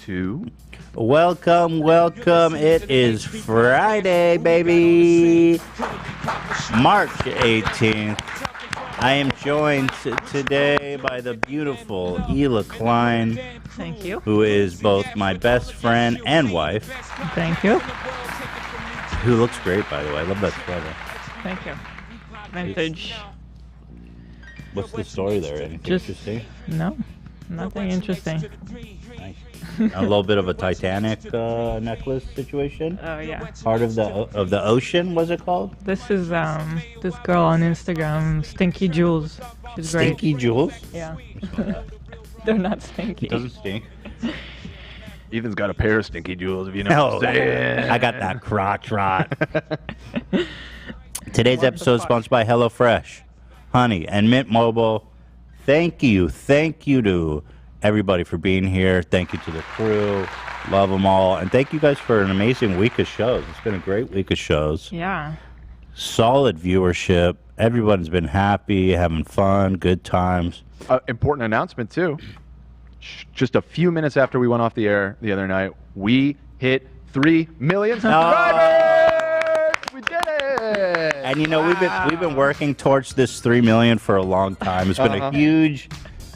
to... Welcome. It is Friday, baby. March 18th. I am joined today by the beautiful Hila Klein. Thank you. Who is both my best friend and wife. Thank you. Who looks great, by the way. I love that sweater. Thank you. Vintage. What's the story there? Anything interesting? No, nothing interesting. Nice. A little bit of a Titanic necklace situation. Oh yeah. Part of the ocean. What's it called? This is this girl on Instagram, Stinky Jules. She's great. Stinky Jules? Yeah. They're not stinky. It doesn't stink. Ethan's got a pair of Stinky Jewels, if you know what I'm saying. I got that crotch rot. Today's episode is sponsored by HelloFresh, Honey, and Mint Mobile. Thank you to everybody for being here. Thank you to the crew. Love them all. And thank you guys for an amazing week of shows. It's been a great week of shows. Yeah. Solid viewership. Everyone's been happy, having fun, good times. Important announcement, too. Just a few minutes after we went off the air the other night, we hit 3 million subscribers! We did it! And you know, we've been working towards this 3 million for a long time. It's been a huge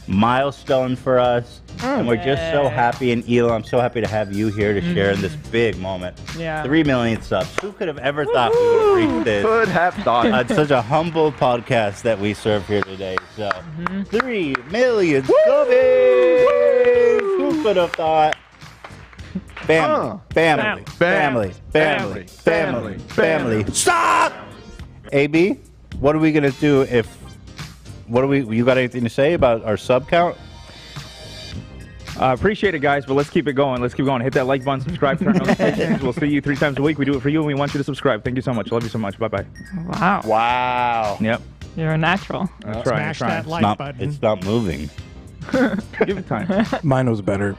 milestone for us, and we're just so happy. And Hila, I'm so happy to have you here to share in this big moment. Yeah. 3 million subs. Who could have ever thought we would reach this? Could have thought. It's such a humble podcast that we serve here today. So, 3 million subs. Who could have thought? Family. Stop! AB, what are we gonna do if? You got anything to say about our sub count? Appreciate it, guys, but let's keep it going. Hit that like button, subscribe, turn on notifications. We'll see you 3 times a week. We do it for you, and we want you to subscribe. Thank you so much. Love you so much. Bye-bye. Wow. Yep. You're a natural. That's right. Smash that like button. It's not moving. Give it time. Mine was better.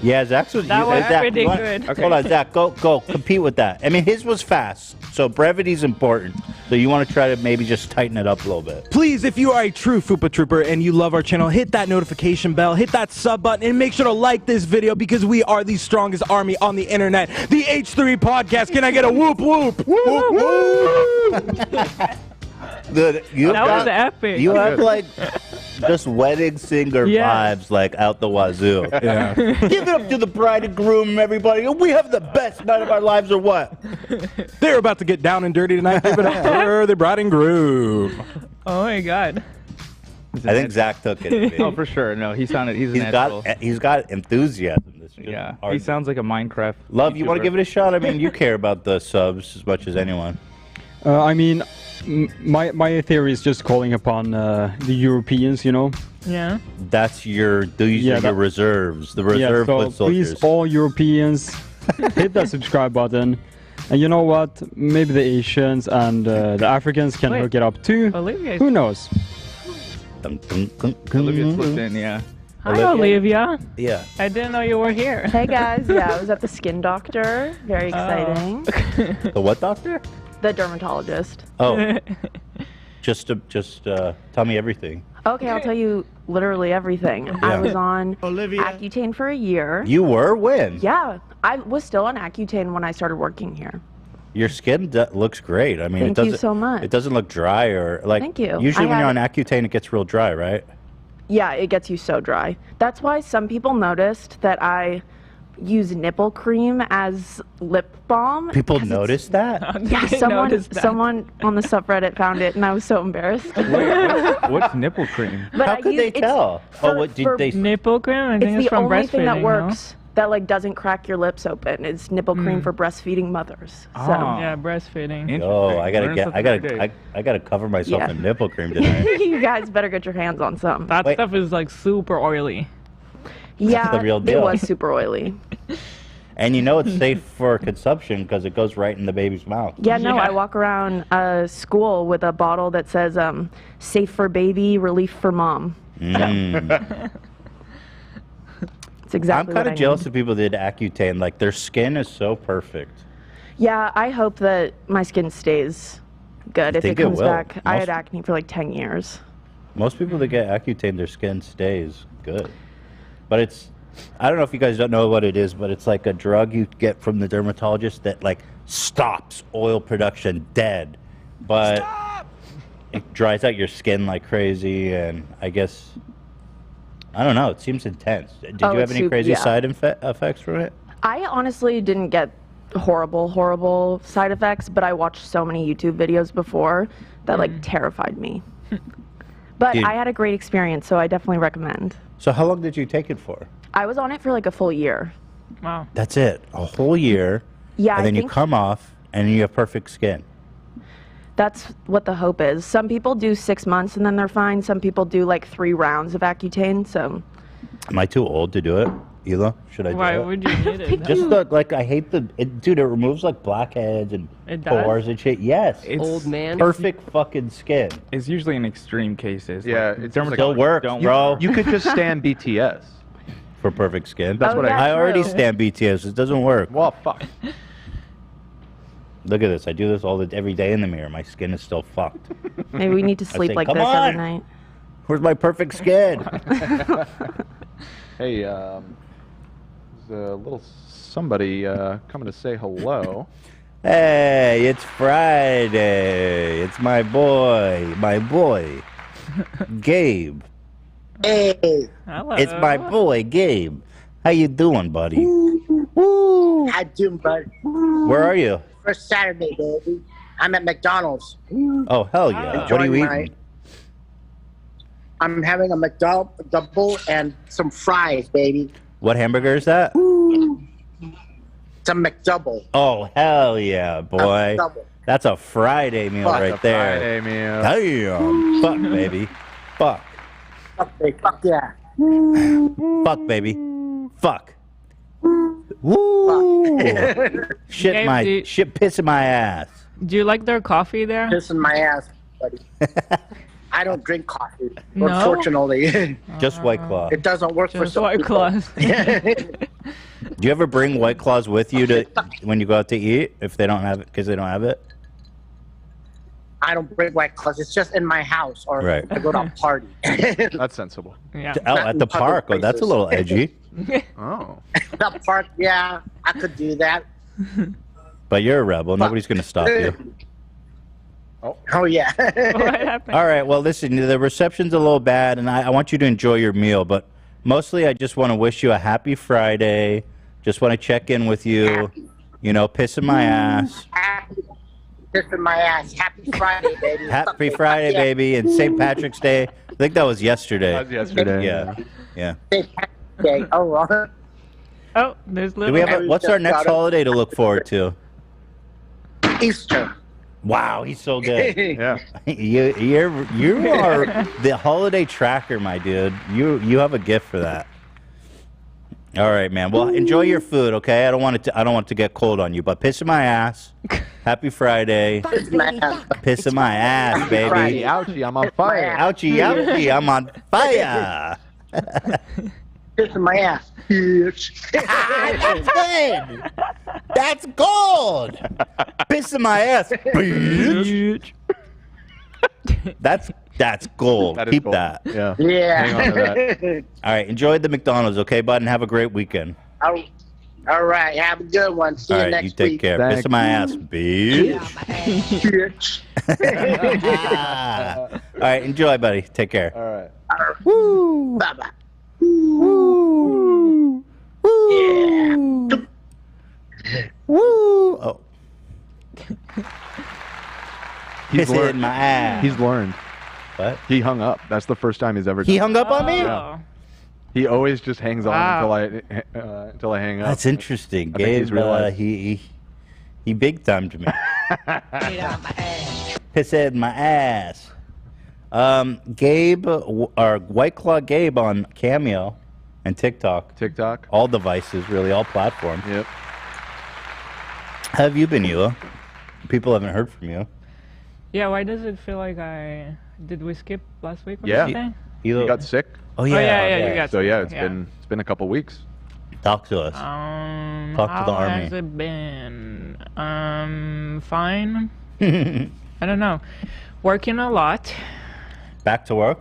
Yeah, Zach's was. That was Zach, pretty good. Okay. Hold on, Zach. Go. Compete with that. I mean, his was fast, so brevity's important. So you want to try to maybe just tighten it up a little bit. Please, if you are a true Fupa Trooper and you love our channel, hit that notification bell, hit that sub button, and make sure to like this video because we are the strongest army on the internet. The H3 Podcast. Can I get a whoop whoop? Whoop whoop. That was epic. You have like just wedding singer vibes, like out the wazoo. Yeah. Give it up to the bride and groom, everybody. We have the best night of our lives, or what? They're about to get down and dirty tonight. Give it up for the bride and groom. Oh my God. I think Zach took it. Oh, for sure. No, he's a natural. He's got enthusiasm. Yeah, he sounds like a Minecraft Love, YouTuber. you want to give it a shot? I mean, you care about the subs as much as anyone. I mean, my theory is just calling upon the Europeans, you know. Yeah. That's your your reserves. The reserve so foot soldiers. please, all Europeans, hit that subscribe button. And you know what? Maybe the Asians and the Africans can hook it up too. Olivia's Who knows? Olivia slipped in, yeah. Hi, Olivia. Yeah. I didn't know you were here. Hey guys, yeah, I was at the skin doctor. Very exciting. The what doctor? The dermatologist. Oh. just tell me everything. Okay, I'll tell you literally everything. I was on Accutane for a year. You were? When? Yeah, I was still on Accutane when I started working here. Your skin looks great. I mean, Thank you so much. It doesn't look dry or like. Thank you. Usually when you're on Accutane, it gets real dry, right? Yeah, it gets you so dry. That's why some people noticed that I use nipple cream as lip balm. People noticed that? Yeah, someone on the subreddit found it, and I was so embarrassed. Wait, what's nipple cream? But How could they tell? Nipple cream? I think it's the from only thing that breastfeeding, works that like doesn't crack your lips open. It's nipple cream for breastfeeding mothers. So. Yeah, breastfeeding. Oh, I gotta cover myself in nipple cream tonight. You guys better get your hands on some. That stuff is like super oily. Yeah, the real deal. It was super oily. And you know it's safe for consumption because it goes right in the baby's mouth. Yeah, no, I walk around school with a bottle that says safe for baby, relief for mom. It's exactly I'm kind of jealous of people that did Accutane. Like, their skin is so perfect. Yeah, I hope that my skin stays good if it comes back. I had acne for like 10 years. Most people that get Accutane, their skin stays good. But I don't know if you guys don't know what it is, but it's like a drug you get from the dermatologist that like stops oil production dead, but it dries out your skin like crazy, and I guess I don't know. It seems intense. Did you have any crazy side effects from it? I honestly didn't get horrible side effects, but I watched so many YouTube videos before that like terrified me. But I had a great experience, so I definitely recommend. So how long did you take it for? I was on it for like a full year. Wow. That's it, a whole year. Yeah, and then you come off and you have perfect skin. That's what the hope is. Some people do 6 months and then they're fine. Some people do like 3 rounds of Accutane. So, am I too old to do it, Hila? Should I do it? Why would you need it? Just like I hate dude. It removes like blackheads and pores and shit. Yes, It's Old man. perfect fucking skin. It's usually in extreme cases. Yeah, like, it's dermatologists still works, don't bro. You could just stand BTS. For perfect skin. That's what I already true. stand BTS. It doesn't work. Well, fuck. Look at this. I do this every day in the mirror. My skin is still fucked. maybe we need to sleep say, like "Come this on." every night. Where's my perfect skin? Hey, there's a little somebody coming to say hello. Hey, it's Friday. It's my boy, Gabe. Hey, Hello. It's my boy, Gabe. How you doing, buddy? how doing, bud? Where are you? First Saturday, baby. I'm at McDonald's. Oh, hell yeah. What are you Enjoying eating? I'm having a McDouble double and some fries, baby. What hamburger is that? It's a McDouble. Oh, hell yeah, boy. McDouble. That's a Friday meal Fuck, right It's a there. Friday meal. Damn. Fuck, baby. Fuck. Fuck, baby. Fuck yeah. Fuck, baby. Fuck. Woo. Shit pissing my ass. Do you like their coffee there? Pissing my ass, buddy. I don't drink coffee, No? unfortunately. Just White Claw. It doesn't work for Just some White people. Claws. Do you ever bring White Claws with you to when you go out to eat if they don't have it because they don't have it? I don't bring White Claws. It's just in my house or Right. I go to a party. That's sensible. Yeah. Oh, at the park. Oh, that's a little edgy. Oh. The park, yeah, I could do that. But you're a rebel. Nobody's gonna stop you. Oh yeah. What happened? All right. Well, listen. The reception's a little bad, and I want you to enjoy your meal. But mostly, I just want to wish you a happy Friday. Just want to check in with you. You know, pissing my ass. Pissing my ass. Happy Friday, baby. Happy Friday, baby, and St. Patrick's Day. I think that was yesterday. That was yesterday. Yeah. Yeah. St. Patrick's Day. Oh, well. Oh, there's Do little. we have what's our next holiday to look forward to? Easter. Wow, he's so good. Yeah. You are the holiday tracker, my dude. You have a gift for that. All right, man. Well, enjoy your food, okay? I don't want it to get cold on you, but pissing my ass. Happy Friday. Pissing my ass. Pissing my ass, baby. Ouchie, ouchie, I'm on fire. Ouchie, ouchie, I'm on fire. Pissing my ass. Bitch. That's good. That's gold. Pissing my ass, bitch. That's gold. That is Keep gold. that. Yeah. Yeah. Hang on to that. All right, enjoy the McDonald's, okay, bud, and have a great weekend. All right. Have a good one. See All you right, next you take week. care. Thanks. Pissing my ass, bitch. Bitch. All right, enjoy, buddy. Take care. All right. Woo. Bye-bye. Woo. Woo. Woo. Oh. He's Piss it in learned. my ass. He's learned. What? He hung up. That's the first time he's ever. He done hung up on me? Oh. He always just hangs on Wow. until I hang up. That's interesting. I think he's Gabe, realized. he big timed me. Piss it in my ass. Gabe, or White Claw Gabe on Cameo and TikTok. TikTok. All devices, really, all platforms. Yep. How have you been, Hila? People haven't heard from you. Yeah, why does it feel like did we skip last week or Yeah. something? Hila, You got sick. Oh yeah, yeah, you got So yeah, sick, it's been a couple weeks. Talk to us. Talk to how the army. has it been? Fine. I don't know. Working a lot. Back to work.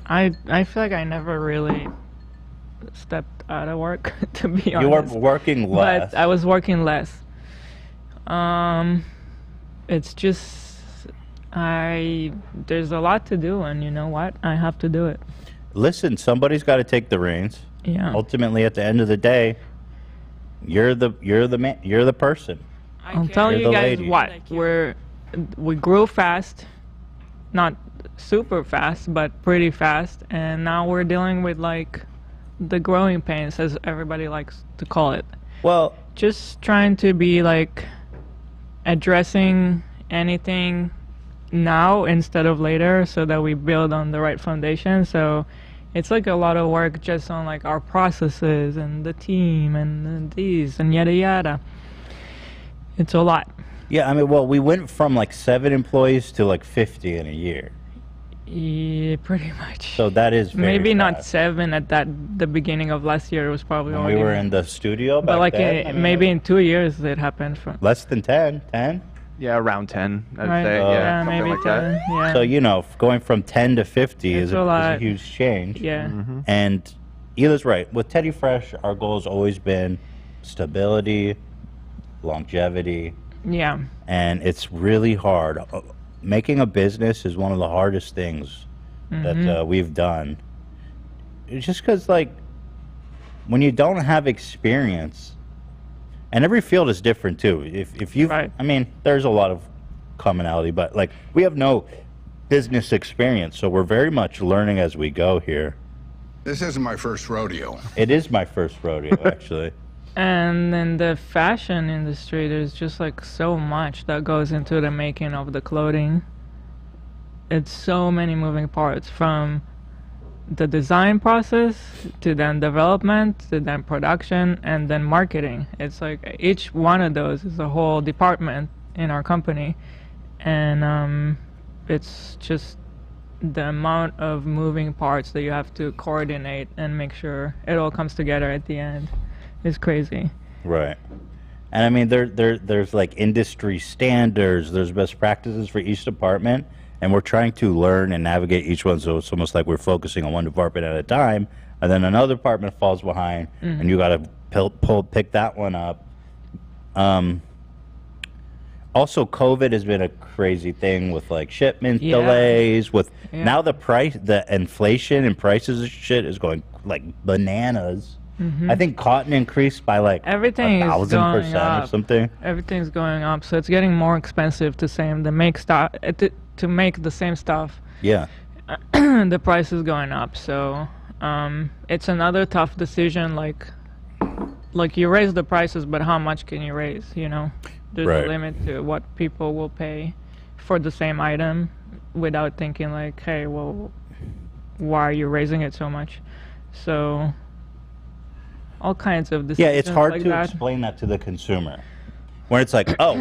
I feel like I never really stepped out of work, to be You were honest. working less. But I was working less. It's just there's a lot to do, and you know what? I have to do it. Listen, somebody's got to take the reins. Yeah. Ultimately, at the end of the day, you're the man. You're the person. I'll tell You're you the guys lady. what. We grew fast, not super fast, but pretty fast, and now we're dealing with like the growing pains, as everybody likes to call it. Well, just trying to be like addressing anything now instead of later, so that we build on the right foundation. So it's like a lot of work just on like our processes and the team and these and yada yada. It's a lot. Yeah, I mean, well, we went from like 7 employees to like 50 in a year. Yeah, pretty much. So that is very maybe not fast. 7 at the beginning of last year. It was probably When already we were in the studio back but like then, I mean, maybe in 2 years it happened. From less than 10. Yeah, around 10, I'd Right, say. yeah, Yeah, something maybe like that. 10. Yeah. So, you know, going from 10 to 50 It's is a a lot. huge change. Yeah. And Hila's right. With Teddy Fresh, our goal has always been stability, longevity, Yeah. and it's really hard. Making a business is one of the hardest things that we've done. It's just because, like, when you don't have experience, and every field is different too. If you, Right. I mean, there's a lot of commonality, but like we have no business experience, so we're very much learning as we go here. This isn't my first rodeo. It is my first rodeo, actually. And in the fashion industry, there's just like so much that goes into the making of the clothing. It's so many moving parts, from the design process to then development to then production and then marketing. It's like each one of those is a whole department in our company, and it's just the amount of moving parts that you have to coordinate and make sure it all comes together at the end is crazy. Right. And I mean, there's like industry standards, there's best practices for each department, and we're trying to learn and navigate each one, so it's almost like we're focusing on one department at a time, and then another department falls behind, and you got to pick that one up. Also, COVID has been a crazy thing with like shipment Yeah. delays. With Yeah. now the inflation and prices of shit is going like bananas. I think cotton increased by like Everything is 1,000% going or up. something. Everything's going up, so it's getting more expensive to make stuff to make the same stuff. Yeah. The price is going up, so it's another tough decision. Like you raise the prices, but how much can you raise? You know, there's Right. a limit to what people will pay for the same item, without thinking like, hey, well, why are you raising it so much? So all kinds of decisions. Yeah, it's hard like to that. explain that to the consumer. When it's like, oh,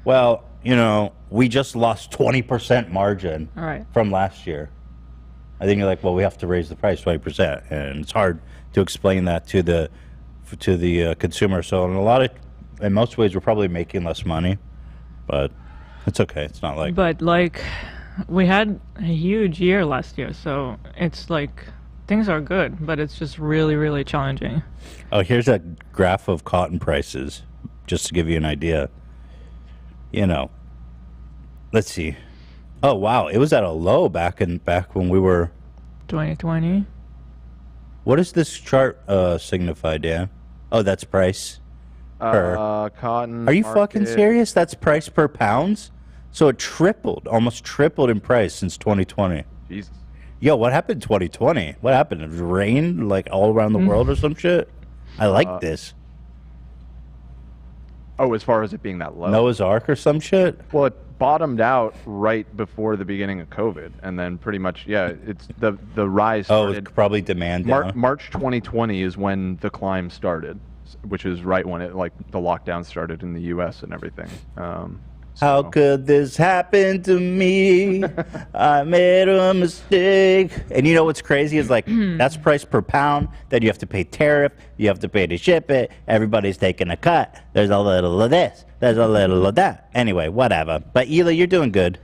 well, you know, we just lost 20% margin All right. from last year. I think you're like, well, we have to raise the price 20%, and it's hard to explain that to the consumer. So in most ways, we're probably making less money, but it's okay. It's not like. But like, we had a huge year last year, so it's like things are good, but it's just really, really challenging. Oh, here's a graph of cotton prices, just to give you an idea. You know, let's see. Oh wow, it was at a low back when we were. 2020. What does this chart signify, Dan? Oh, that's price per. Cotton. Are you fucking market. serious? That's price per pounds? So it almost tripled in price since 2020. Jesus. Yo, what happened in 2020? What happened? It rained like all around the world or some shit? I like this. Oh, as far as it being that low. Noah's Ark or some shit? Well, it bottomed out right before the beginning of COVID, and then pretty much, yeah, it's the rise Oh, started. it's probably demand down. March 2020 is when the climb started, which is right when it the lockdown started in the U.S. and everything. How could this happen to me? I made a mistake. And you know what's crazy is like, that's price per pound. Then you have to pay tariff. You have to pay to ship it. Everybody's taking a cut. There's a little of this. There's a little of that. Anyway, whatever. But Hila, you're doing good.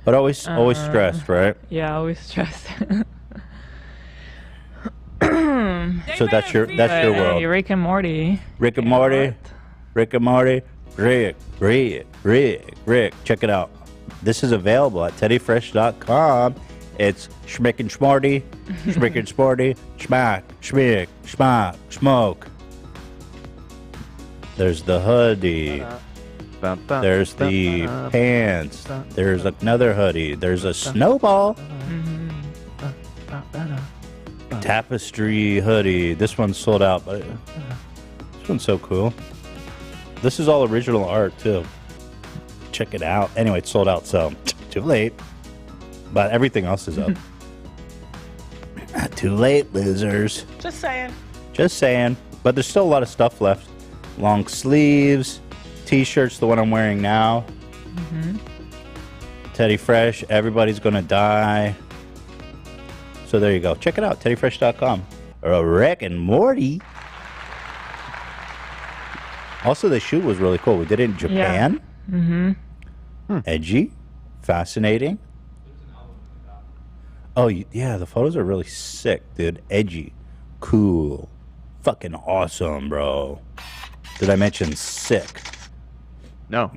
But always stressed, right? Yeah, always stressed. So that's your world. Rick and Morty. Rick and Morty. Rick and Morty. Rick. Check it out. This is available at teddyfresh.com. It's schmick and schmorty, schmick and sporty, schmack, schmick, schmack, smoke. There's the hoodie. There's the pants. There's another hoodie. There's a snowball. Tapestry hoodie. This one's sold out, but this one's so cool. This is all original art, too. Check it out. Anyway, it's sold out, so too late. But everything else is up. Not too late, losers. Just saying. Just saying. But there's still a lot of stuff left. Long sleeves, t-shirts, the one I'm wearing now. Teddy Fresh, everybody's gonna die. So there you go. Check it out, teddyfresh.com. Or Rick and Morty. Also, the shoot was really cool. We did it in Japan. Yeah. Edgy, fascinating. Oh, yeah, the photos are really sick, dude. Edgy, cool, fucking awesome, bro. Did I mention sick? No,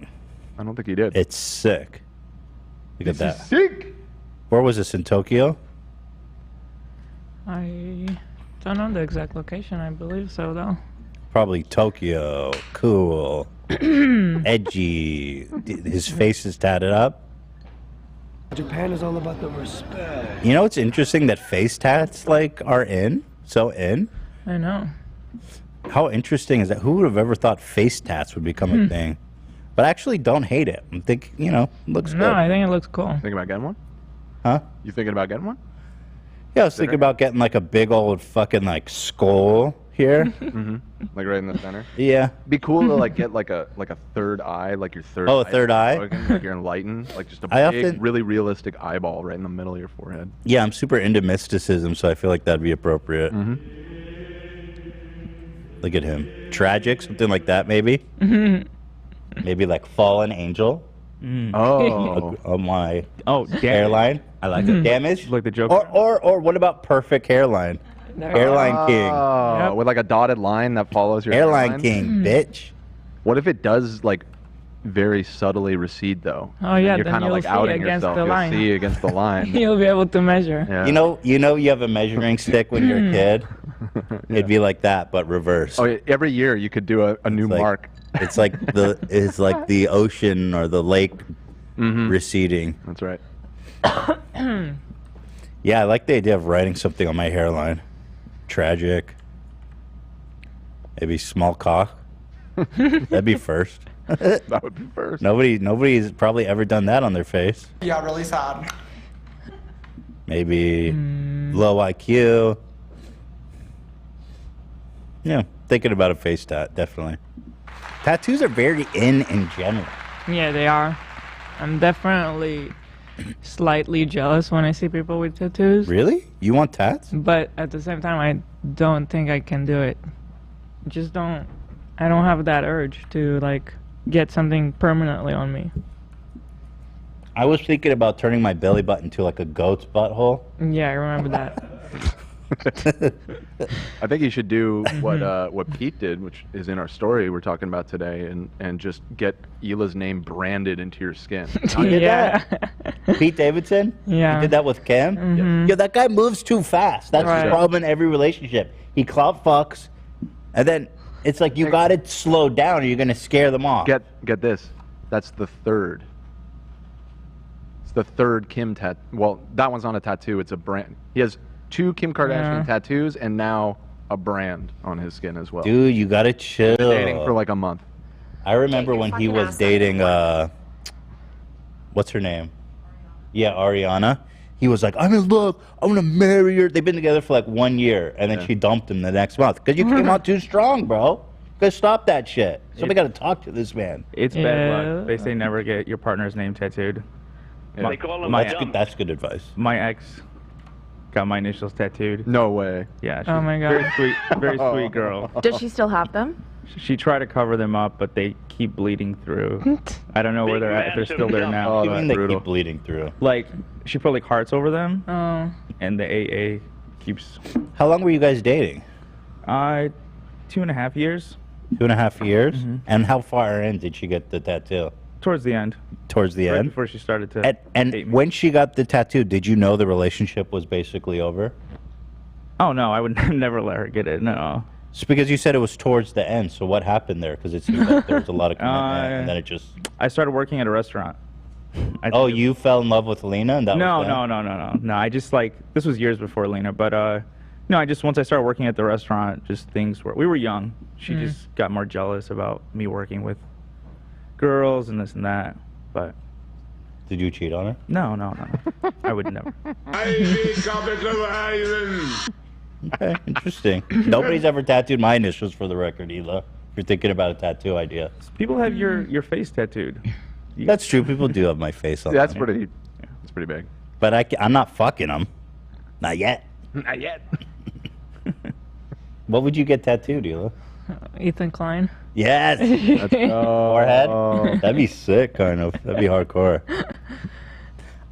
I don't think you did. It's sick. Look at that. Sick. Where was this, in Tokyo? I don't know the exact location. I believe so, though. Probably Tokyo. Cool. Edgy. His face is tatted up. Japan is all about the respect. You know what's interesting? That face tats, like, are in. So in. I know. How interesting is that? Who would have ever thought face tats would become a thing? But I actually don't hate it. I think, you know, it looks good. No, I think it looks cool. Thinking about getting one? Huh? You thinking about getting one? Yeah, I was thinking about getting like a big old fucking like skull here. Like right in the center. Yeah. Be cool to like get like a third eye, like your third. Oh, a third eye? Like you're enlightened, like just a I big, often- really realistic eyeball right in the middle of your forehead. Yeah, I'm super into mysticism, so I feel like that'd be appropriate. Look at him. Tragic, something like that, maybe. Maybe like fallen angel. Oh. On my Oh, damn. hairline. I like it. Damage. Like the joke. Or what about perfect hairline? Hairline king. Oh, with like a dotted line that follows your Hairline king, bitch. What if it does like very subtly recede though? Oh, yeah, And you're then kind of you'll like see outing against yourself. the You'll line. see against the line. You'll be able to measure. Yeah. You know you have a measuring stick when you're a kid. It'd be like that, but reversed. Oh, yeah, every year you could do a new like- mark. It's like the ocean or the lake receding. That's right. Yeah, I like the idea of writing something on my hairline. Tragic. Maybe small cock. That'd be first. That would be first. Nobody's probably ever done that on their face. Yeah, really sad. Maybe low IQ. Yeah, thinking about a face tat, definitely. Tattoos are very in general. Yeah, they are. I'm definitely slightly jealous when I see people with tattoos. Really? You want tats? But at the same time, I don't think I can do it. Just don't. I don't have that urge to like get something permanently on me. I was thinking about turning my belly button to like a goat's butthole. Yeah, I remember that. I think you should do what Pete did, which is in our story we're talking about today, and just get Hila's name branded into your skin. Yeah. Pete Davidson? Yeah. He did that with Kim? Yo, that guy moves too fast. That's Right. the problem in every relationship. He clout fucks, and then it's like you got to slow down or you're going to scare them off. Get this. That's the third. It's the third Kim tattoo. Well, that one's not a tattoo. It's a brand. He has 2 Kim Kardashian tattoos and now a brand on his skin as well. Dude, you got to chill. Dating for like a month. I remember when he was dating, what's her name? Yeah, Ariana. He was like, I'm in love. I'm going to marry her. They've been together for like 1 year, and then she dumped him the next month. Because you came out too strong, bro. Gotta stop that shit. Somebody got to talk to this man. It's bad luck. They say never get your partner's name tattooed. Yeah. They call him that's good advice. My ex got my initials tattooed. No way. Yeah. She's Oh my God. Very sweet, very sweet girl. Does she still have them? She tried to cover them up, but they keep bleeding through. I don't know where they're at. If they're still there now. What do you mean they keep bleeding through? Like she put like hearts over them, Oh. and the AA keeps. How long were you guys dating? 2.5 years. 2.5 years? Mhm. And how far in did she get the tattoo? Towards the end. Towards the Right end? before she started to. And when she got the tattoo, did you know the relationship was basically over? Oh no, I would never let her get it. No. It's because you said it was towards the end. So what happened there? Because it seems like there was a lot of commitment, and then it just. I started working at a restaurant. Oh, you fell in love with Lena, and that No, was that? no. I just like this was years before Lena, but no, I just once I started working at the restaurant, just things were we were young. She just got more jealous about me working with girls and this and that. But did you cheat on her? No. I would never. Okay, interesting. Nobody's ever tattooed my initials for the record, Hila. If you're thinking about a tattoo idea. People have your face tattooed. That's true. People do have my face on. Yeah, that's them. pretty. That's pretty big. But I'm not fucking them. Not yet. Not yet. What would you get tattooed, Hila? Ethan Klein. Yes. Let's go. Forehead. That'd be sick, kind of. That'd be hardcore.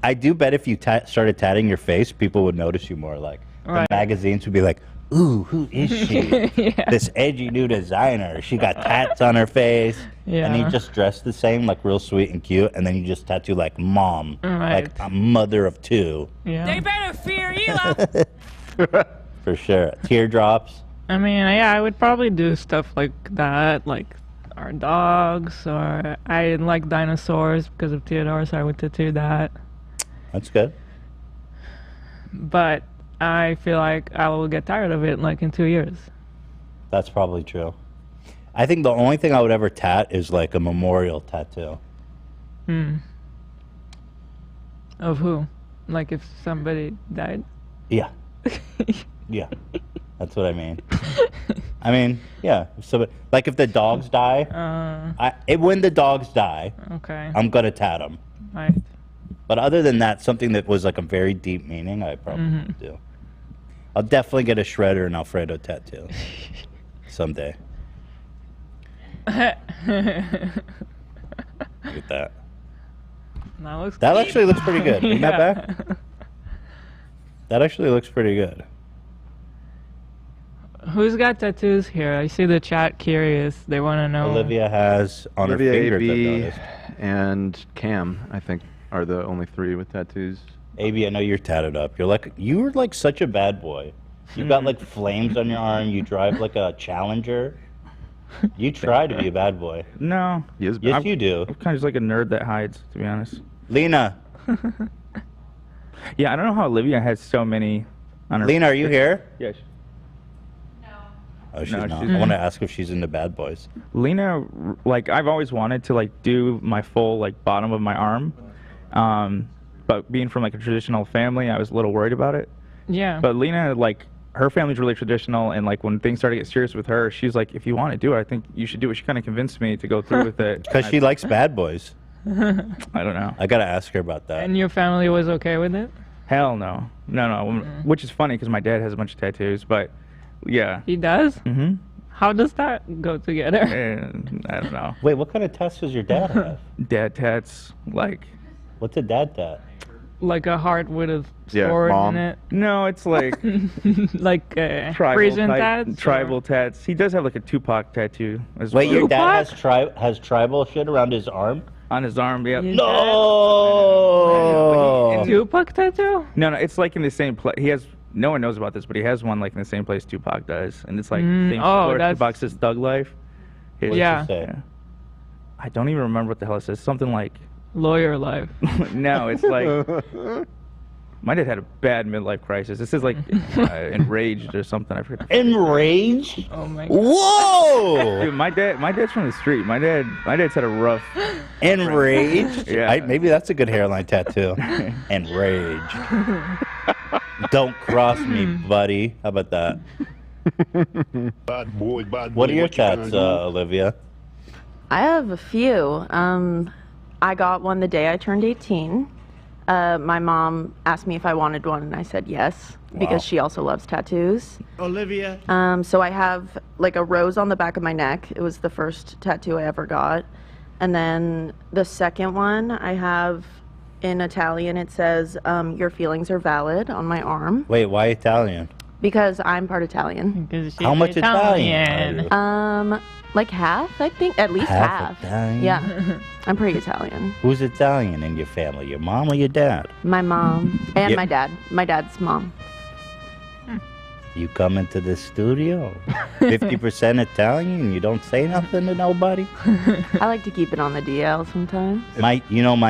I do bet if you started tatting your face, people would notice you more. Like the magazines would be like, "Ooh, who is she? Yeah. This edgy new designer. She got tats on her face." Yeah. And you just dress the same, like real sweet and cute, and then you just tattoo like mom, Right. like a mother of two. Yeah. They better fear Hila. For sure. Teardrops. I mean, yeah, I would probably do stuff like that, like our dogs, or I like dinosaurs because of Theodore, so I would tattoo that. That's good. But I feel like I will get tired of it like in 2 years. That's probably true. I think the only thing I would ever tat is like a memorial tattoo. Of who? Like if somebody died? Yeah. Yeah. That's what I mean. I mean, yeah. So, like if the dogs die, when the dogs die, Okay. I'm gonna tat them. Right. But other than that, something that was like a very deep meaning, I probably would do. I'll definitely get a Shredder and Alfredo tattoo someday. Look at that. That actually looks pretty good. Bring that back. That actually looks pretty good. Who's got tattoos here? I see the chat curious. They want to know. Olivia has on her fingers, I've AB, noticed. and Cam, I think, are the only 3 with tattoos. AB, I know you're tatted up. You're like such a bad boy. You got like flames on your arm. You drive like a Challenger. You try to be a bad boy. No. Yes, you do. I'm kind of just like a nerd that hides, to be honest. Lena. Yeah, I don't know how Olivia has so many on her. Lena, are you here? Yes. Oh, she's No, not. she's- I want to ask if she's into bad boys. Lena, like I've always wanted to like do my full like bottom of my arm, but being from like a traditional family, I was a little worried about it. Yeah. But Lena, like her family's really traditional, and like when things started to get serious with her, she's like, if you want to do it, I think you should do it. She kind of convinced me to go through with it. Because she likes bad boys. I don't know. I gotta ask her about that. And your family was okay with it? Hell no, no. Which is funny because my dad has a bunch of tattoos, but yeah. He does? Mm-hmm. How does that go together? I don't know. Wait, what kind of tats does your dad have? Dad tats, like. What's a dad tat? Like a heart with a Yeah, sword mom. in it? No, it's like like prison tats? Tribal tats. He does have like a Tupac tattoo as Wait, well. your dad has tribal shit around his arm? On his arm, yeah. No! Tupac tattoo? No, it's like in the same place. He has. No one knows about this, but he has one like in the same place Tupac does, and it's like same floor. Tupac says "Thug Life." What's it say? I don't even remember what the hell it says. Something like Lawyer life. No, it's like my dad had a bad midlife crisis. This is like enraged or something. I forget. Enraged? Oh my god. Whoa! Dude, my dad's from the street. My dad's had a rough. Enraged? Yeah. Maybe that's a good hairline tattoo. Enraged. Don't cross me, buddy. How about that? Bad boy, What are your gonna tats, do? Olivia? I have a few. I got one the day I turned 18. My mom asked me if I wanted one, and I said yes, because she also loves tattoos. Olivia. So I have like a rose on the back of my neck. It was the first tattoo I ever got. And then the second one I have in Italian, it says, your feelings are valid on my arm. Wait, why Italian? Because I'm part Italian. How much Italian are you? Like half, I think. At least half. Italian? Yeah. I'm pretty Italian. Who's Italian in your family? Your mom or your dad? My mom and Yeah. my dad. My dad's mom. You come into the studio, 50% Italian, you don't say nothing to nobody? I like to keep it on the DL sometimes. My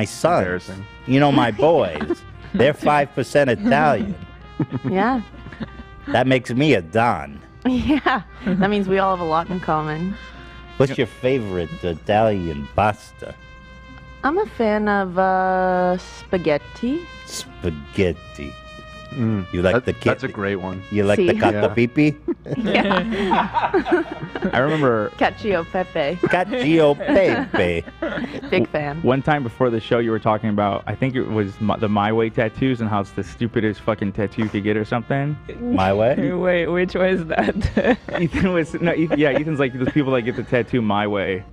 sons, my boys, they're 5% Italian. Yeah. That makes me a Don. Yeah. That means we all have a lot in common. What's your favorite Italian pasta? I'm a fan of spaghetti. Spaghetti. You like the kid? That's a great one. You like the See? catapipi? I remember Cacio Pepe. Cacio Pepe. Big fan. one time before the show you were talking about, I think it was the My Way tattoos and how it's the stupidest fucking tattoo you could get or something. My Way? Wait, which way is that? Ethan's like those people that get the tattoo My Way.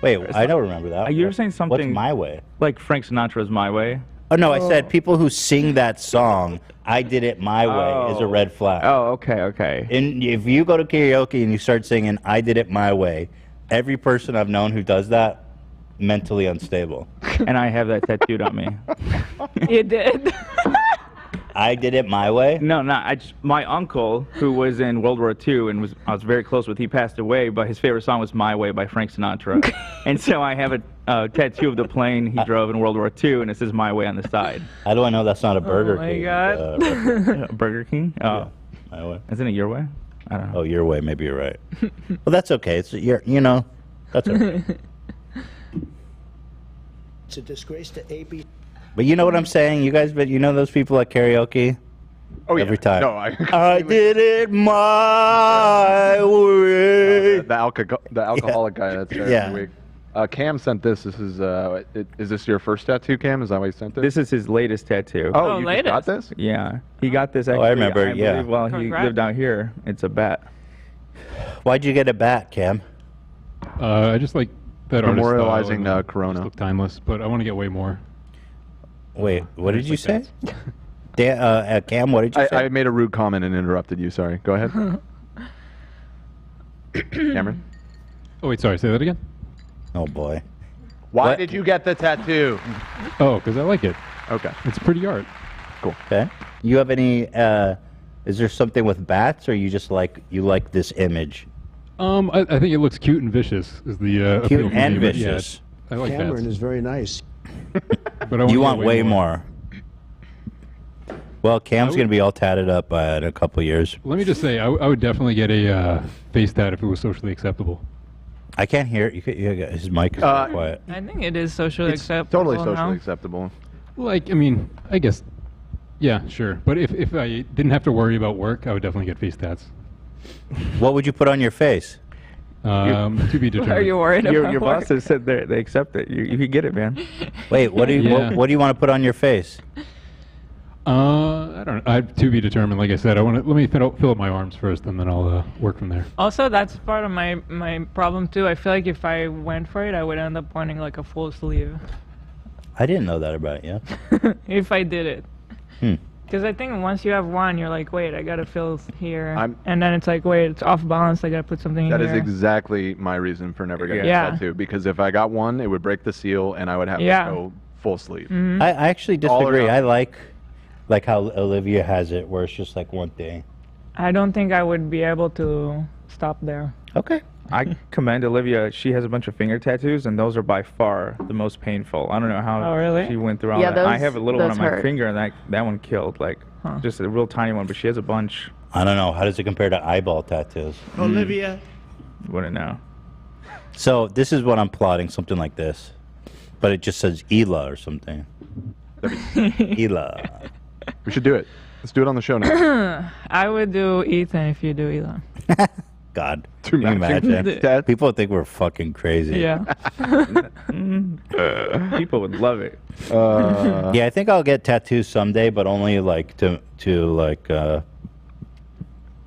Wait, I don't remember that. You were saying something. What's My Way? Like Frank Sinatra's My Way. Oh, no, I said people who sing that song, I Did It My Way, is a red flag. Oh, okay. And if you go to karaoke and you start singing I Did It My Way, every person I've known who does that, mentally unstable. And I have that tattooed on me. You did? I Did It My Way? No, my uncle, who was in World War II and I was very close with, he passed away, but his favorite song was My Way by Frank Sinatra. And so I have a tattoo of the plane he drove in World War II, and it says My Way on the side. How do I know that's not a Burger my King? God. Burger King? Oh. Yeah, My Way. Isn't it Your Way? I don't know. Oh, Your Way, maybe you're right. Well, that's okay. It's that's okay. It's a disgrace to AB. But you know what I'm saying? You guys, but you know those people at karaoke? Oh, yeah. Every time. No, I did it my way. The alcoholic guy that's there every week. Cam sent this. This is this your first tattoo, Cam? Is that why he sent this? This is his latest tattoo. Oh, you just got this? Yeah. He got this Oh, actually, I remember, I believe, while he Congrats. lived out here. It's a bat. Why'd you get a bat, Cam? I just like that artist style Memorializing and Corona. just look timeless, but I want to get way more. Wait, what did you say? Cam, what did you say? I made a rude comment and interrupted you. Sorry. Go ahead. Cameron? Oh, wait, sorry, say that again? Oh, boy. Why did you get the tattoo? Oh, because I like it. Okay. It's pretty art. Cool. Okay. You have any, is there something with bats, or you just like this image? I think it looks cute and vicious is the appeal Cute for and me, but yeah, vicious. I like Cameron bats. is very nice. But I You get want way more. Well, Cam's going to be all tatted up in a couple years. Let me just say, I would definitely get a face tat if it was socially acceptable. I can't hear it. His mic is very quiet. I think it is socially acceptable. Totally socially now. acceptable. Like, I mean, I guess, yeah, sure. But if I didn't have to worry about work, I would definitely get face tats. What would you put on your face? To be determined. Are you worried Your about boss has said they accept it. You can get it, man. Wait, what do you what do you want to put on your face? I don't know. I to be determined. Like I said, let me fill up my arms first, and then I'll work from there. Also, that's part of my problem too. I feel like if I went for it, I would end up wanting like a full sleeve. I didn't know that about you. If I did it. Hmm. Because I think once you have one, you're like, wait, I gotta fill here, I'm- and then it's like, wait, it's off balance. I gotta put something That in is here. exactly my reason for never getting Yeah. a tattoo. Because if I got one, it would break the seal, and I would have Yeah. to go full sleeve. Mhm. I actually All or disagree. nothing. I like how Olivia has it, where it's just like one thing. I don't think I would be able to stop there. Okay. I commend Olivia. She has a bunch of finger tattoos, and those are by far the most painful. I don't know how Oh, really? she went through all Yeah, that. I those- have a little one those on my hurt. finger, and that one killed. Like, just a real tiny one, but she has a bunch. I don't know. How does it compare to eyeball tattoos? Olivia. Wouldn't know. So this is what I'm plotting, something like this, but it just says Hila or something. Hila. We should do it. Let's do it on the show now. I would do Ethan if you do Elon. God. Too Can you matching imagine? tats. People think we're fucking crazy. Yeah. People would love it. Yeah, I think I'll get tattoos someday, but only like to like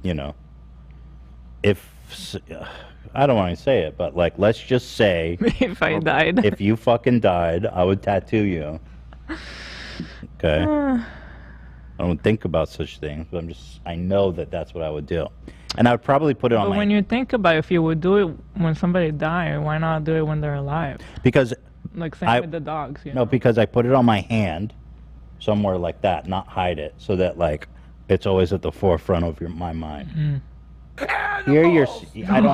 you know, if I don't want to say it, but like let's just say If I died. if you fucking died, I would tattoo you. Okay. I don't think about such things, but I know that that's what I would do. And I would probably put it on But my... when you think about it, if you would do it when somebody died, why not do it when they're alive? Because... Like same with the dogs, you know? No, because I put it on my hand, somewhere like that, not hide it, so that, like, it's always at the forefront of my mind. Here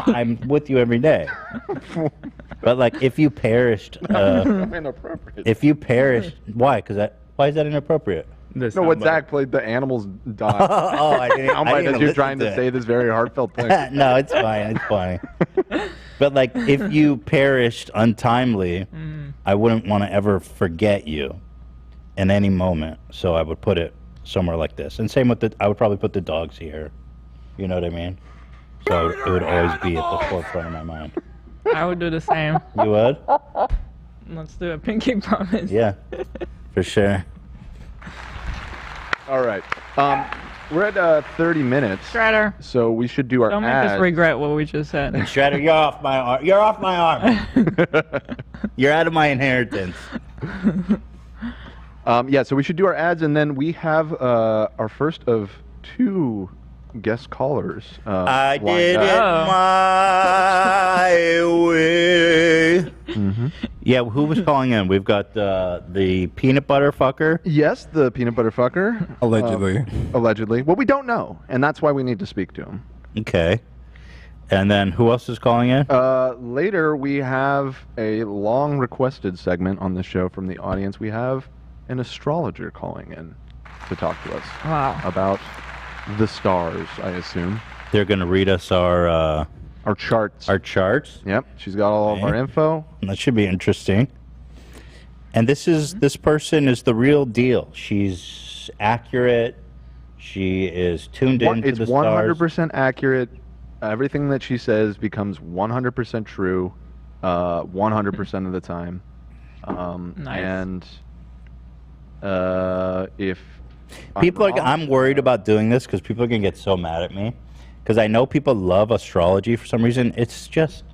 I'm with you every day. But, like, if you perished... Inappropriate. If you perished... Why? Why is that inappropriate? No, what Zach played, the animals died. Oh, I didn't. I'm like, you're trying to say this very heartfelt thing. No, it's fine. It's funny. But like, if you perished untimely, I wouldn't want to ever forget you in any moment. So I would put it somewhere like this. And same with I would probably put the dogs here. You know what I mean? So it would always be at the forefront of my mind. I would do the same. You would? Let's do a pinky promise. Yeah, for sure. All right. We're at 30 minutes. Shredder. So we should do our Don't make ads. us regret what we just said. Shredder, you're off my arm. You're off my arm. You're out of my inheritance. Yeah, so we should do our ads, and then we have our first of 2 guest callers. I did it my way. Yeah, who was calling in? We've got the peanut butter fucker. Yes, the peanut butter fucker. Allegedly. Allegedly. Well, we don't know, and that's why we need to speak to him. Okay. And then who else is calling in? Later, we have a long requested segment on the show from the audience. We have an astrologer calling in to talk to us about the stars, I assume. They're going to read us our charts. Our charts? Yep. She's got all of our info. That should be interesting. And this person is the real deal. She's accurate. She is tuned into the stars. It's 100% accurate. Everything that she says becomes 100% true 100% of the time. And if people I'm worried about doing this because people are going to get so mad at me because I know people love astrology for some reason. It's just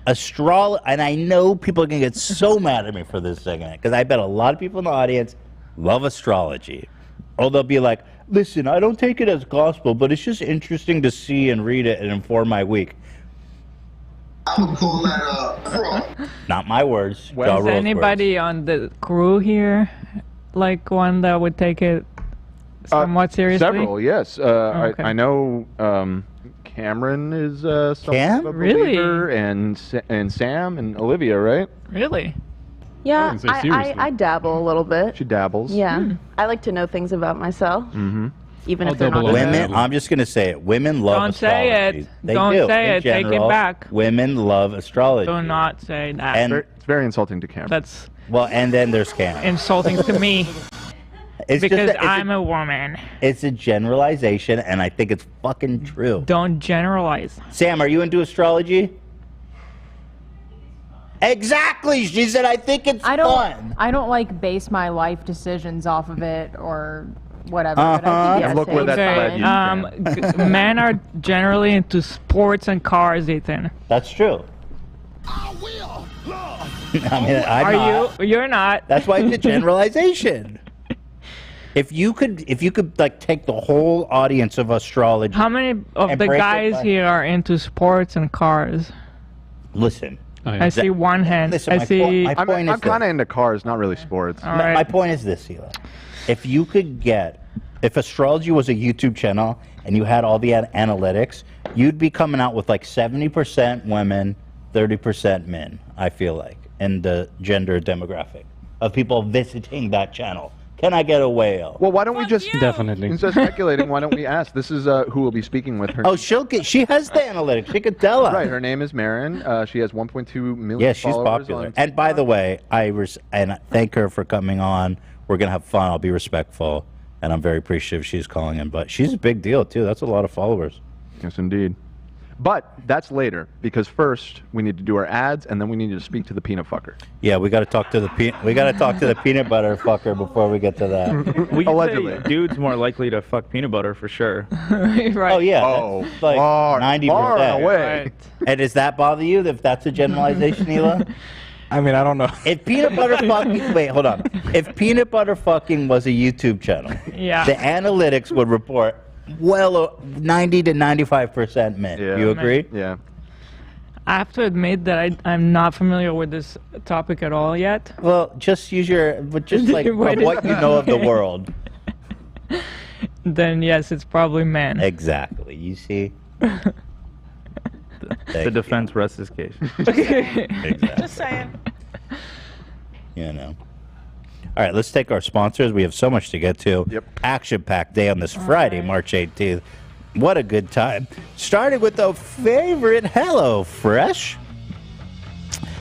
astrology, and I know people are going to get so mad at me for this segment because I bet a lot of people in the audience love astrology. Or they'll be like, listen, I don't take it as gospel, but it's just interesting to see and read it and inform my week. I would call that fraud. Not my words. Is anybody on the crew here like one that would take it somewhat seriously? Several, yes. Okay. I know Cameron is somewhat of a believer, and Sam and Olivia, right? Really? Yeah, I dabble a little bit. She dabbles. Yeah, I like to know things about myself. Mm-hmm. Even if they're not women, I'm just going to say it. Women love Don't astrology. say it. They Don't do. say In it. Take general, it back. Women love astrology. Do not say that. And it's very insulting to Cameron. That's and then there's Cam. insulting to me. It's because just I'm a woman. It's a generalization, and I think it's fucking true. Don't generalize. Sam, are you into astrology? Exactly. She said, I think it's fun. I don't like base my life decisions off of it or whatever. But Uh-huh. I think And look where that led you. Men are generally into sports and cars, Ethan. That's true. I mean, I'm not. You're not. That's why it's a generalization. If you could like take the whole audience of astrology. How many of and the break it guys by- here are into sports and cars? Listen. I see one hand. Listen, I see. I'm kind of into cars, not really sports. All right. My point is this, Hila. If astrology was a YouTube channel and you had all the analytics, you'd be coming out with like 70% women, 30% men, I feel like, in the gender demographic of people visiting that channel. Can I get a whale? Well, why don't we just Definitely. instead of speculating? Why don't we ask? This is who will be speaking with her. Oh, she has the analytics. She could tell us. Right. Her name is Marin. She has 1.2 million. Yeah, she's followers popular. on And by the way, and thank her for coming on. We're gonna have fun. I'll be respectful, and I'm very appreciative she's calling in. But she's a big deal too. That's a lot of followers. Yes, indeed. But that's later, because first we need to do our ads, and then we need to speak to the peanut fucker. Yeah, we got to talk to the peanut butter fucker before we get to that. We Allegedly. say dude's more likely to fuck peanut butter for sure. Right. Oh yeah, Oh, that's like far 90%. away. Right. And does that bother you? If that's a generalization, Hila? I mean, I don't know. If peanut butter fucking wait, hold on. If peanut butter fucking was a YouTube channel, Yeah. the analytics would report 90 to 95% mint. Yeah. You agree? Yeah. I have to admit that I'm not familiar with this topic at all yet. Well, just use just like of what you know of the world. Then yes, it's probably men. Exactly. You see? The defense rests his case. Exactly. Just saying. You know. All right, let's take our sponsors. We have so much to get to. Yep. Action-packed day on this Friday, March 18th. What a good time. Starting with the favorite HelloFresh.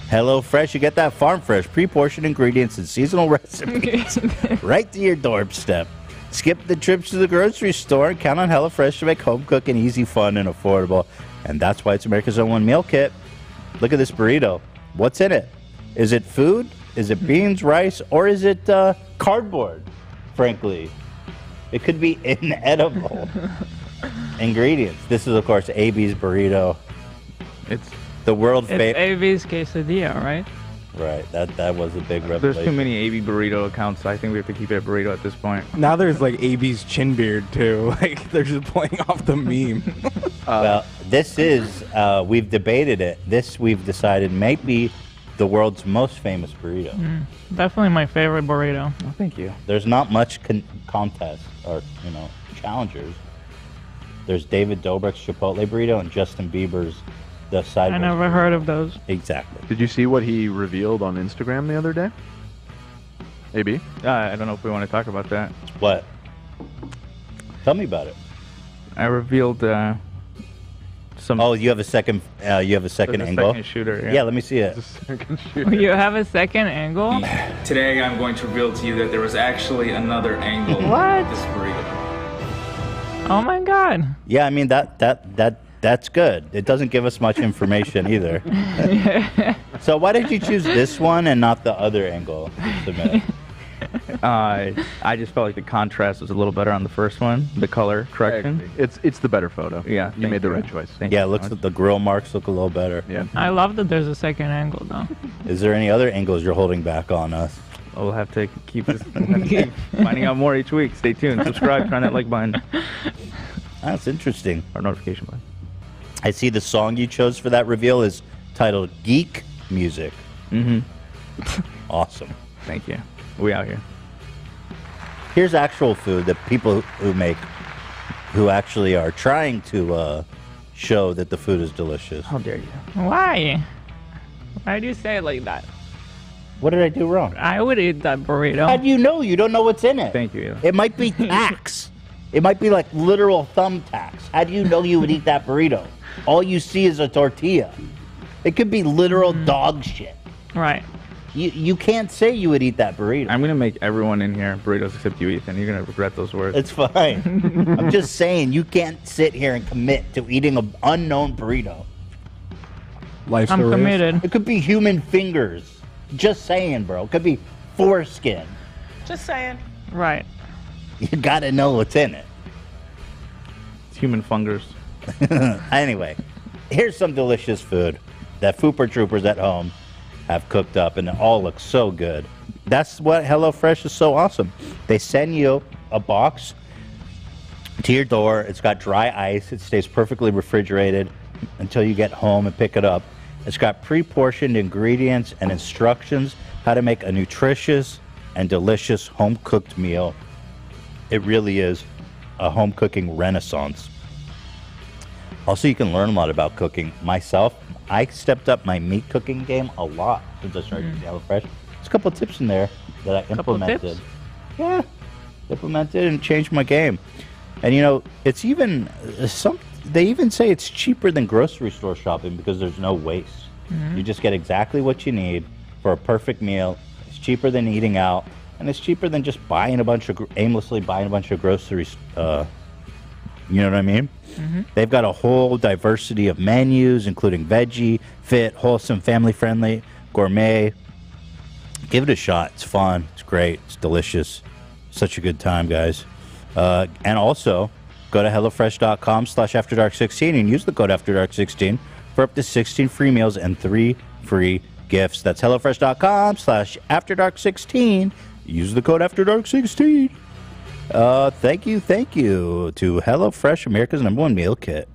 HelloFresh, you get that farm fresh, pre-portioned ingredients and seasonal recipes right to your doorstep. Skip the trips to the grocery store and count on HelloFresh to make home cooking easy, fun, and affordable. And that's why it's America's #1 meal kit. Look at this burrito. What's in it? Is it food? Is it beans, rice, or is it cardboard, frankly? It could be inedible. Ingredients. This is, of course, AB's burrito. It's the world It's famous. AV's quesadilla, right? Right. That was a big revelation. There's too many AB burrito accounts. So I think we have to keep it a burrito at this point. Now there's like AB's chin beard too. Like they're just playing off the meme. Well, this is, we've debated it. This, we've decided, may be the world's most famous burrito. Definitely my favorite burrito. Oh, thank you. There's not much contest or, challengers. There's David Dobrik's Chipotle burrito and Justin Bieber's the sideways. I never heard of those. Exactly. Did you see what he revealed on Instagram the other day? AB? I don't know if we want to talk about that. What? Tell me about it. I revealed some. Oh, you have a second. You have a second There's a angle. second shooter. Yeah, let me see it. You have a second angle? Today I'm going to reveal to you that there was actually another angle. What? Of this burrito. Oh my god. Yeah, I mean that's good. It doesn't give us much information either. So why did you choose this one and not the other angle to submit? I just felt like the contrast was a little better on the first one. The color correction. It's the better photo. Yeah, you made the right choice. Yeah, it looks like the grill marks look a little better. Yeah. I love that there's a second angle though. Is there any other angles you're holding back on us? We'll have to keep this. Keep finding out more each week. Stay tuned. Subscribe. Turn that like button. That's interesting. Or notification button. I see the song you chose for that reveal is titled Geek Music. Mm-hmm. Awesome. Thank you. We out here. Here's actual food that people who make, who actually are trying to show that the food is delicious. How dare you? Why? Why do you say it like that? What did I do wrong? I would eat that burrito. How do you know? You don't know what's in it. Thank you. It might be tacks. It might be like literal thumbtacks. How do you know you would eat that burrito? All you see is a tortilla. It could be literal dog shit. Right. You can't say you would eat that burrito. I'm gonna make everyone in here burritos except you, Ethan. You're gonna regret those words. It's fine. I'm just saying you can't sit here and commit to eating an unknown burrito. Life's I'm a risk. committed. It could be human fingers. Just saying, bro. It could be foreskin. Just saying. Right. You gotta know what's in it. It's human fungers. Anyway, here's some delicious food that Fooper Troopers at home have cooked up, and it all looks so good. That's what HelloFresh is so awesome. They send you a box to your door. It's got dry ice. It stays perfectly refrigerated until you get home and pick it up. It's got pre-portioned ingredients and instructions how to make a nutritious and delicious home-cooked meal. It really is a home cooking renaissance. Also, you can learn a lot about cooking. Myself, I stepped up my meat cooking game a lot since I started using HelloFresh. There's a couple of tips in there that I implemented. Tips? Yeah, implemented and changed my game. And it's even they even say it's cheaper than grocery store shopping because there's no waste. You just get exactly what you need for a perfect meal. It's cheaper than eating out, and it's cheaper than just aimlessly buying a bunch of groceries. You know what I mean? They've got a whole diversity of menus, including veggie, fit, wholesome, family-friendly, gourmet. Give it a shot. It's fun. It's great. It's delicious. Such a good time, guys. And also, go to HelloFresh.com/AfterDark16 and use the code AfterDark16 for up to 16 free meals and 3 free gifts. That's HelloFresh.com/AfterDark16. Use the code AfterDark16. Thank you to HelloFresh, America's #1 meal kit.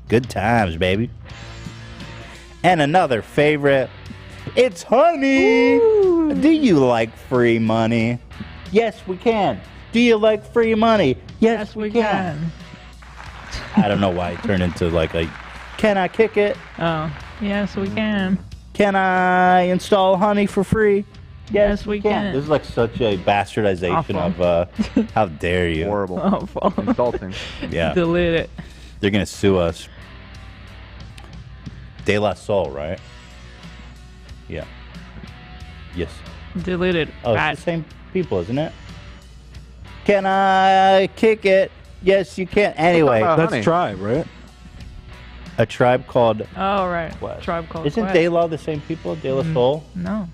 Good times, baby. And another favorite, it's Honey. Ooh. Do you like free money? Yes, we can. Do you like free money? Yes, we can. I don't know why it turned into like a, can I kick it? Oh, yes, we can. Can I install Honey for free? Yes, we can. This is like such a bastardization of, how dare you? Horrible. Awful. Insulting. Yeah. Delete it. They're going to sue us. De La Soul, right? Yeah. Yes. Delete it. Oh, it's the same people, isn't it? Can I kick it? Yes, you can. Anyway. That's Tribe, right? A Tribe Called Oh, right. Quest. Tribe Called Isn't Quest. De La the same people? De La Soul? No.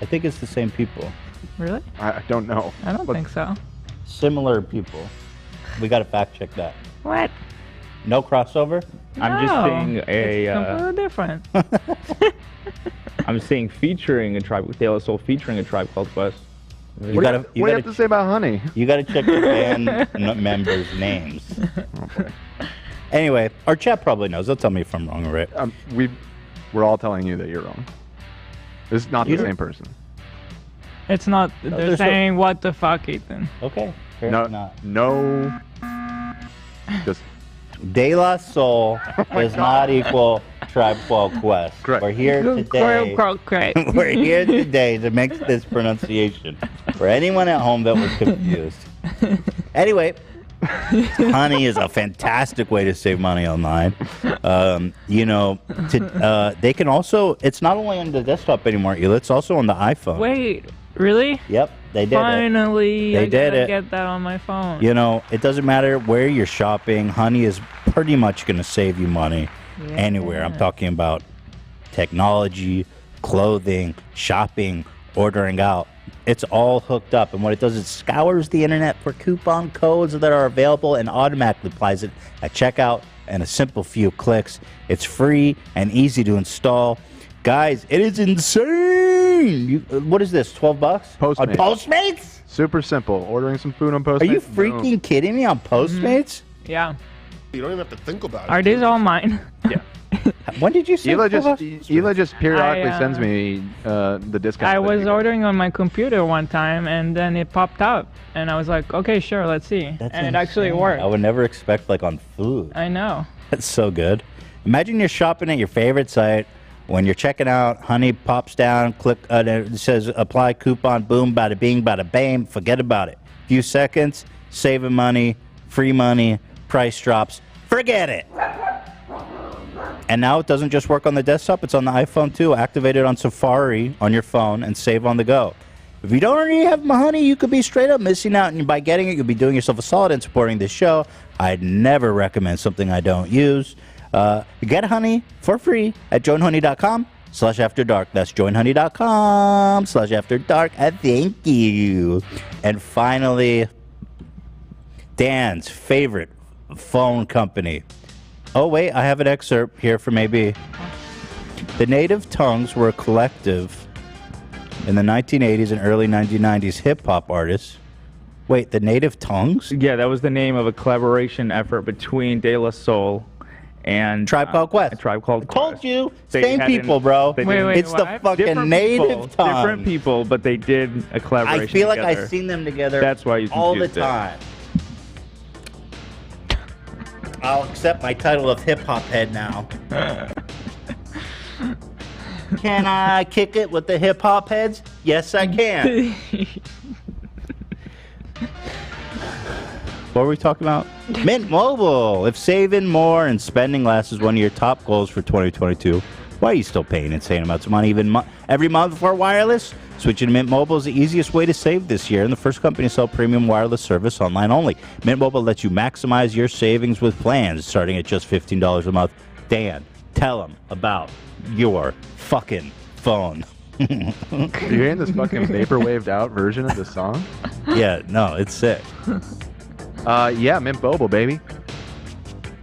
I think it's the same people. Really? I don't know. I don't think so. Similar people. We got to fact check that. What? No crossover? I'm just seeing It's completely different. I'm seeing featuring a Tribe, De La Soul featuring a Tribe Called Quest. What do you have to say about Honey? You got to check the band members' names. Anyway, our chat probably knows. They'll tell me if I'm wrong or right. We're all telling you that you're wrong. It's not the same person. It's not. They're saying, what the fuck, Ethan? Okay. No. Just De La Soul does not equal Tribe Called Quest. Correct. We're here today. We're here today to make this pronunciation for anyone at home that was confused. Anyway, Honey is a fantastic way to save money online. They can also. It's not only on the desktop anymore, Hila. It's also on the iPhone. Wait, really? Yep, they did Finally, it. They did it. Get that on my phone. It doesn't matter where you're shopping. Honey is pretty much going to save you money anywhere. I'm talking about technology, clothing, shopping, ordering out. It's all hooked up, and what it does is scours the internet for coupon codes that are available and automatically applies it at checkout in a simple few clicks. It's free and easy to install. Guys, it is insane! What is this, 12 bucks? Postmates. On Postmates? Super simple. Ordering some food on Postmates. Are you freaking kidding me on Postmates? Yeah. You don't even have to think about it. Are these all mine? Yeah. When did you say Hila just periodically sends me the discount. I was ordering on my computer one time, and then it popped up, and I was like, okay, sure, let's see. And it actually worked. I would never expect on food. I know. That's so good. Imagine you're shopping at your favorite site. When you're checking out, Honey pops down, click, it says apply coupon, boom, bada bing, bada bam, forget about it. Few seconds, saving money, free money, price drops, forget it. And now it doesn't just work on the desktop, it's on the iPhone too. Activate it on Safari on your phone and save on the go. If you don't already have my Honey, you could be straight up missing out, and by getting it, you'll be doing yourself a solid and supporting this show. I'd never recommend something I don't use. Get Honey for free at joinhoney.com/afterdark. That's joinhoney.com/afterdark. And thank you. And finally, Dan's favorite phone company. Oh, wait, I have an excerpt here from AB. The Native Tongues were a collective in the 1980s and early 1990s hip-hop artists. Wait, the Native Tongues? Yeah, that was the name of a collaboration effort between De La Soul and Tribe Called Quest. Tribe Called Quest. Told you. Same people, bro. It's the fucking Native Tongues. Different people, but they did a collaboration I feel like together. I've seen them together That's why you all the confused it. time. I'll accept my title of hip-hop head now. Can I kick it with the hip-hop heads? Yes, I can. What were we talking about? Mint Mobile. If saving more and spending less is one of your top goals for 2022, why are you still paying insane amounts of money every month for wireless? Switching to Mint Mobile is the easiest way to save this year and the first company to sell premium wireless service online only. Mint Mobile lets you maximize your savings with plans starting at just $15 a month. Dan, tell them about your fucking phone. Are you hearing this fucking vaporwaved out version of the song? Yeah, no, it's sick. Yeah, Mint Mobile, baby.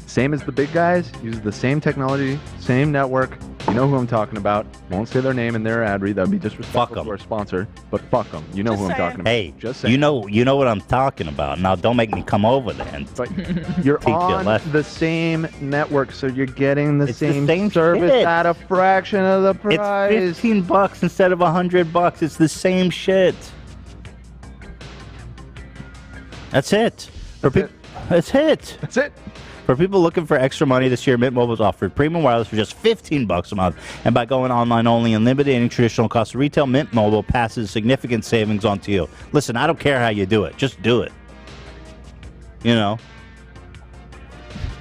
Same as the big guys, uses the same technology, same network, You know who I'm talking about. Won't say their name in their ad read. That'd be disrespectful to our sponsor. But fuck them. You know who I'm talking about. Hey, just saying. you know what I'm talking about. Now don't make me come over there and You're teach you a on lesson. the same network, so you're getting the It's the same, same service shit. at a fraction of the price. It's $15 instead of $100. It's the same shit. That's it. That's it. That's it. For people looking for extra money this year, Mint Mobile's offered premium wireless for just $15 a month. And by going online only and limiting traditional cost of retail, Mint Mobile passes significant savings on to you. Listen, I don't care how you do it. Just do it. You know?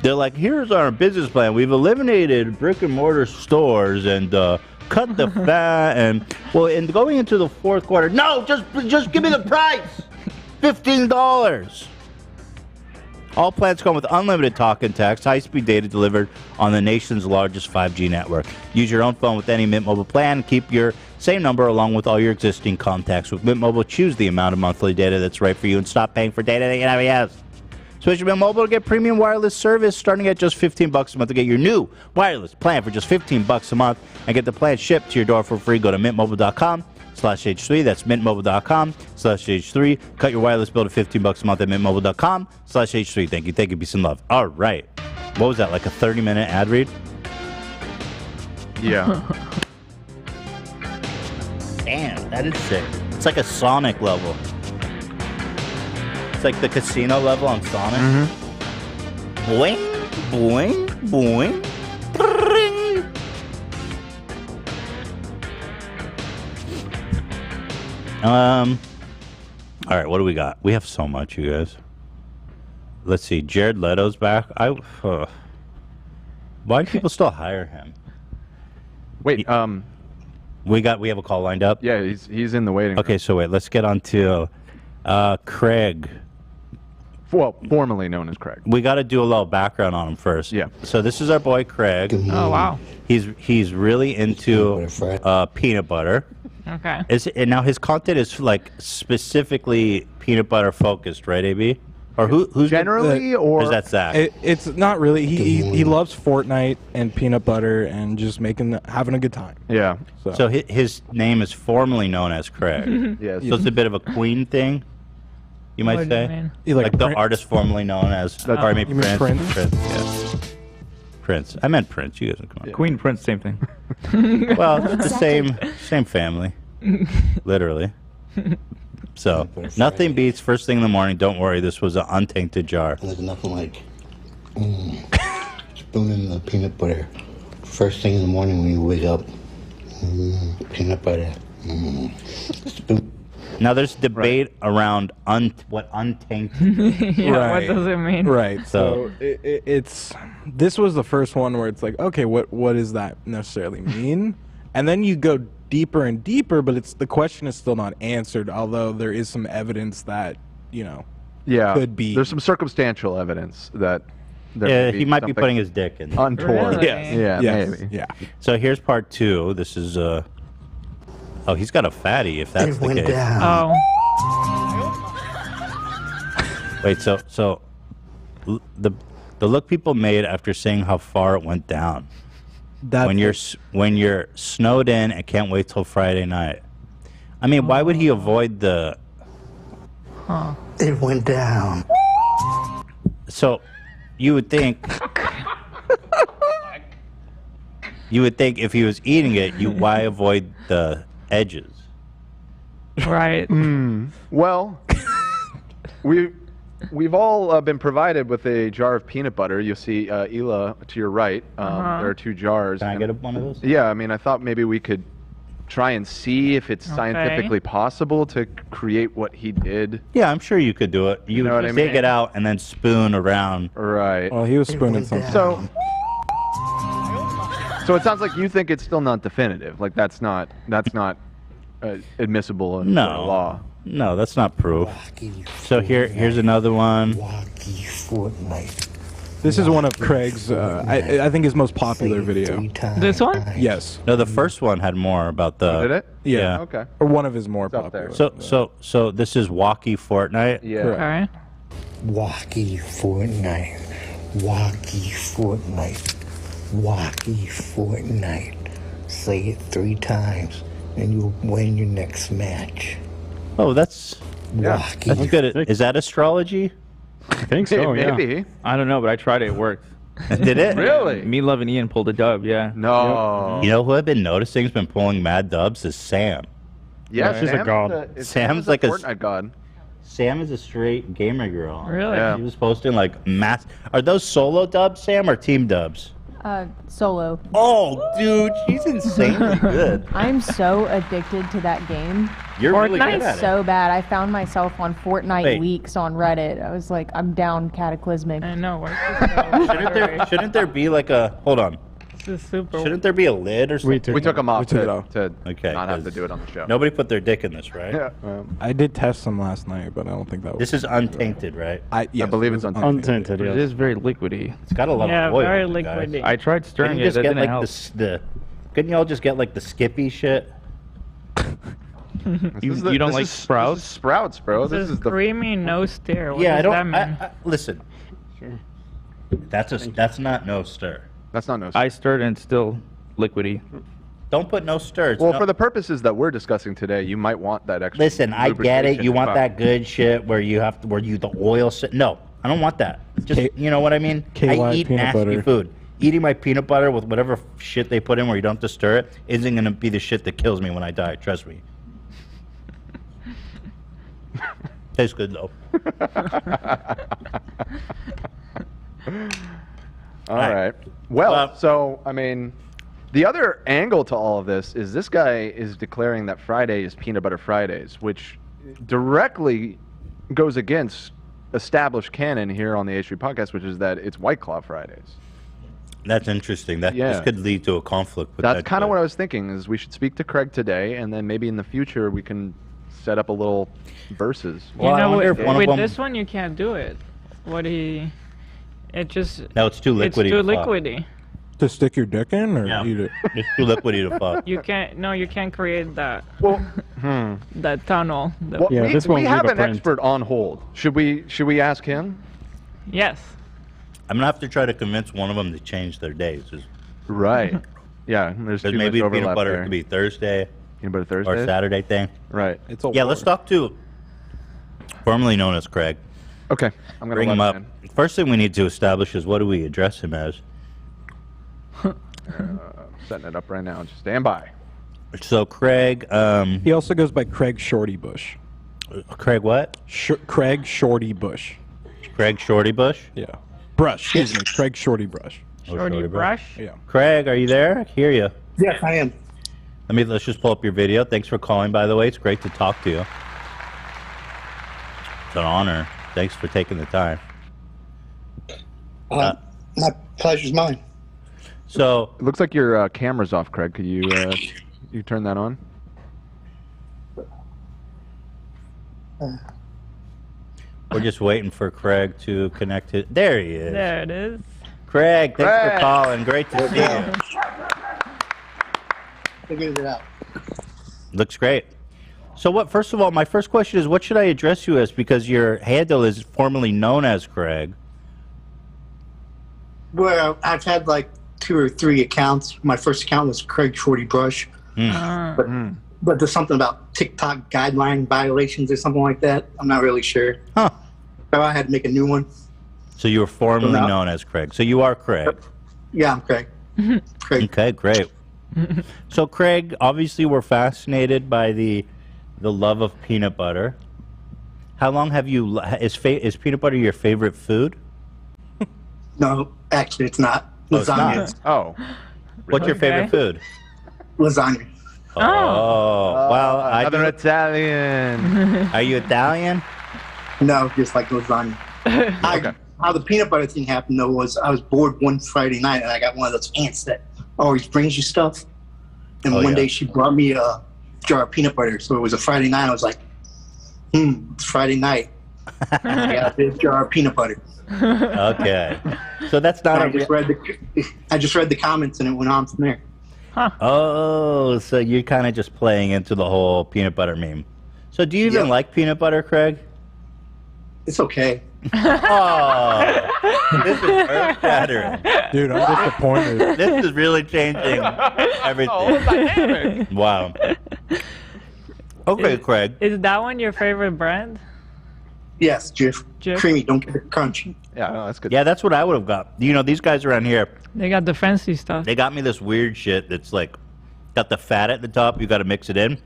They're like, here's our business plan. We've eliminated brick and mortar stores and cut the fat. And, well, and going into the fourth quarter, no, just give me the price. $15. All plans come with unlimited talk and text, high-speed data delivered on the nation's largest 5G network. Use your own phone with any Mint Mobile plan. Keep your same number along with all your existing contacts. With Mint Mobile, choose the amount of monthly data that's right for you and stop paying for data that you never use. Switch to Mint Mobile to get premium wireless service starting at just $15 a month to get your new wireless plan for just $15 a month and get the plan shipped to your door for free. Go to mintmobile.com/H3. That's mintmobile.com/H3. Cut your wireless bill to $15 a month at mintmobile.com/H3. Thank you. Thank you. Peace and love. All right. What was that, like a 30-minute ad read? Yeah. Damn, that is sick. It's like a Sonic level. It's like the casino level on Sonic. Boing, boing, boing. Bring. All right, what do we got? We have so much, you guys. Let's see. Jared Leto's back. Why do people still hire him? Wait, we have a call lined up. Yeah, he's in the waiting room. Okay, so wait, let's get on to Craig. Well, formerly known as Craig. We got to do a little background on him first. Yeah. So this is our boy Craig. Oh, wow. He's really into peanut butter. Okay. And now his content is like specifically peanut butter focused, right, AB? Or who's generally, or is that Zach? It's not really. He loves Fortnite and peanut butter and just having a good time. Yeah. So his name is formally known as Craig. Yes. So it's a bit of a Queen thing, you might What do you say. mean? Like the artist formerly known as. Or I mean You mean Prince. Prince? Yeah. Prince. I meant Prince. You guys can come on. Queen, Prince, same thing. Well, it's the same family, literally. So nothing beats first thing in the morning. Don't worry, this was an untainted jar. There's nothing like spooning the peanut butter first thing in the morning when you wake up. Peanut butter. Spoon. Now there's debate around what untainted. Yeah, what does it mean? Right. So it's this was the first one where it's like, okay, what does that necessarily mean? And then you go deeper and deeper, but the question is still not answered. Although there is some evidence that could be. There's some circumstantial evidence that. He might be putting his dick in. Untoward. Really? Yeah, maybe. Yeah. So here's part 2. This is oh, he's got a fatty. If that's the case. Oh. Wait. So the look people made after seeing how far it went down. When you're snowed in and can't wait till Friday night. I mean, why would he avoid the? Huh. It went down. So, you would think. You would think if he was eating it, why avoid the edges? Right. Well, we've all been provided with a jar of peanut butter. You'll see Hila to your right. There are 2 jars. Can I get one of those? Yeah, I mean, I thought maybe we could try and see if it's scientifically possible to create what he did. Yeah, I'm sure you could do it. You know would what I take mean? it out and then spoon around. Right. Well, he was spooning something. So it sounds like you think it's still not definitive. Like that's not admissible in law. No, that's not proof. So here's another one. This is one of Craig's, I think his most popular video. This one? Yes. No, the first one had more about the. Did it? Yeah. Okay. Or one of his more It's up popular. there. So this is Walkie Fortnite. Yeah. Okay. Walkie Fortnite. Walkie Fortnite. Walkie Fortnite. Say it 3 times, and you'll win your next match. Oh, that's Rocky. that's good. Is that astrology? I think so, yeah. Maybe. I don't know, but I tried it. It worked. Did it? Really? Me, Love, and Ian pulled a dub, yeah. No. You know who I've been noticing has been pulling mad dubs is Sam. Yeah, she's a god. Sam's like a Fortnite god. Sam is a straight gamer girl. Really? Yeah. She was posting like mass. Are those solo dubs, Sam, or team dubs? Solo. Oh, dude, she's insanely good. I'm so addicted to that game. You're really good at Fortnite's it. so bad. I found myself on Fortnite Wait. weeks on Reddit. I was like, I'm down cataclysmic. I know. Shouldn't there be like a hold on? This is super. Shouldn't there be a lid or something? We took them off We took it to, off. to Okay, not have to 'cause do it on the show. Nobody put their dick in this, right? Yeah. I did test some last night, but I don't think that was. This is untainted, right? Yes, I believe it it's was Untinted, It yeah. is very liquidy. It's got a lot Yeah, of oil. very in it, guys. liquidy. I tried stirring Couldn't you it. just That get didn't like help. the couldn't y'all just get like the Skippy shit? You don't like Sprouts? This is Sprouts, bro. This This is is the creamy, no stir. What Yeah, I does that don't. mean? Listen, that's not no stir. That's not no. I stirred and it's still liquidy. Don't put no stir. It's Well, no- for the purposes that we're discussing today, you might want that extra. Listen, I get it. lubrication You want if that good shit where you have to, where you the oil. No, I don't want that. Just you know what I mean. KY I eat peanut nasty butter. food. Eating my peanut butter with whatever shit they put in where you don't have to stir it isn't gonna be the shit that kills me when I die. Trust me. Tastes good though. All right. Well, so I mean, the other angle to all of this guy is declaring that Friday is Peanut Butter Fridays, which directly goes against established canon here on the H3 podcast, which is that it's White Claw Fridays. That's interesting. That Yeah. this could lead to a conflict. That's kind of what I was thinking. Is we should speak to Craig today, and then maybe in the future we can set up a little verses. You know, with this one you can't do it. It just. No, it's too liquidy It's too to fuck. liquidy. To stick your dick in or Yeah. eat it? It's too liquidy to fuck. You can't. No, you can't create that. Well, that tunnel. Well, we have an expert on hold. Should we ask him? Yes. I'm gonna have to try to convince one of them to change their days. Right. Yeah. There's too maybe much peanut overlap butter there. could be Thursday. Peanut butter Thursday or Saturday thing. Right. It's a yeah. Let's talk to formerly known as Craig. Okay. I'm gonna bring let him up. him First thing we need to establish is what do we address him as? Setting it up right now. Just stand by. So Craig. He also goes by Craig Shorty Bush. Craig what? Craig Shorty Bush. Craig Shorty Bush? Yeah. Brush. Excuse me. Craig Shorty Brush. Shorty Brush? Yeah. Craig, are you there? I hear you. Yes, I am. Let's just pull up your video. Thanks for calling, by the way. It's great to talk to you. It's an honor. Thanks for taking the time. My pleasure's mine. So it looks like your camera's off, Craig. Could you you turn that on? We're just waiting for Craig to connect it. There he is. There it is. Craig, thanks for calling. Great to see you. Figured it out. Looks great. So what? First of all, my first question is, what should I address you as? Because your handle is formerly known as Craig. Well, I've had like 2 or 3 accounts. My first account was Craig Shorty Brush. But there's something about TikTok guideline violations or something like that. I'm not really sure. Huh. So I had to make a new one. So you were formerly known as Craig. So you are Craig. Yeah, I'm Craig. Okay, great. So Craig, obviously we're fascinated by the love of peanut butter. How long have you is peanut butter your favorite food? No, actually, it's not. Oh, it's Lasagna. not? is. Oh. What's your favorite food? Lasagna. Oh, well, another Italian. Are you Italian? No, just like lasagna. How the peanut butter thing happened, though, was I was bored one Friday night, and I got one of those aunts that always brings you stuff. And one day she brought me a jar of peanut butter. So it was a Friday night. I was like, it's Friday night. I got a big jar of peanut butter. Okay. So that's not I just read the comments, and it went on from there. Oh, so you're kind of just playing into the whole peanut butter meme. So do you even like peanut butter, Craig? It's okay. Oh, this is earth-shattering. Dude, I'm disappointed. This is really changing everything. Wow. Okay, Craig. Is that one your favorite brand? Yes, Jif. Creamy, don't get it crunchy. Yeah, no, that's good. Yeah, that's what I would have got. You know, these guys around here, They got the fancy stuff. they got me this weird shit that's like got the fat at the top. You got to mix it in.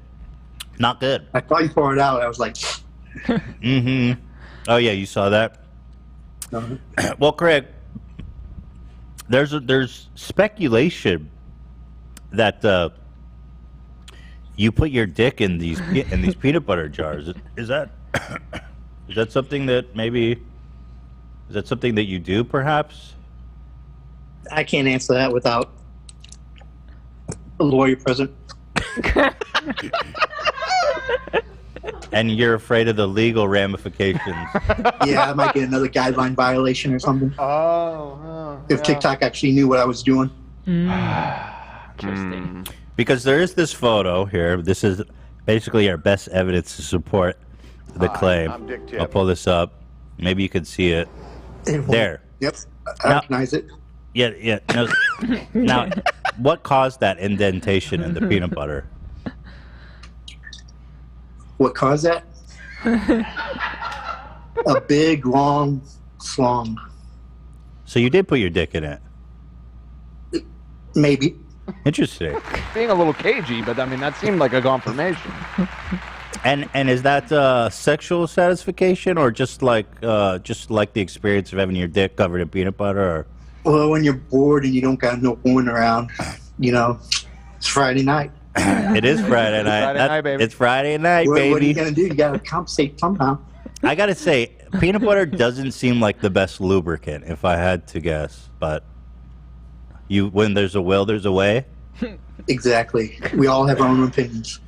Not good. I thought you poured it out. I was like, Mm-hmm. Oh yeah, you saw that. Well, Craig, there's speculation that you put your dick in these peanut butter jars. Is that something that you do perhaps? I can't answer that without a lawyer present. And you're afraid of the legal ramifications. Yeah, I might get another guideline violation or something. If TikTok actually knew what I was doing. Interesting. Because there is this photo here. This is basically our best evidence to support the claim. I'm Dick Tip. I'll pull this up. Maybe you can see it. There. Yep, I recognize it. Yeah. Now, what caused that indentation in the peanut butter? What caused that? A big, long slong. So you did put your dick in it? Maybe. Interesting. Being a little cagey, but I mean that seemed like a confirmation. And is that sexual satisfaction or just like the experience of having your dick covered in peanut butter? Or? Well, when you're bored and you don't got no woman around, it's Friday night. It is Friday night. Friday night, baby. It's Friday night, baby. What are you gonna do? You gotta compensate somehow. I gotta say, peanut butter doesn't seem like the best lubricant, if I had to guess. But when there's a will, there's a way. Exactly. We all have our own opinions.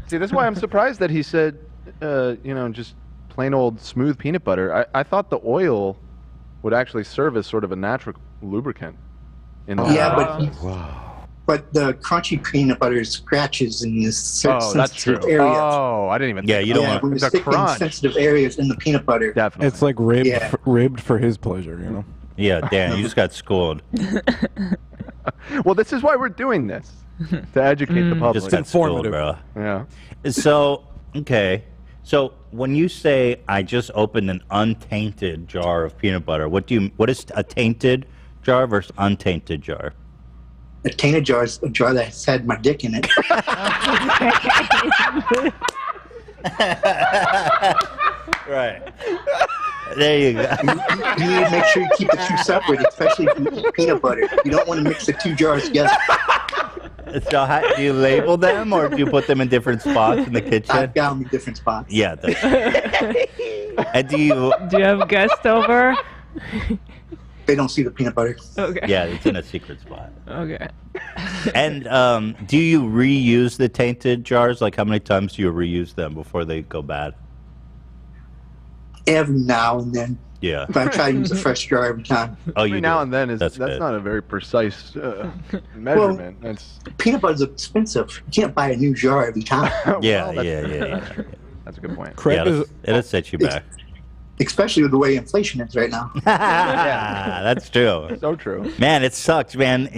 See, that's why I'm surprised that he said, just plain old smooth peanut butter. I thought the oil would actually serve as sort of a natural lubricant. But the crunchy peanut butter scratches in this sensitive area. Oh, I didn't even. Yeah, you don't want when you stick in sensitive areas in the peanut butter. Definitely. It's like ribbed for his pleasure, Yeah, Dan, you just got schooled. Well, this is why we're doing this, to educate the public. Just got schooled, bro. Yeah. So, okay. So when you say I just opened an untainted jar of peanut butter, what is a tainted jar versus untainted jar? A tainted jar is a jar that's had my dick in it. Right. There you go. You need to make sure you keep the two separate, especially if you eat peanut butter. You don't want to mix the two jars together. So do you label them or do you put them in different spots in the kitchen? I've got them in different spots. Yeah. And do you have guests over? They don't see the peanut butter. Okay. Yeah, it's in a secret spot. Okay. And do you reuse the tainted jars? Like how many times do you reuse them before they go bad? Every now and then. Yeah. But I try to use a fresh jar every time. Oh, every now and then that's not a very precise measurement. Peanut butter's expensive. You can't buy a new jar every time. Yeah. That's a good point. It'll set you back. Especially with the way inflation is right now. Yeah, that's true. So true. Man, it sucks, man.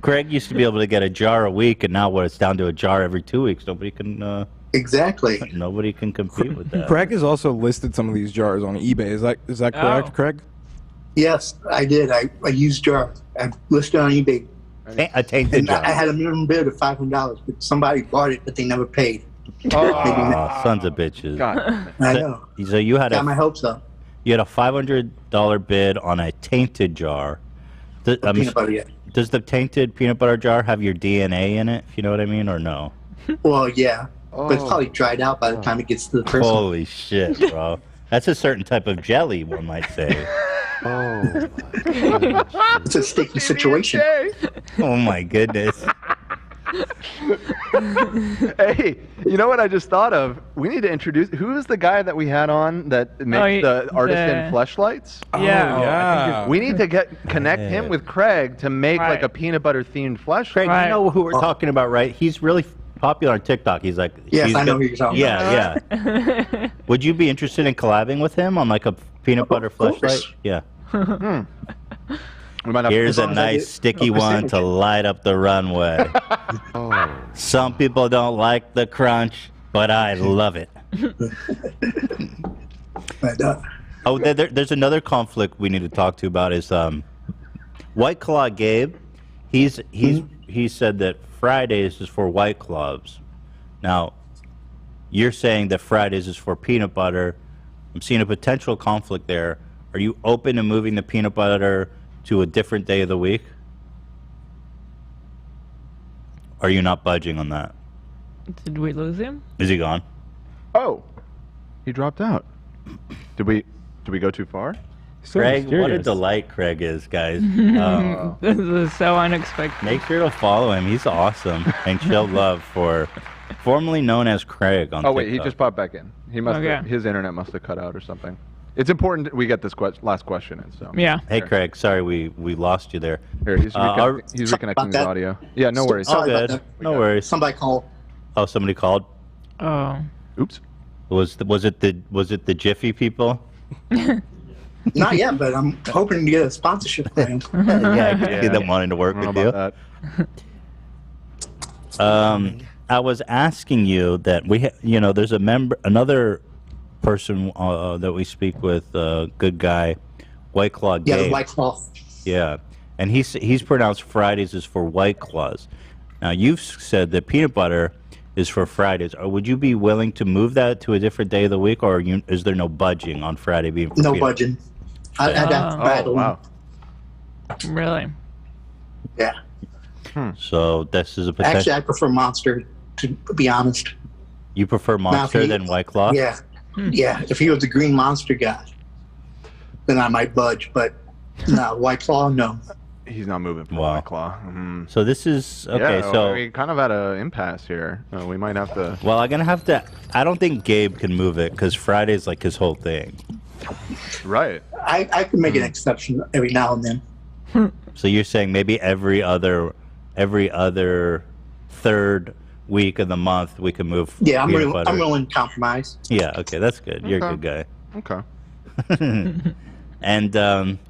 Craig used to be able to get a jar a week, and now it's down to a jar every 2 weeks. Nobody can. Exactly. Nobody can compete with that. Craig has also listed some of these jars on eBay. Is that correct, Craig? Yes, I did. I used jar. I listed on eBay. A tainted jar. I had a minimum bid of $500, but somebody bought it, but they never paid. Oh, sons of bitches. I know. So you had got my hopes up. You had a $500 bid on a tainted jar. Peanut butter, yeah. Does the tainted peanut butter jar have your DNA in it, if you know what I mean, or no? Well, yeah. But it's probably dried out by the time it gets to the person. Holy shit, bro. That's a certain type of jelly, one might say. Oh. It's a sticky situation. Oh, my goodness. Hey, you know what I just thought of? We need to introduce. Who is the guy that we had on that makes the artisan fleshlights? Yeah. We need to connect him with Craig to make like a peanut butter themed fleshlight. Craig, you know who we're talking about, right? He's really popular on TikTok. He's like, Yes, he's I know who you're talking about. Yeah. Would you be interested in collabing with him on like a peanut butter flashlight? Yeah. We might have Here's a nice sticky one to light up the runway. Some people don't like the crunch, but I love it. Oh, there's another conflict we need to talk to about is White Claw Gabe. He said that Fridays is for White Claws. Now, you're saying that Fridays is for peanut butter. I'm seeing a potential conflict there. Are you open to moving the peanut butter to a different day of the week? Are you not budging on that? Did we lose him? Is he gone? Oh, he dropped out. Did we go too far? Craig, what a delight Craig is, guys. This is so unexpected. Make sure to follow him. He's awesome. And show love for formerly known as Craig on Oh wait, he TikTok. just popped back in. He must have, his internet must have cut out or something. It's important that we get this last question in. So yeah. Hey Craig, sorry we lost you there. Here, he's reconnecting his audio. Yeah, no worries. All good. No worries. Somebody called. Oh, somebody called. Oh. Oops. Was it the Jiffy people? Not yet, but I'm hoping to get a sponsorship for him. Yeah, I can see them wanting to work with you. I was asking you that there's another person that we speak with, good guy, White Claw Gabe. Yeah, the White Claw. Yeah, and he's pronounced Fridays is for White Claws. Now you've said that peanut butter is for Fridays. Or would you be willing to move that to a different day of the week, or is there no budging on Friday being for No peanut? budging. Oh, wow. Really? Yeah. So this is a potential. Actually, I prefer Monster, to be honest. You prefer Monster than White Claw? Yeah. Yeah. If he was the green Monster guy, then I might budge. But no, White Claw, no. He's not moving from White Claw. So this is okay. Yeah, so we kind of had an impasse here. We might have to. Well, I'm gonna have to. I don't think Gabe can move it because Friday's like his whole thing. Right. I could make an exception every now and then. So you're saying maybe every other third week of the month we can move. Yeah, I'm peanut butter. willing to compromise. Yeah. Okay, that's good. You're a good guy. Okay. And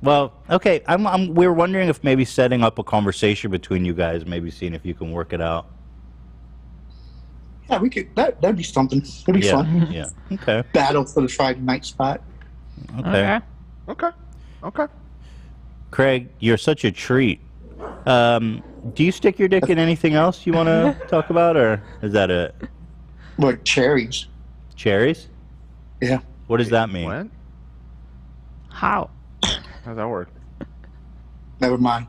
well, okay. We're wondering if maybe setting up a conversation between you guys, maybe seeing if you can work it out. Yeah, we could. That'd be something. It'd be fun. Yeah. Okay. Battle for the Friday night spot. Okay. Okay. Craig, you're such a treat. Do you stick your dick in anything else you want to talk about, or is that it? Like cherries. Cherries? Yeah. What does that mean? What? How? How's that work? Never mind.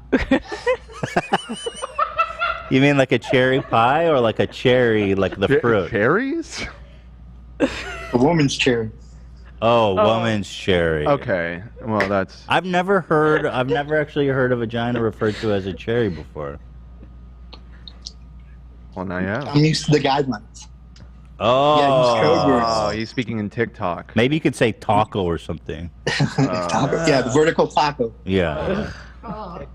You mean like a cherry pie or like a cherry, like the fruit? Cherries? A woman's cherry. Oh, woman's cherry. Okay. Well, that's. I've never actually heard a vagina referred to as a cherry before. Well, now yeah. I'm used to the guidelines. Oh. He's speaking in TikTok. Maybe you could say taco or something. Yeah, the vertical taco. Yeah. I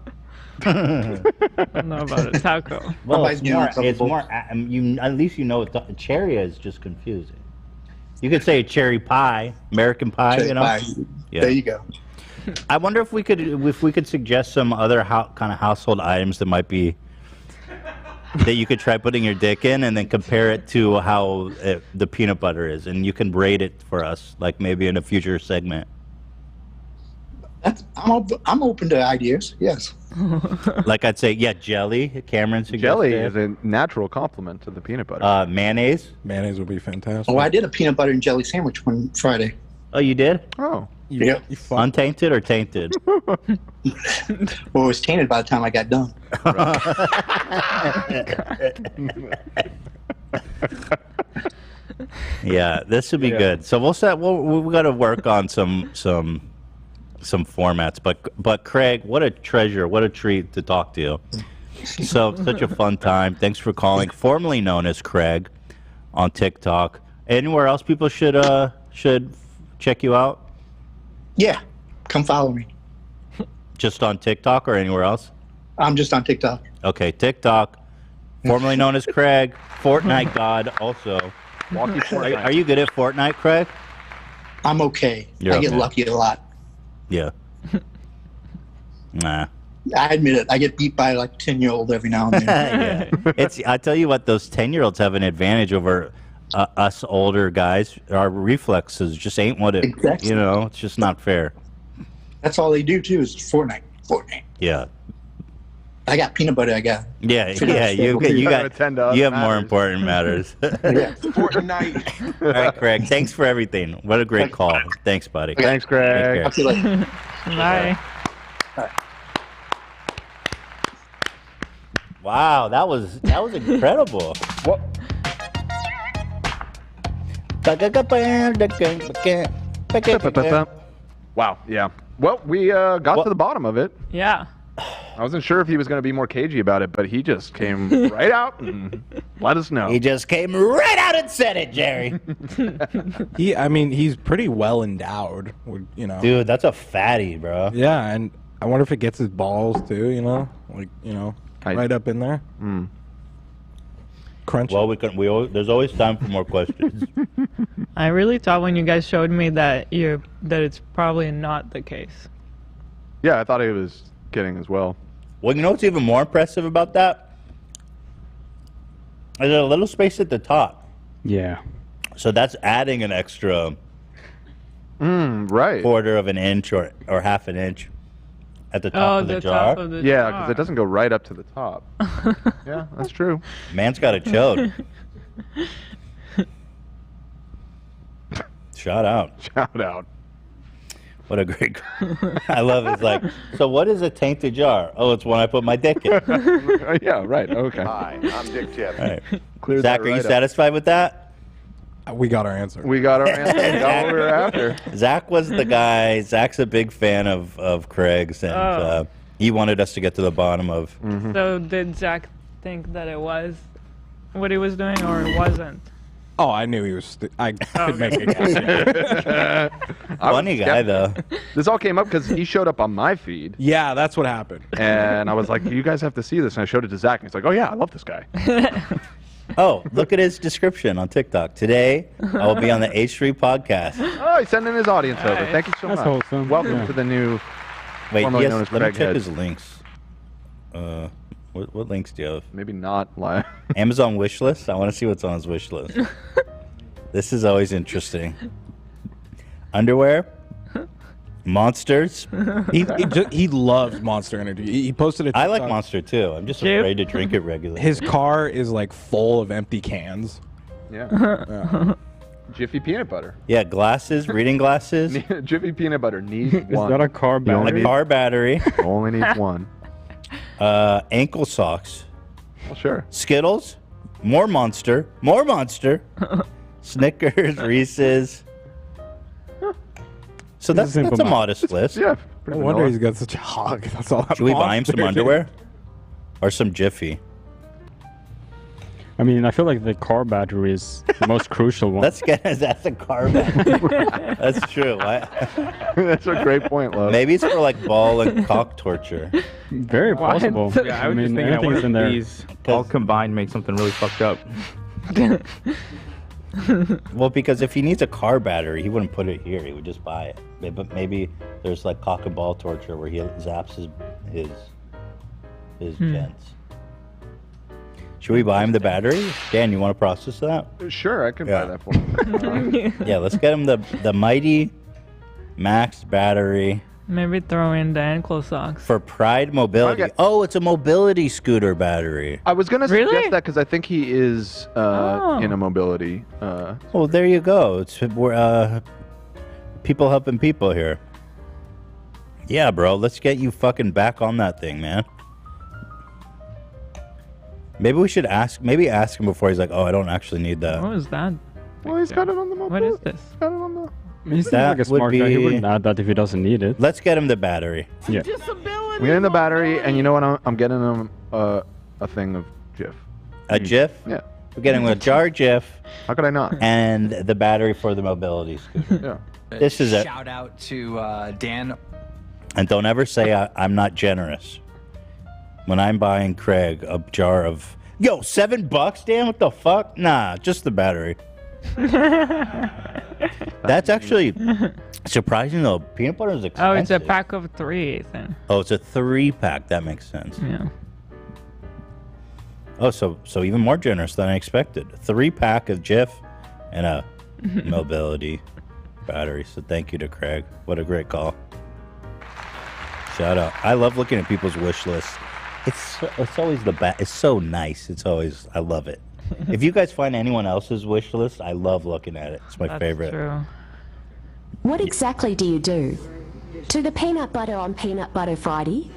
don't know about a taco. Well, it's more. At least you know what cherry is. Just confusing. You could say cherry pie, American pie. Cherry pie. Yeah. There you go. I wonder if we could suggest some other kind of household items that might be that you could try putting your dick in, and then compare it to how the peanut butter is, and you can rate it for us, like maybe in a future segment. I'm open to ideas. Yes. Like I'd say, yeah, jelly. Cameron suggested. Jelly is a natural complement to the peanut butter. Mayonnaise. Mayonnaise would be fantastic. Oh, I did a peanut butter and jelly sandwich one Friday. Oh, you did? Oh. Yeah. Untainted or tainted? Well, it was tainted by the time I got done. Yeah, this would be good. So we got to work on some formats. But Craig, what a treasure, what a treat to talk to you. So such a fun time. Thanks for calling. Formerly known as Craig on TikTok. Anywhere else people should check you out? Yeah, come follow me. Just on TikTok or anywhere else? I'm just on TikTok. Okay, TikTok, formerly known as Craig, Fortnite God also. Walkie Fortnite. Are you good at Fortnite, Craig? I'm okay. You're I get okay. lucky a lot. Yeah. Nah. I admit it. I get beat by like 10-year-old every now and then. Yeah. I tell you what, those 10-year-olds have an advantage over us older guys. Our reflexes just ain't what it. Exactly. You know, it's just not fair. That's all they do too is Fortnite. Fortnite. Yeah. I got peanut butter. I got. Yeah. You have more important matters. Fortnite. All right, Craig. Thanks for everything. What a great call. Thanks, buddy. Thanks, Craig. Take care. See you later. Bye. Wow, that was incredible. What? Wow. Yeah. Well, we got to the bottom of it. Yeah. I wasn't sure if he was going to be more cagey about it, but he just came right out and let us know. He just came right out and said it, Jerry. He's pretty well endowed, you know. Dude, that's a fatty, bro. Yeah, and I wonder if it gets his balls too, you know? Like, you know, right up in there. Crunch. Well, there's always time for more questions. I really thought when you guys showed me that it's probably not the case. Yeah, I thought he was kidding as well. Well, you know what's even more impressive about that? There's a little space at the top. Yeah. So that's adding an extra right. quarter of an inch or half an inch at the top of the jar. Top of the Yeah, jar. because it doesn't go right up to the top. Yeah, that's true. Man's got a chode. Shout out. Shout out. What a great. I love it. It's like, so what is a tainted jar? Oh, it's one I put my dick in. Yeah, right. Okay. Hi, I'm Dick Tip. All right. Cleared Zach, that are you right up. satisfied with that? We got our answer. We got our answer. We got what we were after. Zach was the guy. Zach's a big fan of Craig's, and he wanted us to get to the bottom of. So did Zach think that it was what he was doing, or it wasn't? Oh, I knew he was. I could make a guess. Funny guy, though. This all came up because he showed up on my feed. Yeah, that's what happened. And I was like, you guys have to see this. And I showed it to Zach. And he's like, oh, yeah, I love this guy. Oh, look at his description on TikTok. Today, I will be on the H3 podcast. Oh, he's sending his audience over. Thank you so That's much. wholesome. Welcome Yeah. to the new, Wait, formerly yes, known as let me Craig check Head. his links. What links do you have? Maybe not live. Amazon wish list? I want to see what's on his wish list. This is always interesting. Underwear? Monsters? He loves Monster Energy. He posted it. I like Monster too. I'm just afraid to drink it regularly. His car is like full of empty cans. Yeah. Jiffy peanut butter. Yeah, glasses, reading glasses. Jiffy peanut butter needs one. Is that a car He only battery? A car battery. Only needs one. Ankle socks. Well, sure. Skittles. More Monster. More Monster. Snickers, Reese's. So that's simple a math. modest list. Yeah. No pretty wonder vanilla. he's got such a hog. That's all. Should we buy him some underwear? Or some Jiffy? I mean, I feel like the car battery is the most crucial one. That's a car battery. That's true. That's a great point, love. Maybe it's for like ball and cock torture. Very possible. Yeah, I was just thinking, I wonder if these all combined make something really fucked up. Well, because if he needs a car battery, he wouldn't put it here. He would just buy it. But maybe there's like cock and ball torture where he zaps his gents. Should we buy him the battery? Dan, you want to process that? Sure, I can buy that for him. Yeah, let's get him the mighty max battery. Maybe throw in the ankle socks. For Pride Mobility. Okay. Oh, it's a mobility scooter battery. I was going to suggest Really? that because I think he is in a mobility. Well, there you go. We're people helping people here. Yeah, bro. Let's get you fucking back on that thing, man. Maybe we should ask him before he's like, oh, I don't actually need that. What is that? Well, he's got it on the mobility. What is this? He's got it on the... He seems That like a would smart guy. He be- wouldn't add that if he doesn't need it. Let's get him the battery. Yeah. We get in the battery, and you know what? I'm getting him a thing of Jif. A Jif? Yeah. We're getting a jar Jif. How could I not? And the battery for the mobility scooter. Yeah. This is it. Shout out to Dan. And don't ever say I'm not generous. When I'm buying Craig a jar of Yo, $7, Dan? What the fuck? Nah, just the battery. That's actually surprising though. Peanut butter is expensive. Oh, it's a pack of 3, Ethan. Oh, it's a 3-pack. That makes sense. Yeah. Oh, so even more generous than I expected. 3-pack of Jif and a mobility battery. So thank you to Craig. What a great call. Shout out. I love looking at people's wish lists. It's always the best. It's so nice. It's always, I love it. If you guys find anyone else's wish list, I love looking at it. It's my favorite. True. What exactly do you do? To the peanut butter on Peanut Butter Friday?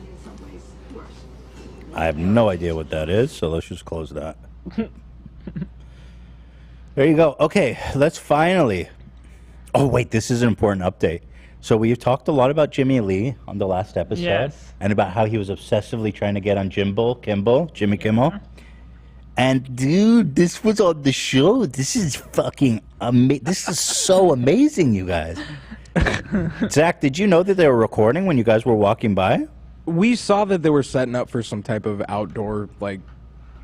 I have no idea what that is, so let's just close that. There you go. Okay, let's finally. Oh, wait, this is an important update. So we've talked a lot about Jimmie Lee on the last episode. Yes. And about how he was obsessively Jimmy Kimmel. And dude, this was on the show. This is fucking amazing. This is so amazing, you guys. Zach, did you know that they were recording when you guys were walking by? We saw that they were setting up for some type of outdoor, like,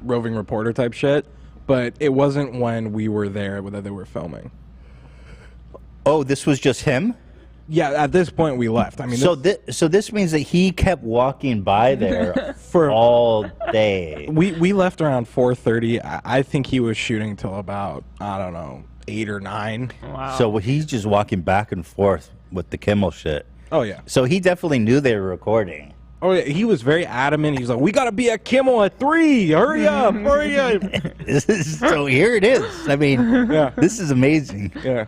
roving reporter type shit, but it wasn't when we were there that they were filming. Oh, this was just him? Yeah, at this point we left. I mean, so this means that he kept walking by there for all day. We left around 4:30. I think he was shooting till about, I don't know, 8 or 9. Wow. So he's just walking back and forth with the Kimmel shit. Oh yeah. So he definitely knew they were recording. Oh yeah, he was very adamant. He was like, "We gotta be at Kimmel at 3. Hurry up, hurry up!" So here it is. I mean, yeah. This is amazing. Yeah.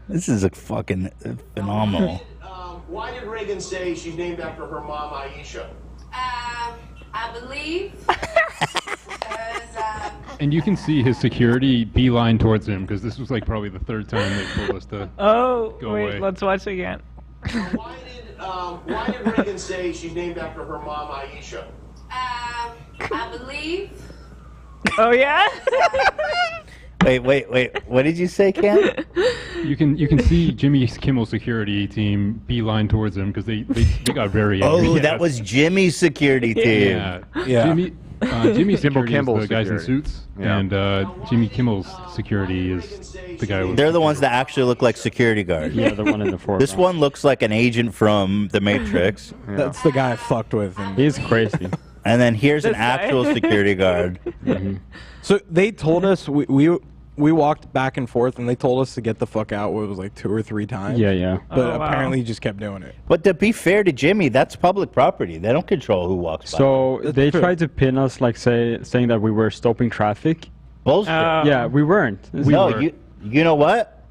This is a fucking phenomenal. Why did Reagan say she's named after her mom, Aisha? I believe. And you can see his security beeline towards him because this was like probably the 3rd time they told us to go away. Let's watch again. Why did Reagan say she's named after her mom, Aisha? I believe. Oh yeah. Wait. What did you say, Cam? You can see Jimmy Kimmel's security team beeline towards him because they got very angry. Oh, that was Jimmy's security team. Yeah. Jimmy's security Kimball's is the guys in security. suits, and Jimmy Kimmel's security is the guy with... They're the ones that actually look like security guards. Yeah, the one in the foreground. This one looks like an agent from The Matrix. That's the guy I fucked with. And he's crazy. And then here's an actual security guard. So they told us, we walked back and forth, and they told us to get the fuck out. What, it was like 2 or 3 times. Yeah. But apparently he just kept doing it. But to be fair to Jimmy, that's public property. They don't control who walks by. So they tried to pin us, like saying that we were stopping traffic. Bullshit. Yeah, we weren't. You know what?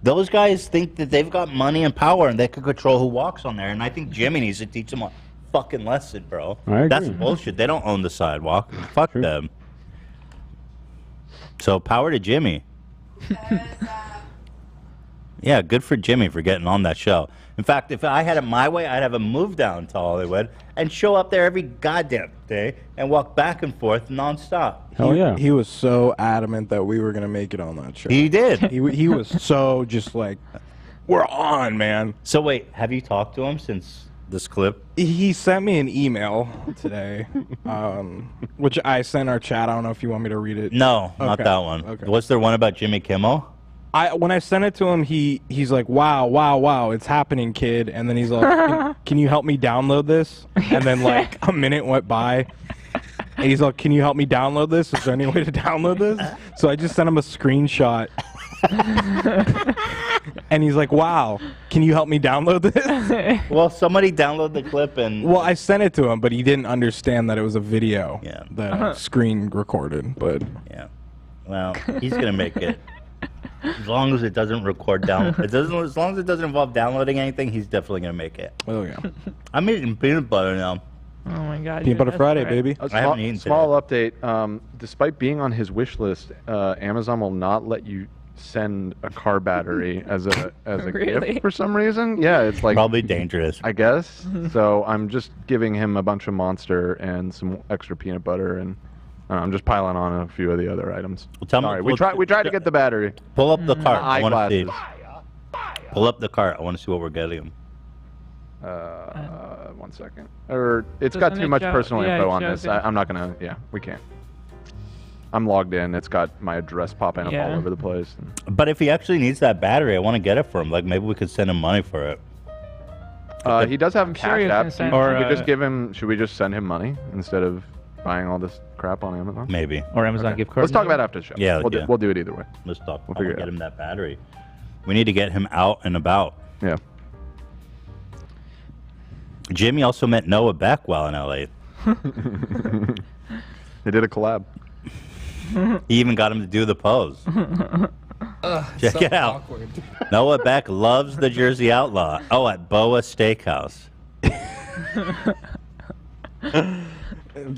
Those guys think that they've got money and power and they can control who walks on there. And I think Jimmy needs to teach them a fucking lesson, bro. I agree. That's bullshit. They don't own the sidewalk. Fuck them. So power to Jimmy. Yeah, good for Jimmy for getting on that show. In fact, if I had it my way, I'd have him move down to Hollywood and show up there every goddamn day and walk back and forth nonstop. Hell yeah. He was so adamant that we were going to make it on that show. He did. He was so just like, we're on, man. So wait, have you talked to him since this clip? He sent me an email today, which I sent our chat. I don't know if you want me to read it. No, not that one. Okay. Was there one about Jimmy Kimmel? When I sent it to him, he's like, wow, it's happening, kid. And then he's like, can you help me download this? And then like a minute went by, and he's like, can you help me download this? Is there any way to download this? So I just sent him a screenshot. And he's like, wow, can you help me download this? Well, somebody download the clip and... Well, I sent it to him, but he didn't understand that it was a video Yeah. that I screen recorded. But Yeah. Well, he's going to make it. As long as it doesn't record down... as long as it doesn't involve downloading anything, he's definitely going to make it. Oh, yeah. I'm eating peanut butter now. Oh my God. Peanut Butter Friday, baby. I haven't eaten Small update. Despite being on his wish list, Amazon will not let you send a car battery as a Really? gift for some reason. Yeah, it's like Probably dangerous. I guess. So I'm just giving him a bunch of Monster and some extra peanut butter, and I'm just piling on a few of the other items. Well, tell me- Sorry, well, we tried to get the battery. Pull up the cart. I want to see. Eyeglasses. Pull up the cart. I want to see what we're getting him. 1 second. Or it's got too much personal info on this. I'm not gonna. Yeah, we can't. I'm logged in. It's got my address popping up all over the place. But if he actually needs that battery, I want to get it for him. Like maybe we could send him money for it. He does have Cash App. send Or should we just give him? Should we just send him money instead of buying all this crap on Amazon? Maybe. Or Amazon gift card. Let's talk about it after the show. Yeah, we'll do it either way. Let's talk. We'll We'll figure it get out. him that battery. We need to get him out and about. Yeah. Jimmy also met Noah Beck while in LA. They did a collab. He even got him to do the pose. Check it out. Noah Beck loves the Jersey Outlaw. Oh, at Boa Steakhouse. I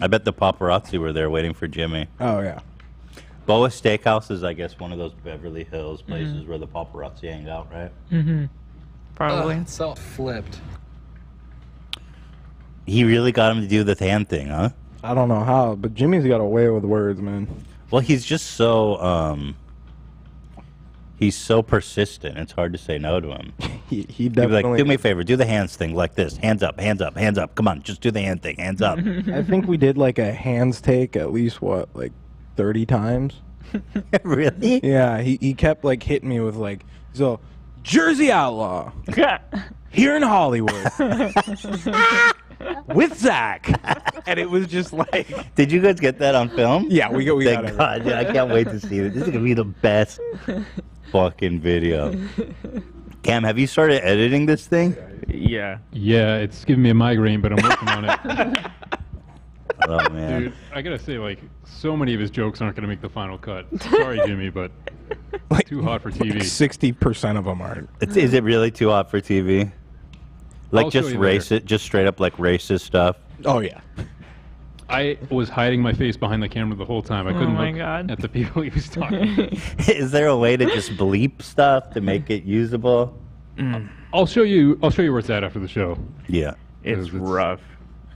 bet the paparazzi were there waiting for Jimmy. Oh, yeah. Boa Steakhouse is, I guess, one of those Beverly Hills places where the paparazzi hang out, right? Mm-hmm. Probably. It's all flipped. He really got him to do the hand thing, huh? I don't know how, but Jimmy's got a way with words, man. Well, he's just so, he's so persistent. It's hard to say no to him. He He'd be definitely... like, do me a favor, do the hands thing like this. Hands up, hands up, hands up. Come on, just do the hand thing. Hands up. I think we did like a hands take at least, what, like 30 times? Really? Yeah, he kept like hitting me with like, so, Jersey Outlaw. Here in Hollywood. With Zach. And it was just like... Did you guys get that on film? Yeah, we got Thank it. God. I can't wait to see it. This is going to be the best fucking video. Cam, have you started editing this thing? Yeah. Yeah, it's giving me a migraine, but I'm working on it. Oh, man. Dude, I gotta say, like, so many of his jokes aren't gonna make the final cut. Sorry, Jimmy, but like, too hot for TV. Like 60% of them aren't. Is it really too hot for TV? Like I'll show just you later. racist, just straight up like racist stuff? Oh, yeah. I was hiding my face behind the camera the whole time. I couldn't my look God. at the people he was talking to. Is there a way to just bleep stuff to make it usable? I'll show you where it's at after the show. Yeah. It's rough.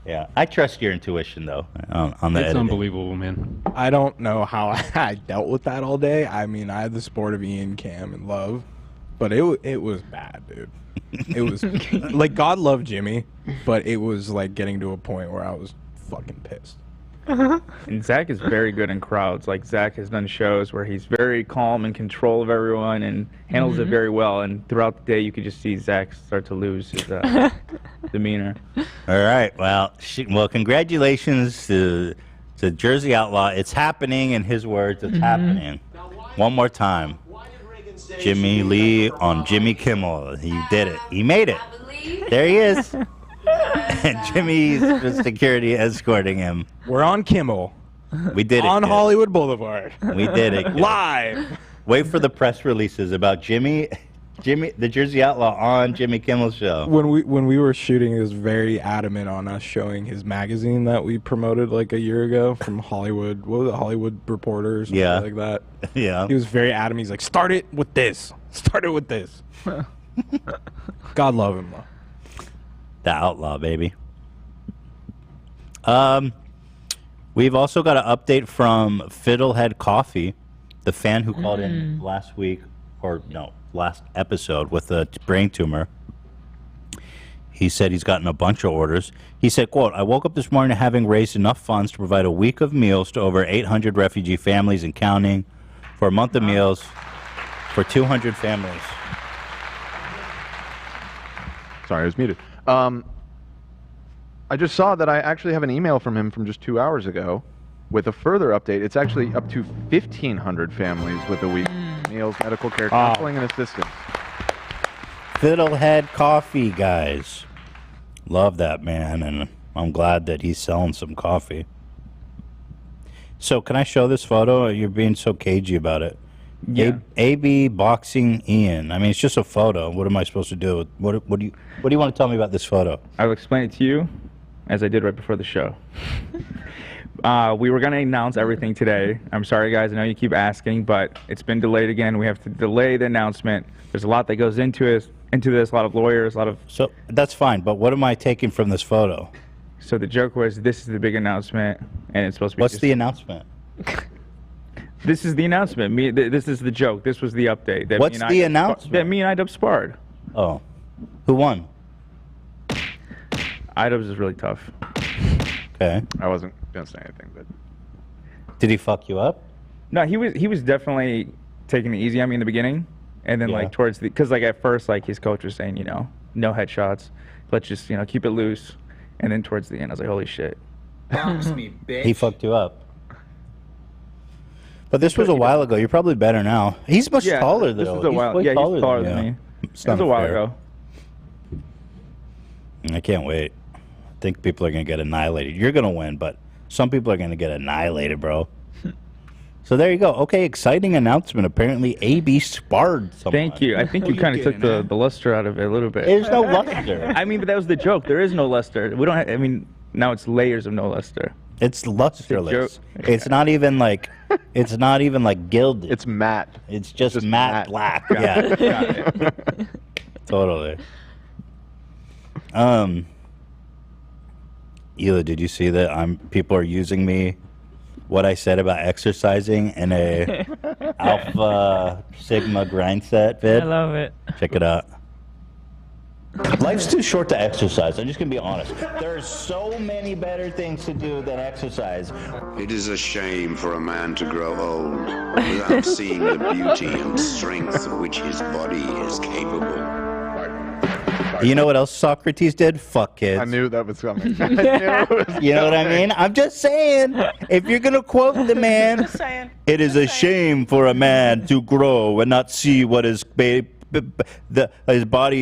Yeah. I trust your intuition, though, on the It's editing. unbelievable, man. I don't know how I dealt with that all day. I mean, I had the sport of Ian, Cam, and Love, but it was bad, dude. It was like God loved Jimmy, but it was like getting to a point where I was fucking pissed. And Zach is very good in crowds. Like Zach has done shows where he's very calm and control of everyone and handles it very well. And throughout the day, you could just see Zach start to lose his demeanor. All right. Well, congratulations to Jersey Outlaw. It's happening, in his words, it's happening. One more time. Jimmie Lee on Jimmy Kimmel. He did it. He made it. There he is. And Jimmy's security escorting him. We're on Kimmel. We did it. On kid. Hollywood Boulevard. We did it. kid. Live. Wait for the press releases about Jimmy, the Jersey Outlaw on Jimmy Kimmel's show. When we were shooting, he was very adamant on us showing his magazine that we promoted like a year ago from Hollywood. What was it, Hollywood Reporter or something like that? Yeah. He was very adamant. He's like, start it with this. Start it with this. God love him, though. The Outlaw, baby. We've also got an update from Fiddlehead Coffee, the fan who called in last week, or no, last episode with a brain tumor. He said he's gotten a bunch of orders. He said, quote, I woke up this morning having raised enough funds to provide a week of meals to over 800 refugee families and counting for a month of meals for 200 families. Sorry, I was muted. I just saw that I actually have an email from him from just 2 hours ago with a further update. It's actually up to 1,500 families with a week meals, medical care, counseling, and assistance. Fiddlehead Coffee, guys. Love that man, and I'm glad that he's selling some coffee. So, can I show this photo? You're being so cagey about it. Yeah. AB Boxing Ian. I mean, it's just a photo. What am I supposed to do? What do you want to tell me about this photo? I'll explain it to you as I did right before the show. We were going to announce everything today. I'm sorry, guys. I know you keep asking, but it's been delayed again. We have to delay the announcement. There's a lot that goes into this, a lot of lawyers, a lot of... So, that's fine, but what am I taking from this photo? So the joke was, this is the big announcement, and it's supposed to be... What's the announcement? This is the announcement. This is the joke. This was the update. What's the announcement? That me and I sparred. Oh. Who won? iDubbbz is really tough. Okay. I wasn't gonna say anything, but did he fuck you up? No, he was definitely taking it easy on me in the beginning, and then like towards the, because like at first like his coach was saying, you know, no headshots, let's just, you know, keep it loose, and then towards the end I was like, holy shit. Bounce me, bitch. He fucked you up. But this was a while ago. You're probably better now. He's much taller though. This was a while. Yeah, he's taller than me. It's It was not a while fair. ago. I can't wait. I think people are gonna get annihilated. You're gonna win, but some people are gonna get annihilated, bro. So there you go. Okay, exciting announcement. Apparently, AB sparred someone. Thank you. I think you kind of took the luster out of it a little bit. There's no luster. I mean, but that was the joke. There is no luster. We don't. I mean, now it's layers of no luster. It's lusterless. It's not even like. It's not even like gilded. It's matte. It's just matte black. Yeah. Got it. Totally. Hila, did you see that? People are using me. What I said about exercising in a Alpha Sigma Grindset vid. I love it. Check it out. Life's too short to exercise. I'm just gonna be honest. There's so many better things to do than exercise. It is a shame for a man to grow old without seeing the beauty and strength of which his body is capable. You know what else Socrates did? Fuck kids. I knew that was coming. You know what I mean? I'm just saying. If you're gonna quote the man, it is a shame for a man to grow and not see what his body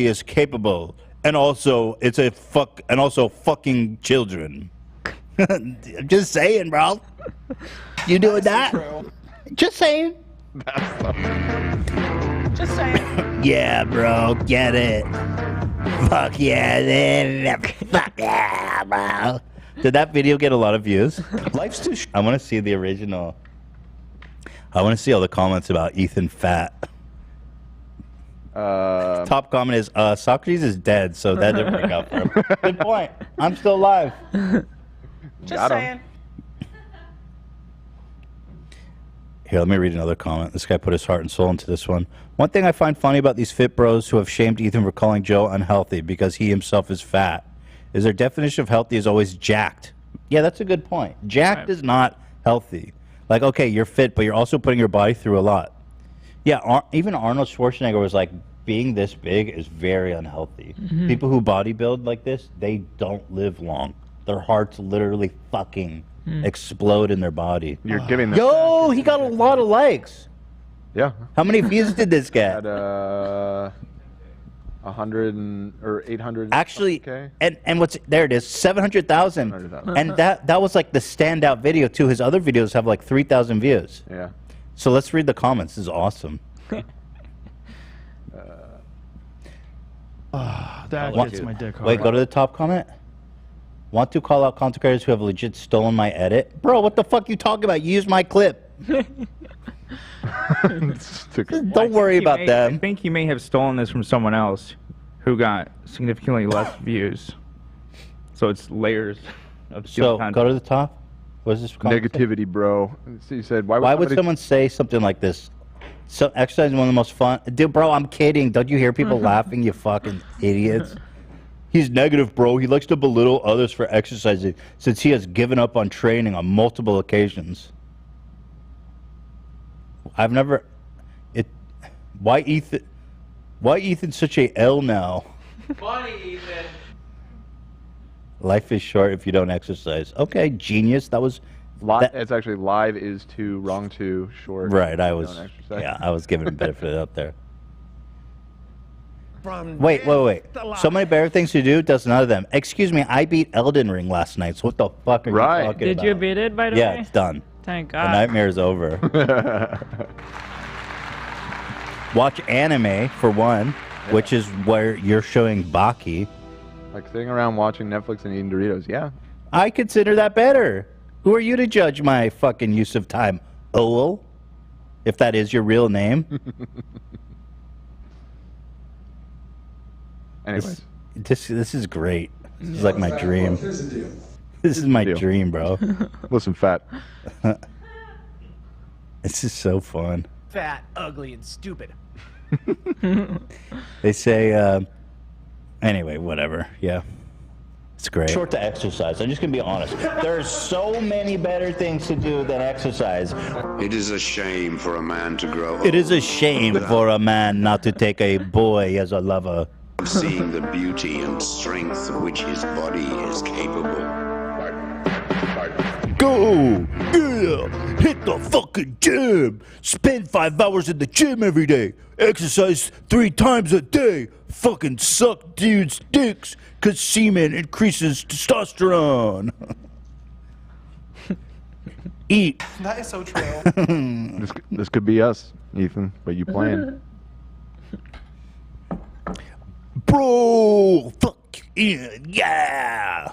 is capable, and also fucking children. I'm just saying, bro. You doing that? Just saying. Just saying. Yeah, bro. Get it. Fuck yeah. Fuck yeah, bro. Did that video get a lot of views? Life's too I want to see the original. I want to see all the comments about Ethan fat. Top comment is, Socrates is dead, so that didn't work out for him. Good point. I'm still alive. Just saying. Here, let me read another comment. This guy put his heart and soul into this one. One thing I find funny about these fit bros who have shamed Ethan for calling Joe unhealthy because he himself is fat is their definition of healthy is always jacked. Yeah, that's a good point. Jacked is not healthy. Like, okay, you're fit, but you're also putting your body through a lot. Yeah, even Arnold Schwarzenegger was like, being this big is very unhealthy. Mhm. People who bodybuild like this, they don't live long. Their hearts literally fucking explode in their body. You're giving them. Yo, he got a lot of likes. Yeah. How many views did this get? Had 100 or 800. Actually, okay. and what's there? It is 700,000, and that was like the standout video too. His other videos have like 3,000 views. Yeah. So let's read the comments. This is awesome. That gets my dick hard. Wait, go to the top comment. Want to call out content creators who have legit stolen my edit? Bro, what the fuck you talking about? You used my clip. Don't worry about them. I think he may have stolen this from someone else who got significantly less views. So it's layers of So go to the top. What is this? Negativity, bro. He said, why would someone say something like this? So exercise is one of the most fun. Dude, bro, I'm kidding. Don't you hear people laughing, you fucking idiots? He's negative, bro. He likes to belittle others for exercising since he has given up on training on multiple occasions. I've never... Why Ethan such a L now? Funny, Ethan. Life is short if you don't exercise. Okay, genius. That was... It's actually live is too, wrong too, short. Right, I Don't was... exercise. Yeah, I was giving him benefit out there. Wait. So many better things to do, does none of them. Excuse me, I beat Elden Ring last night, so what the fuck are you talking about? Did you beat it, by the way? Yeah, it's done. Thank The God. nightmare's over. Watch anime, for one, which is where you're showing Baki. Like sitting around watching Netflix and eating Doritos, yeah. I consider that better. Who are you to judge my fucking use of time? Owel? If that is your real name. Anyways. This is great. This is like my dream. This is my dream, bro. Listen, fat. This is so fun. Fat, ugly, and stupid. They say, anyway, whatever. Yeah. It's great. Short to exercise. I'm just going to be honest. There's so many better things to do than exercise. It is a shame for a man to grow old. It is a shame for a man not to take a boy as a lover. Seeing the beauty and strength of which his body is capable. Go! Yeah! Hit the fucking gym! Spend 5 hours in the gym every day! Exercise 3 times a day! Fucking suck dudes' dicks! Cause semen increases testosterone! Eat! That is so true. This could be us, Ethan, but you playing. Bro! Fuck yeah!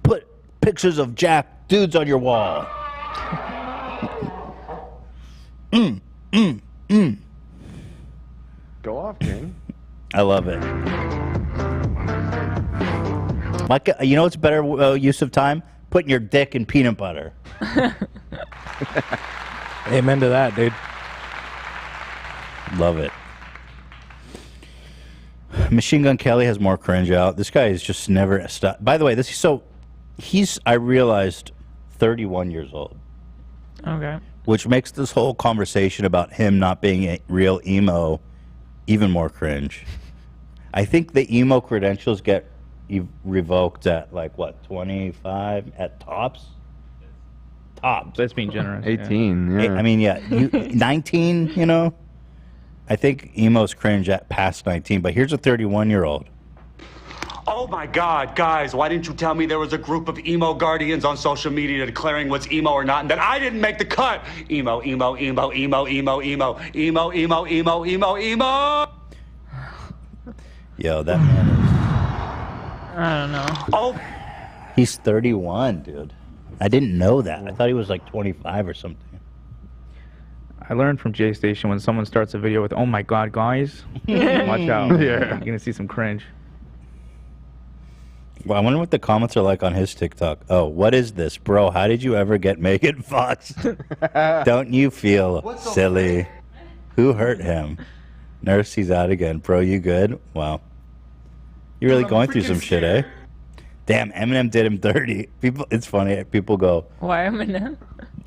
Put pictures of Jack dudes on your wall. Go off, King. I love it. Like, you know what's better use of time? Putting your dick in peanut butter. Amen to that, dude. Love it. Machine Gun Kelly has more cringe out. This guy is just never stopped. By the way, he's, I realized, 31 years old. Okay. Which makes this whole conversation about him not being a real emo even more cringe. I think the emo credentials get revoked at, like, what, 25 at tops? Tops. That's being generous. 18, yeah. I mean, yeah. 19, you know? I think emo's cringe at past 19, but here's a 31-year-old. Oh my God, guys, why didn't you tell me there was a group of emo guardians on social media declaring what's emo or not and that I didn't make the cut? Emo, emo, emo, emo, emo, emo, emo, emo, emo, emo, emo. Yo, that man is... I don't know. Oh. He's 31, dude. I didn't know that. I thought he was like 25 or something. I learned from J Station when someone starts a video with, "Oh my God, guys," watch out. Yeah. You're gonna see some cringe. Well, I wonder what the comments are like on his TikTok. Oh, what is this, bro? How did you ever get Megan Fox? Don't you feel silly? Who hurt him? Nurse, he's out again. Bro, you good? Wow. You're really going through some shit, eh? Damn, Eminem did him dirty. People, it's funny. People go, Why Eminem?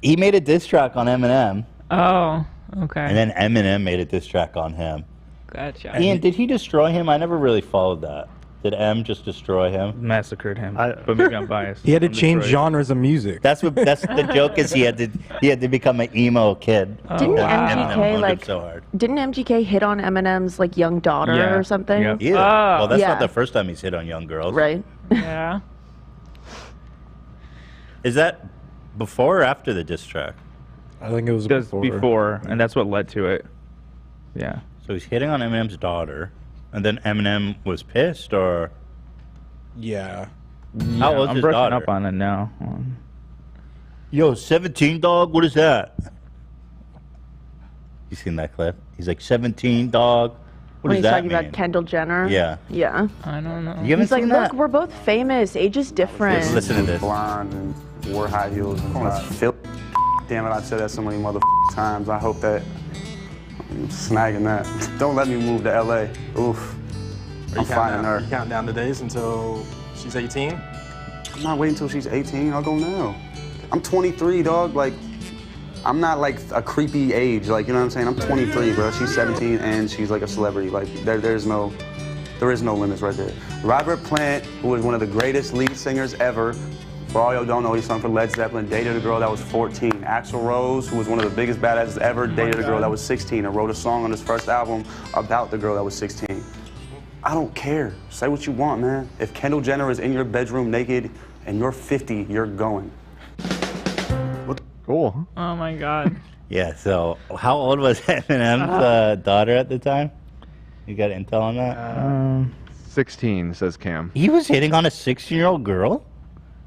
he made a diss track on Eminem. Oh, okay. And then Eminem made a diss track on him. Gotcha. Ian, did he destroy him? I never really followed that. Did M just destroy him? Massacred him. But maybe I'm biased. He had to I'm change Detroit. genres of music. That's the joke is he had to become an emo kid. Didn't Eminem MGK owned like him so hard. didn't MGK hit on Eminem's like young daughter Yeah. or something? Yeah. Well, that's Yeah. not the first time he's hit on young girls. Right. Yeah. Is that before or after the diss track? I think it was Just before, and that's what led to it. Yeah. So he's hitting on Eminem's daughter, and then Eminem was pissed, or Yeah. how old's I'm his brushing daughter? up on it now. Yo, 17, dog. What is that? You seen that clip? He's like 17, dog. What When does he's that talking mean? about Kendall Jenner. Yeah. Yeah. I don't know. You haven't He's like, seen look, that? we're both famous. Age is different. Listen to this. Blind and wore high heels and damn it, I said that so many times. I hope that I'm snagging that. Don't let me move to LA. Oof. I'm finding her. You count down the days until she's 18? I'm not waiting until she's 18. I'll go now. I'm 23, dog. Like, I'm not like a creepy age. Like, you know what I'm saying? I'm 23, bro. She's 17 and she's like a celebrity. Like, there is no limits right there. Robert Plant, who is one of the greatest lead singers ever. For all y'all don't know, he sung for Led Zeppelin, dated a girl that was 14. Axl Rose, who was one of the biggest badasses ever, dated a girl that was 16 and wrote a song on his first album about the girl that was 16. I don't care. Say what you want, man. If Kendall Jenner is in your bedroom naked and you're 50, you're going. Cool. Oh my God. Yeah. So, how old was Eminem's daughter at the time? You got intel on that? 16, says Cam. He was hitting on a 16-year-old girl?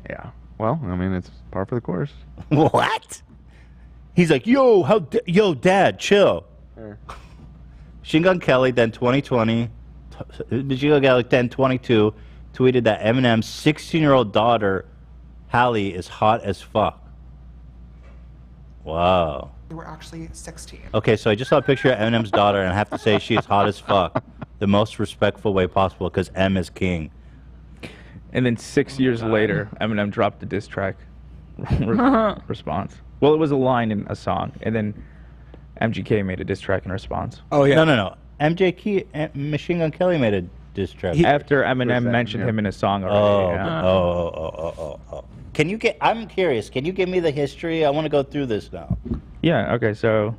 Yeah. Well, I mean, it's par for the course. What? He's like, yo, dad, chill. Machine Gun Kelly, then 2020, Machine Gun Kelly, then 22, tweeted that Eminem's 16-year-old daughter, Hallie, is hot as fuck. Wow. They were actually 16. Okay, so I just saw a picture of Eminem's daughter, and I have to say she is hot as fuck. The most respectful way possible, because M is king. And then 6 years later, Eminem dropped the diss track response. Well, it was a line in a song, and then MGK made a diss track in response. Oh yeah. No. MJK, Machine Gun Kelly made a diss track. After Eminem mentioned him in a song already. Oh. Can you I'm curious. Can you give me the history? I want to go through this now. Yeah, okay, so...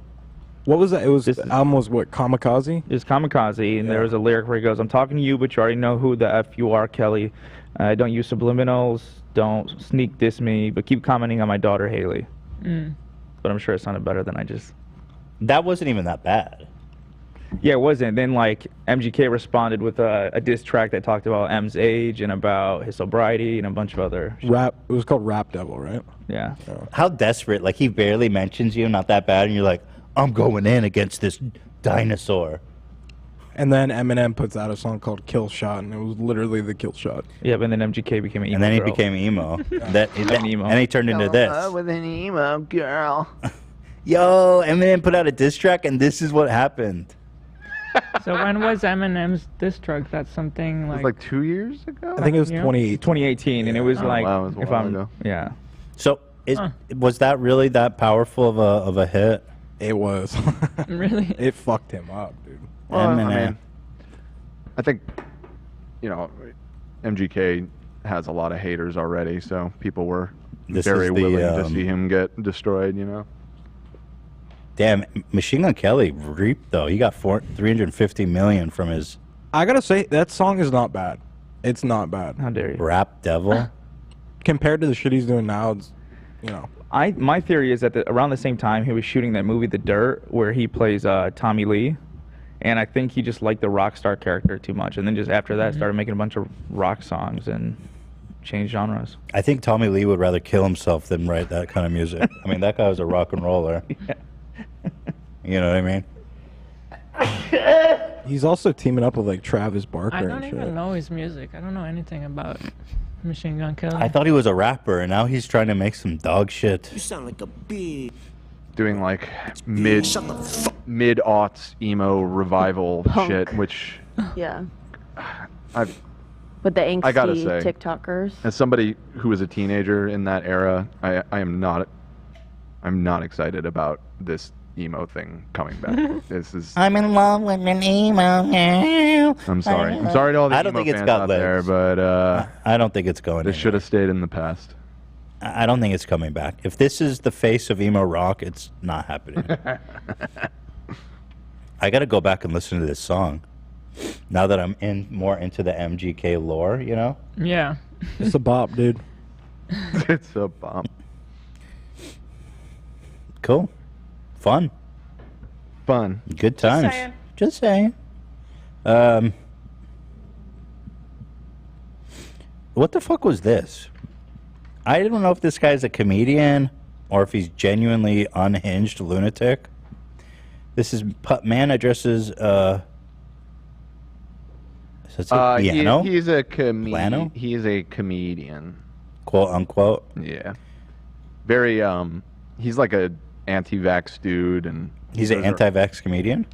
What was that? It was almost what, Kamikaze? It's Kamikaze, and there was a lyric where he goes, I'm talking to you, but you already know who the F you are, Kelly. Don't use subliminals, don't sneak diss me, but keep commenting on my daughter, Haley. But I'm sure it sounded better than I just... That wasn't even that bad. Yeah, it wasn't. Then, like, MGK responded with a diss track that talked about M's age and about his sobriety and a bunch of other... Rap. It was called Rap Devil, right? Yeah. How desperate. Like, he barely mentions you, not that bad, and you're like, I'm going in against this dinosaur. And then Eminem puts out a song called Kill Shot, and it was literally the kill shot. Yeah, but then MGK became an emo And then he girl. became emo. Emo. And he turned into this. With an emo girl. Yo, Eminem put out a diss track, and this is what happened. So when was Eminem's diss track? That's something It was like... like 2 years ago? I think it was Yeah. 2018. and it was like... wow, it was a if while I'm, ago. Yeah. So, was that really that powerful of a hit? It was. Really? It fucked him up, dude. Well, I Eminem. mean, I think, MGK has a lot of haters already, so people were This very is the, willing to see him get destroyed, Damn, Machine Gun Kelly reaped, though. He got $350 million from his... I gotta say, that song is not bad. It's not bad. How dare you? Rap Devil? Compared to the shit he's doing now, it's, My theory is that around the same time he was shooting that movie The Dirt, where he plays Tommy Lee, and I think he just liked the rock star character too much, and then just after that started making a bunch of rock songs and changed genres. I think Tommy Lee would rather kill himself than write that kind of music. I mean, that guy was a rock and roller. Yeah. You know what I mean? He's also teaming up with like Travis Barker I and don't shit. even know his music. I don't know anything about Machine Gun Kelly. I thought he was a rapper, and now he's trying to make some dog shit. You sound like a big. Doing like mid-aughts emo revival Punk. shit, which Yeah. I've With the I gotta angsty say, TikTokers. as somebody who was a teenager in that era, I'm not excited about this emo thing coming back. This is. I'm in love with an emo now. I'm sorry. I'm sorry to all the I don't emo think it's fans got out there, legs. but I don't think it's going. this should have stayed in the past. I don't think it's coming back. If this is the face of emo rock, it's not happening. I got to go back and listen to this song. Now that I'm more into the MGK lore, Yeah. It's a bop, dude. It's a bop. Cool. Fun. Good times. saying. Just saying. What the fuck was this? I don't know if this guy's a comedian or if he's genuinely unhinged lunatic. This is man addresses piano? He's a Plano? comedian. He's a comedian. Quote unquote. Yeah. Very he's like a anti-vax dude, and He's an anti-vax comedian?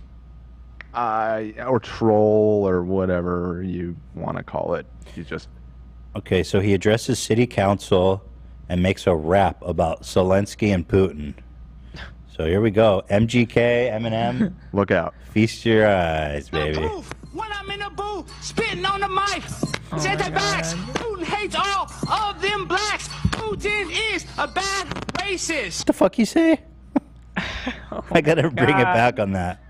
or troll or whatever you want to call it. He's just Okay, so he addresses city council and makes a rap about Zelensky and Putin. So here we go. MGK, Eminem. Look out. Feast your eyes, baby. When I'm in the booth, spitting on the mic. Anti-vax. Putin hates all of them blacks. Putin is a bad racist. What the fuck you say? I gotta bring it God. back on that.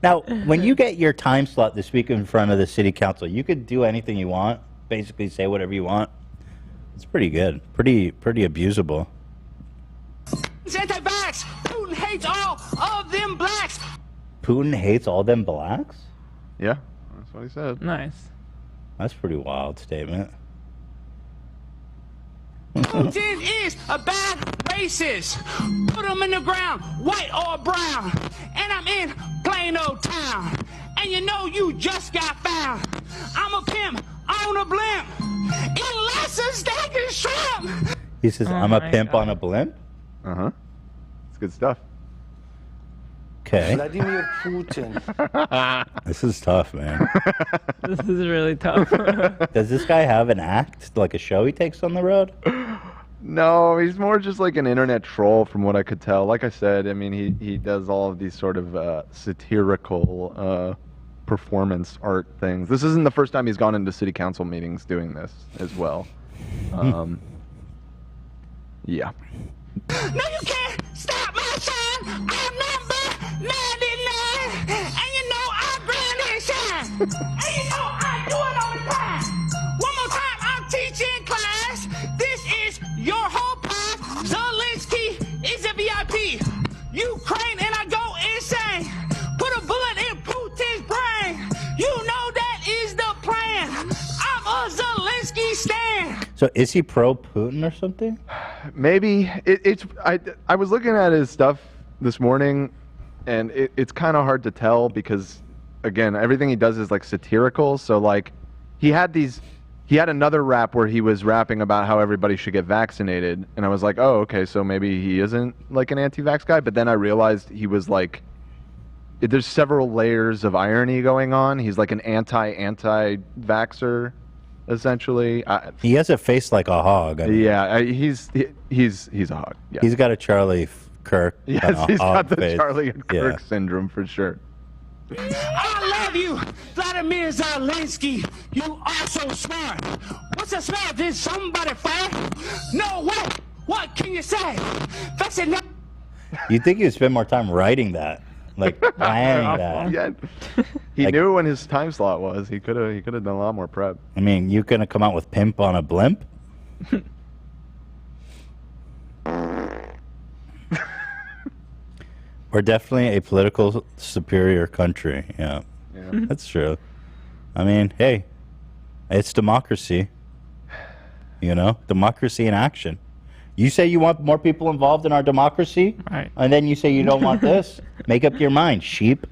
Now, when you get your time slot to speak in front of the city council, you could do anything you want. Basically say whatever you want. It's pretty good. Pretty abusable. It's anti-vax. Putin hates all of them blacks. Putin hates all them blacks? Yeah, that's what he said. Nice. That's a pretty wild statement. Putin is a bad racist. Put him in the ground, white or brown. And I'm in plain old town. And you know you just got found. I'm a pimp on a blimp. In lesson stacking shrimp. He says, I'm a pimp on a blimp? Uh-huh. It's good stuff. Okay. Vladimir Putin. This is tough, man. This is really tough. Does this guy have an act, like a show he takes on the road? No, he's more just like an internet troll from what I could tell. Like I said, I mean, he does all of these sort of satirical performance art things. This isn't the first time he's gone into city council meetings doing this as well. Yeah. No, you can't stop my shine. I'm number 99. And you know I grind and shine. And you know I do it on the grind. One more time, I'm teaching class. This is your whole path. Zelensky is a VIP. Ukraine and I go insane. Put a bullet in Putin's brain. You know that is the plan. I'm a Zelensky stan. So is he pro-Putin or something? Maybe I was looking at his stuff this morning, and it's kind of hard to tell because, again, everything he does is like satirical. So like, he had another rap where he was rapping about how everybody should get vaccinated, and I was like, oh, okay, so maybe he isn't like an anti-vax guy. But then I realized he was like, there's several layers of irony going on. He's like an anti-vaxxer. Essentially, he has a face like a hog. I mean, yeah, he's a hog. Yeah. He's got a Charlie Kirk. Yes, he's got the face. Charlie and Kirk syndrome for sure. I love you, Vladimir Zelensky. You are so smart. What's a smart? Did somebody fire? No way. What can you say? That's enough. You'd think he'd spend more time writing that, like planning that. Yeah. He knew when his time slot was. He could have done a lot more prep. I mean, you gonna come out with "Pimp on a Blimp"? We're definitely a political superior country. Yeah, that's true. I mean, hey, it's democracy. You know, democracy in action. You say you want more people involved in our democracy, right? And then you say you don't want this. Make up your mind, sheep.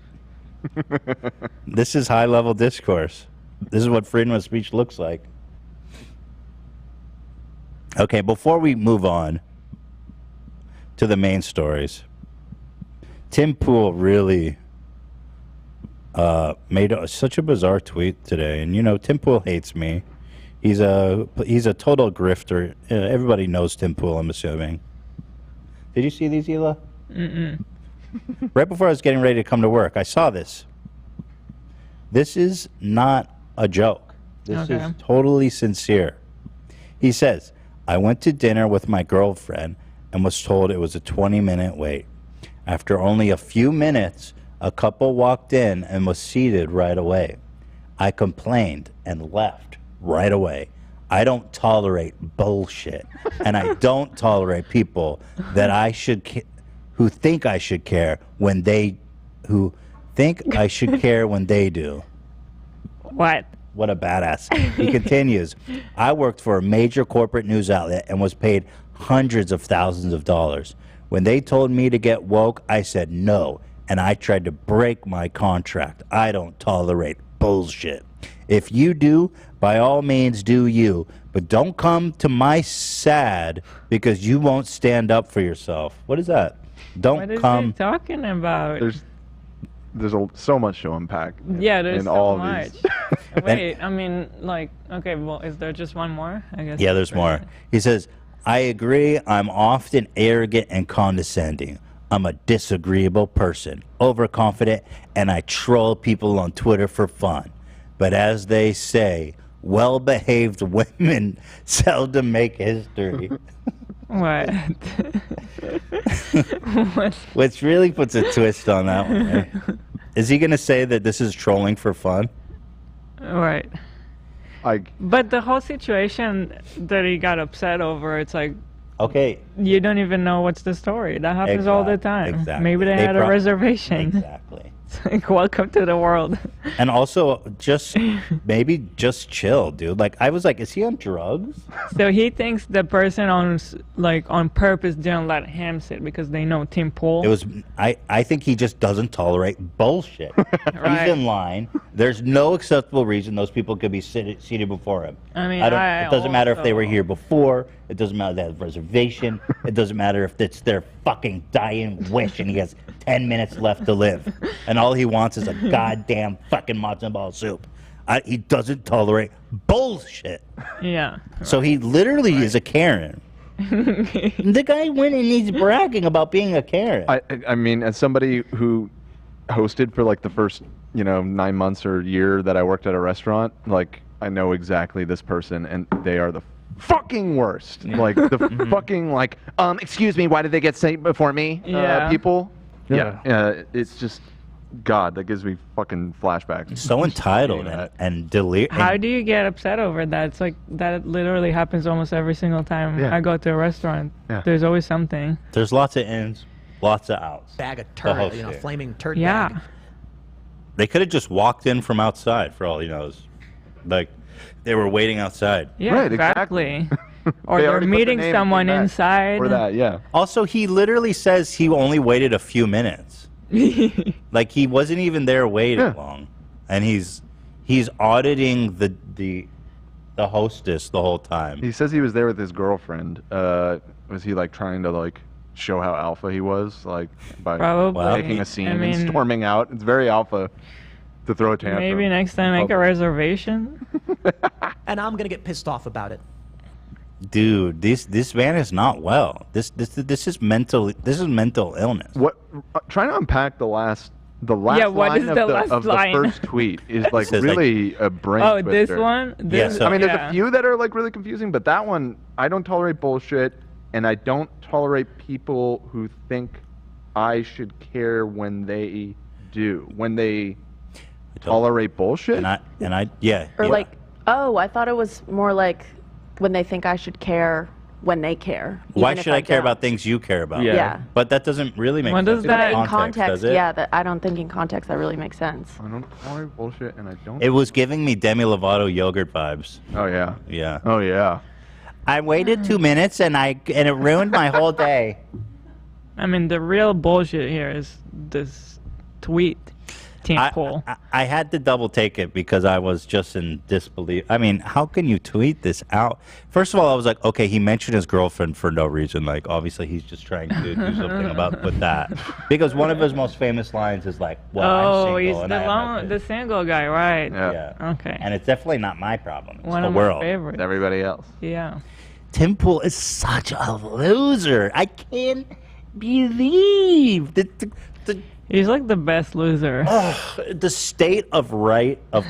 This is high-level discourse. This is what freedom of speech looks like. Okay, before we move on to the main stories, Tim Pool really made such a bizarre tweet today. And, you know, Tim Pool hates me. He's a total grifter. Everybody knows Tim Pool, I'm assuming. Did you see these, Hila? Mm-mm. Right before I was getting ready to come to work, I saw this. This is not a joke. This is totally sincere. He says, I went to dinner with my girlfriend and was told it was a 20-minute wait. After only a few minutes, a couple walked in and was seated right away. I complained and left right away. I don't tolerate bullshit. And I don't tolerate people that who think I should care when they do. What? What a badass. He continues, I worked for a major corporate news outlet and was paid hundreds of thousands of dollars. When they told me to get woke, I said no, and I tried to break my contract. I don't tolerate bullshit. If you do, by all means do you, but don't come to my sad because you won't stand up for yourself. What is that? Don't What is come. he talking about? There's so much to unpack. Yeah, there's in so all much. These. Wait, I mean, like, okay, well, is there just one more? I guess. Yeah, there's more. He says, I agree, I'm often arrogant and condescending. I'm a disagreeable person, overconfident, and I troll people on Twitter for fun. But as they say, well-behaved women seldom make history. What? Which really puts a twist on that one, right? Is he going to say that this is trolling for fun? Right. But the whole situation that he got upset over, it's like, okay, you don't even know what's the story. That happens all the time. Exactly. Maybe they had a reservation. Exactly. It's like, welcome to the world. And also, maybe just chill, dude. Like, I was like, is he on drugs? So he thinks the person on purpose didn't let him sit because they know Tim Pool. It was. I think he just doesn't tolerate bullshit. Right. He's in line. There's no acceptable reason those people could be seated before him. I mean, it doesn't matter if they were here before. It doesn't matter if they have a reservation. It doesn't matter if it's their fucking dying wish, and he has 10 minutes left to live, and all he wants is a goddamn fucking matzo ball soup. He doesn't tolerate bullshit. Yeah. So he literally is a Karen. The guy went and he's bragging about being a Karen. I mean, as somebody who hosted for like the first 9 months or year that I worked at a restaurant, like I know exactly this person, and they are the fucking worst. Like the fucking excuse me, why did they get sent before me? People. Yeah. It's just God, that gives me fucking flashbacks. So entitled and delirious. How do you get upset over that? It's like that literally happens almost every single time I go to a restaurant. Yeah. There's always something. There's lots of ins, lots of outs. Bag of turd, flaming turd Yeah. bag. They could have just walked in from outside for all he knows. Like, they were waiting outside. Yeah, right, exactly. Or they're meeting someone inside. Or that, yeah. Also, he literally says he only waited a few minutes. Like, he wasn't even there waiting long. And he's auditing the hostess the whole time. He says he was there with his girlfriend. Was he like trying to like show how alpha he was, like by Probably. making a scene I mean, and storming out? It's very alpha to throw a tantrum. Maybe next time make a reservation. And I'm gonna get pissed off about it. Dude, this man is not well. This is mental illness. What? Trying to unpack the last Yeah, what line is of the the, last of line? the first tweet is like says, really a brain Oh, this twister. one? This- I mean, there's yeah. a few that are like really confusing, but that one, I don't tolerate bullshit, and I don't tolerate people who think I should care when they do, when they tolerate bullshit. And I yeah. Or like, oh, I thought it was more like when they think I should care when they care. Why even if should I care don't. about things you care about? Yeah. But that doesn't really make What sense does that- in In context, does it? yeah, that I don't think in context that really makes sense. I don't tolerate bullshit, and I don't. It was giving me Demi Lovato yogurt vibes. Oh yeah. Yeah. Oh yeah. I waited 2 minutes and it ruined my whole day. I mean, the real bullshit here is this tweet. Team poll. I had to double take it because I was just in disbelief. I mean, how can you tweet this out? First of all, I was like, okay, he mentioned his girlfriend for no reason. Like, obviously, he's just trying to do something with that. Because one of his most famous lines is like, well, I'm single he's and the I have the single guy, right? Yeah. Okay. And it's definitely not my problem. It's One the of world. my favorites. It's everybody else. Yeah. Tim Pool is such a loser. I can't believe He's like the best loser. The state of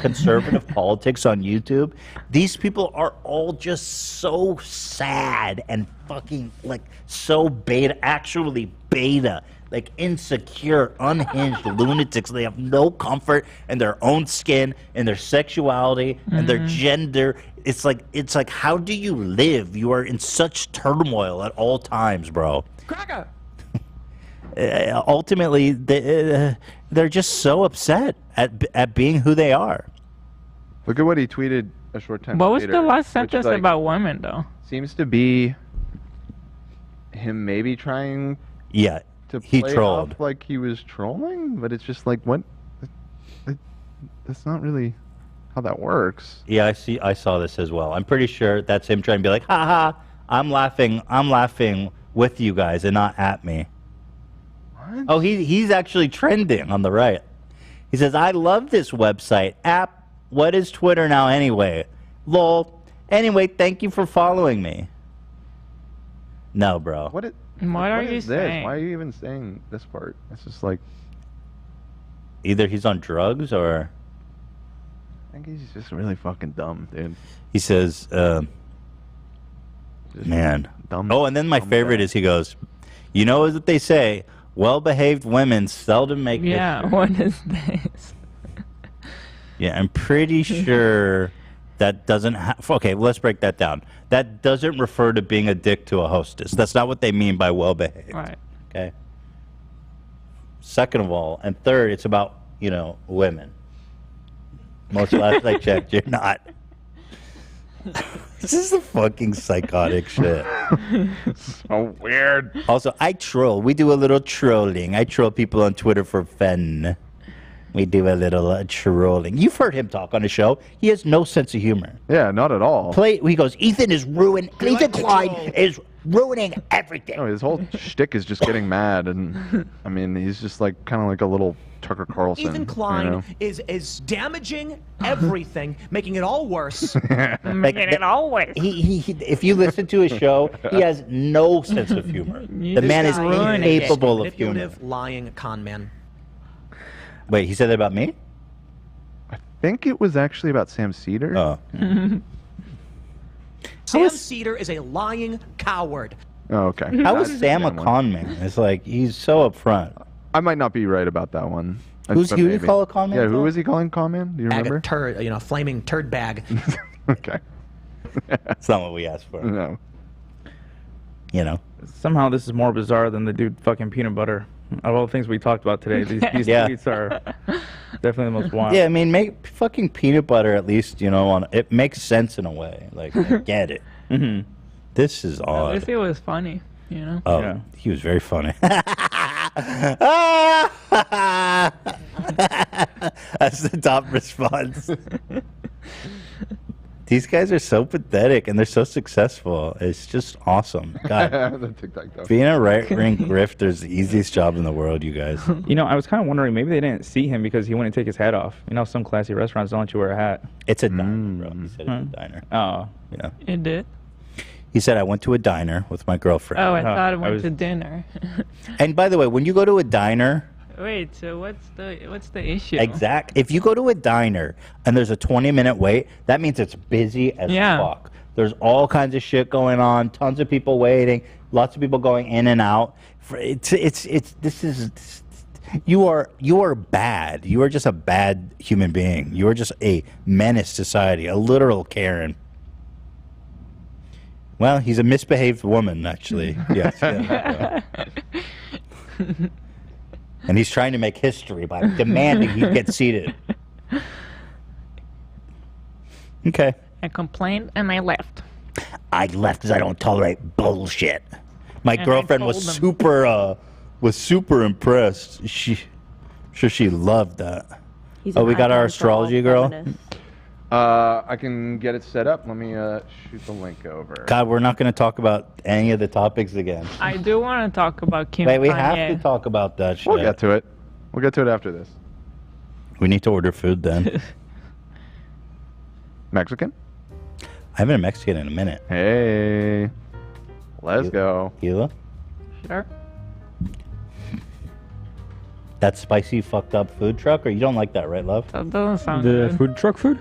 conservative politics on YouTube. These people are all just so sad and fucking like so actually beta, like insecure, unhinged lunatics. They have no comfort in their own skin, in their sexuality, and their gender. It's like how do you live? You are in such turmoil at all times, bro. Cracker. Ultimately, they're just so upset at being who they are. Look at what he tweeted a short time What was later, the last which, sentence like, about women, though? Seems to be him maybe trying to he play trolled. off like he was trolling, but it's just like, what? That's not really how that works. Yeah, I saw this as well. I'm pretty sure that's him trying to be like, ha ha, I'm laughing with you guys and not at me. What? Oh, he's actually trending on the right. He says, I love this website. App, what is Twitter now anyway? Lol. Anyway, thank you for following me. No, bro. What are you is saying? This? Why are you even saying this part? It's just like, Either he's on drugs or... I think he's just really fucking dumb, dude. He says, man. Dumb, oh, and then my favorite is he goes, you know what they say, well-behaved women seldom make Yeah, history. what is this? Yeah, I'm pretty sure that doesn't okay, let's break that down. That doesn't refer to being a dick to a hostess. That's not what they mean by well-behaved. Right. Okay? Second of all, and third, it's about, women. Most last I checked, you're not. This is the fucking psychotic shit. So weird. Also, I troll. We do a little trolling. I troll people on Twitter for fun. We do a little trolling. You've heard him talk on the show. He has no sense of humor. Yeah, not at all. He goes, Ethan is ruined. Ethan Klein is ruining everything. No, his whole shtick is just getting mad, and I mean, he's just like kind of like a little Tucker Carlson. Even Klein you know? is damaging everything, making it all worse. Making it all worse. He, if you listen to his show, he has no sense of humor. The man is incapable of humor. Manipulative, lying con man. Wait, he said that about me? I think it was actually about Sam Cedar. Oh. Sam Cedar is a lying coward. Oh, okay. How is Sam a con man? It's like, he's so upfront. I might not be right about that one. Who's But who do you maybe. call a con man? Yeah, who is he calling con man? Do you Bag remember? of turd, flaming turd bag. Okay. That's not what we asked for. No. You know. Somehow this is more bizarre than the dude fucking peanut butter. Of all the things we talked about today, these Yeah. tweets are definitely the most wild. Yeah, I mean, make fucking peanut butter at least, it makes sense in a way. Like, I get it. Mm-hmm. This is At odd. least it was funny, you know? Oh, Yeah. he was very funny. That's the top response. These guys are so pathetic and they're so successful. It's just awesome. God, The TikTok though. being a right-wing grifter is the easiest job in the world, you guys. You know, I was kind of wondering, maybe they didn't see him because he wouldn't take his hat off. You know, some classy restaurants don't let you wear a hat. It's a diner, bro. He said it's a diner. Oh. Yeah. It did? He said, I went to a diner with my girlfriend. Oh, I thought it went to dinner. And by the way, when you go to a diner, Wait, so what's the issue? if you go to a diner and there's a 20-minute wait, that means it's busy as fuck. There's all kinds of shit going on, tons of people waiting, lots of people going in and out. You are bad. You are just a bad human being. You are just a menace to society, a literal Karen. Well, he's a misbehaved woman, actually. Yes. Yeah. And he's trying to make history by demanding he get seated. Okay. I complained and I left. I left because I don't tolerate bullshit. My And I girlfriend told was him. super impressed. She loved that. He's Oh, an we got our icon for all astrology girl. feminists. I can get it set up. Let me shoot the link over. God, we're not going to talk about any of the topics again. I do want to talk about Kim Wait, we Kanye. have to talk about that shit. We'll get to it. We'll get to it after this. We need to order food then. Mexican? I haven't been Mexican in a minute. Hey. Let's go. Hila? Sure. That spicy fucked up food truck? Or you don't like that, right, love? That doesn't sound The good. food truck food?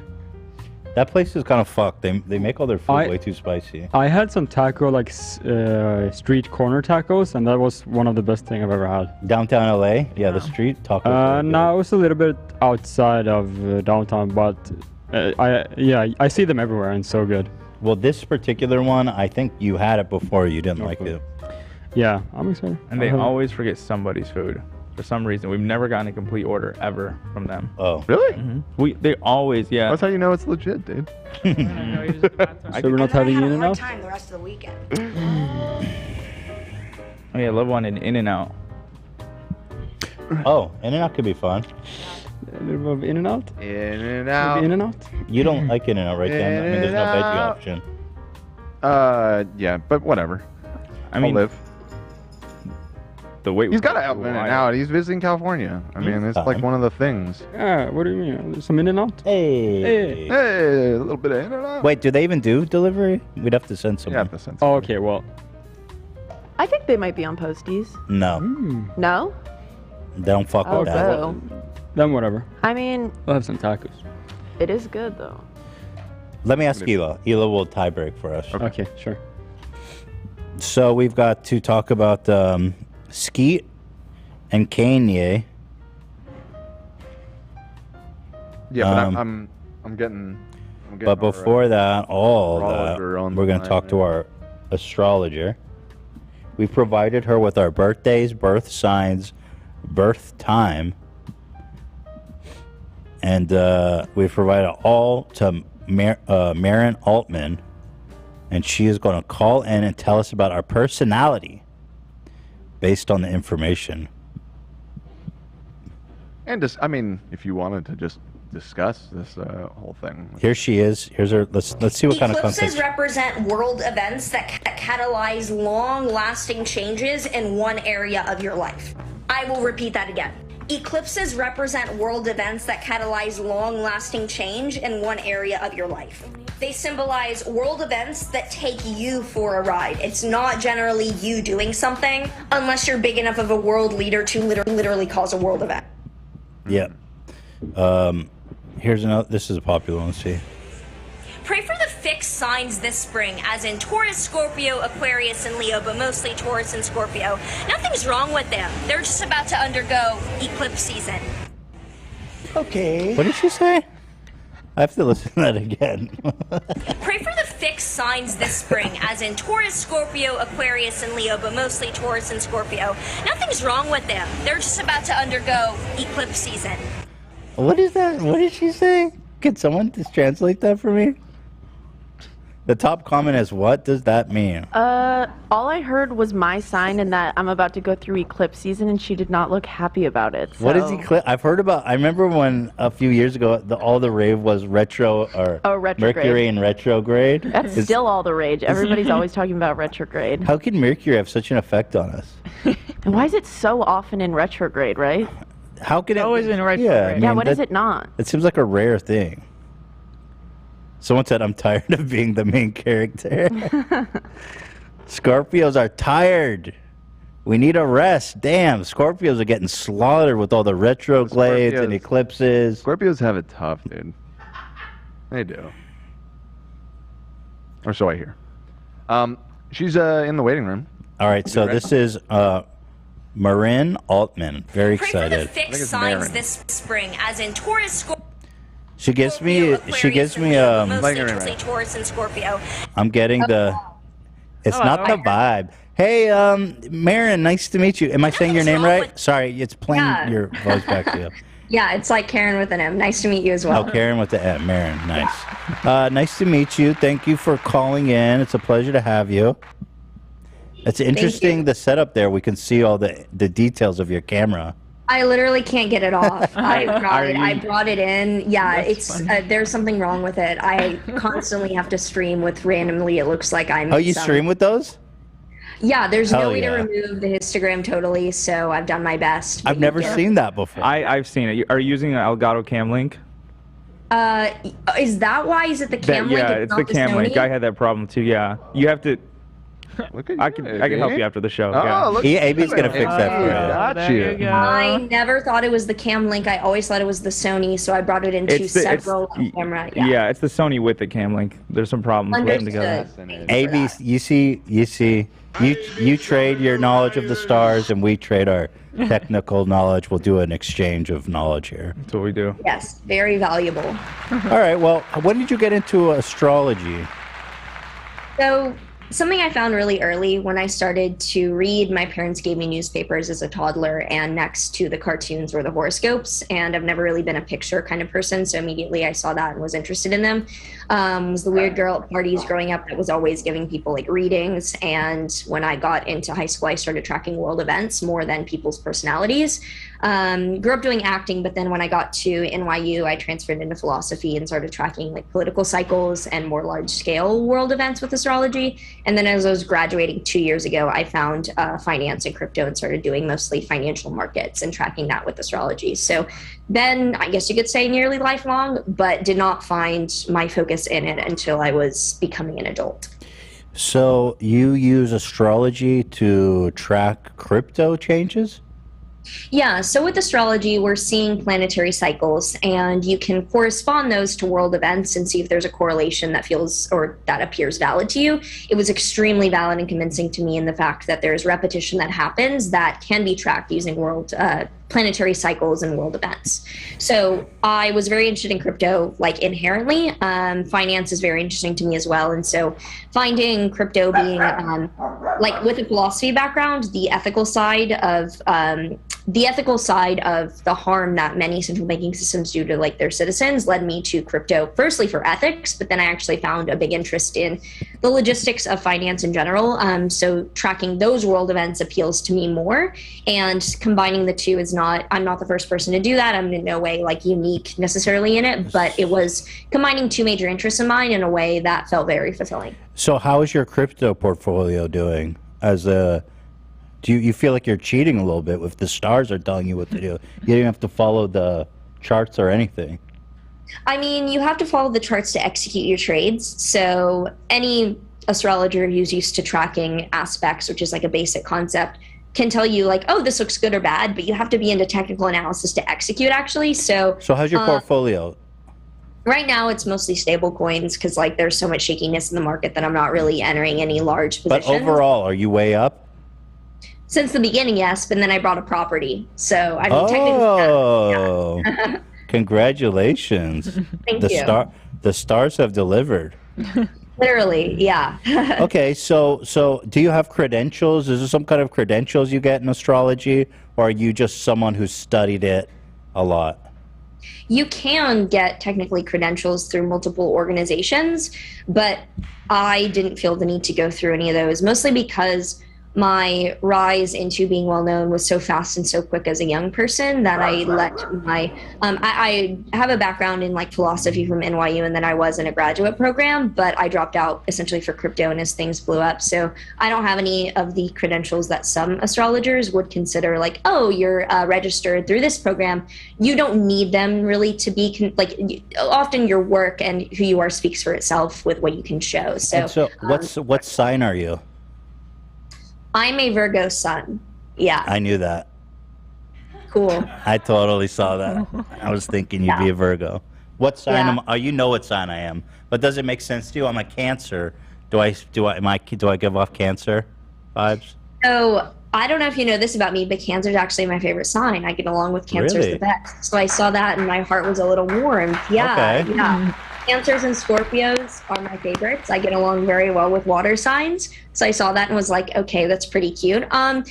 That place is kind of fucked. They make all their food way too spicy. I had some taco, like street corner tacos, and that was one of the best thing I've ever had. Downtown LA? Yeah, the street tacos. No, it was a little bit outside of downtown, but I see them everywhere, and so good. Well, this particular one, I think you had it before. You didn't like it. Yeah, I'm excited. And they always forget somebody's food. For some reason, we've never gotten a complete order ever from them. Oh, really? They always, yeah. That's how you know it's legit, dude. So we're not having in and out? time the rest of the weekend. Oh yeah, I love one in and out. Oh, In and Out could be fun. A little bit of in and out? In and Maybe out. in and out? You don't like In and Out, right, Dan? I mean, there's no veggie option. Yeah, but whatever. I mean, I'll live. The wait. He's got to have In and Out. He's visiting California. I mean, it's like one of the things. Yeah, what do you mean? Some in and out? Hey. Hey, a little bit of In and Out. Wait, do they even do delivery? We'd have to send someone. Yeah, have to send Oh, okay, well. I think they might be on Posties. No. No? They don't fuck Oh, with that. boo. Then whatever. I mean, We'll have some tacos. it is good though. Let me ask Hila. Hila will tie break for us. Okay, sure. So we've got to talk about Skeet and Kanye. Yeah, but I'm getting. But before that, astrologer on we're going to the talk line, to our astrologer. We've provided her with our birthdays, birth signs, birth time, and we've provided all to Marin Altman, and she is going to call in and tell us about our personality based on the information. And just, I mean, if you wanted to just discuss this whole thing. Here she is. Here's her. Let's see what kind of Eclipses content. represent world events that catalyze long-lasting changes in one area of your life. I will repeat that again. Eclipses represent world events that catalyze long-lasting change in one area of your life. They symbolize world events that take you for a ride. It's not generally you doing something unless you're big enough of a world leader to literally cause a world event. Yeah. Here's another. This is a popular one. Let's see. Pray for the fixed signs this spring, as in Taurus, Scorpio, Aquarius, and Leo, but mostly Taurus and Scorpio. Nothing's wrong with them. They're just about to undergo eclipse season. Okay. What did she say? I have to listen to that again. Pray for the fixed signs this spring, as in Taurus, Scorpio, Aquarius, and Leo, but mostly Taurus and Scorpio. Nothing's wrong with them. They're just about to undergo eclipse season. What is that? What did she say? Can someone just translate that for me? The top comment is, what does that mean? All I heard was my sign and that I'm about to go through eclipse season, and she did not look happy about it. So. What is eclipse? I've heard about. I remember when a few years ago, all the rave was retro or retrograde. Mercury in retrograde. That's still all the rage. Everybody's always talking about retrograde. How can Mercury have such an effect on us? And why is it so often in retrograde, right? How can it always in retrograde? Yeah, I mean, when is it not? It seems like a rare thing. Someone said, I'm tired of being the main character. Scorpios are tired. We need a rest. Damn, Scorpios are getting slaughtered with all the retrogrades and eclipses. Scorpios have it tough, dude. They do. Or so I hear. She's in the waiting room. All right, so this is Marin Altman. Very excited. Pray for the fixed signs this spring, as in Taurus, Scorpio. She gives me mostly Taurus and Scorpio. I'm getting the it's not the vibe. Hey, Marin, nice to meet you. Am I saying your name right? Sorry, it's playing your voice back to you. Yeah, it's like Karen with an M. Nice to meet you as well. Oh, Karen with the M. Marin, nice. Nice to meet you. Thank you for calling in. It's a pleasure to have you. It's interesting, the setup there. We can see all the details of your camera. I literally can't get it off. I brought it in. Yeah, it's there's something wrong with it. I constantly have to stream with randomly. It looks like I'm. Oh, you stream with those? Yeah, there's no way to remove the histogram totally, so I've done my best. I've never seen that before. I've seen it. Are you using an Elgato Cam Link? Is that why? Is it the Cam Link? Yeah, it's the Cam Link. I had that problem too. Yeah, you have to. I can help you after the show. AB's gonna fix that for you. Got you. I never thought it was the Cam Link. I always thought it was the Sony, so I brought it into several camera. Yeah, it's the Sony with the Cam Link. There's some problems putting together. AB, you see, you trade your knowledge of the stars, and we trade our technical knowledge. We'll do an exchange of knowledge here. That's what we do. Yes, very valuable. All right. Well, when did you get into astrology? So. Something I found really early when I started to read, my parents gave me newspapers as a toddler, and next to the cartoons were the horoscopes, and I've never really been a picture kind of person, so immediately I saw that and was interested in them. Was the weird girl at parties growing up that was always giving people like readings, and when I got into high school, I started tracking world events more than people's personalities. Grew up doing acting, but then when I got to NYU, I transferred into philosophy and started tracking like political cycles and more large-scale world events with astrology. And then as I was graduating 2 years ago, I found finance and crypto and started doing mostly financial markets and tracking that with astrology. So then I guess you could say nearly lifelong, but did not find my focus in it until I was becoming an adult. So you use astrology to track crypto changes? Yeah, so with astrology, we're seeing planetary cycles, and you can correspond those to world events and see if there's a correlation that feels or that appears valid to you. It was extremely valid and convincing to me in the fact that there's repetition that happens that can be tracked using planetary cycles and world events. So I was very interested in crypto, like inherently. Finance is very interesting to me as well. And so finding crypto being like with a philosophy background, the ethical side of the ethical side of the harm that many central banking systems do to like their citizens led me to crypto, firstly for ethics, but then I actually found a big interest in the logistics of finance in general. So tracking those world events appeals to me more, and combining the two is not, I'm not the first person to do that. I'm in no way like unique necessarily in it, but it was combining two major interests of mine in a way that felt very fulfilling. So how is your crypto portfolio doing? Do you feel like you're cheating a little bit if the stars are telling you what to do? You don't have to follow the charts or anything. I mean, you have to follow the charts to execute your trades. So any astrologer who's used to tracking aspects, which is like a basic concept, can tell you like, oh, this looks good or bad, but you have to be into technical analysis to execute actually. So how's your portfolio? Right now, it's mostly stable coins because like there's so much shakiness in the market that I'm not really entering any large positions. But overall, are you way up? Since the beginning, yes, but then I brought a property. So, I mean, technically, yeah. Congratulations. Thank you. The stars have delivered. Literally, yeah. Okay, so do you have credentials? Is there some kind of credentials you get in astrology, or are you just someone who's studied it a lot? You can get technically credentials through multiple organizations, but I didn't feel the need to go through any of those, mostly because my rise into being well known was so fast and so quick as a young person that I let my I have a background in like philosophy from NYU, and then I was in a graduate program, but I dropped out essentially for crypto and as things blew up. So I don't have any of the credentials that some astrologers would consider like, oh, you're registered through this program. You don't need them really to be often your work and who you are speaks for itself with what you can show. So what sign are you? I'm a Virgo sun. Yeah. I knew that. Cool. I totally saw that. I was thinking you'd be a Virgo. What sign you know what sign I am, but does it make sense to you? I'm a Cancer. Do I give off Cancer vibes? So I don't know if you know this about me, but Cancer is actually my favorite sign. I get along with Cancers the best. So I saw that and my heart was a little warmed. Yeah. Okay. Yeah. Cancers and Scorpios are my favorites. I get along very well with water signs. So I saw that and was like, okay, that's pretty cute. I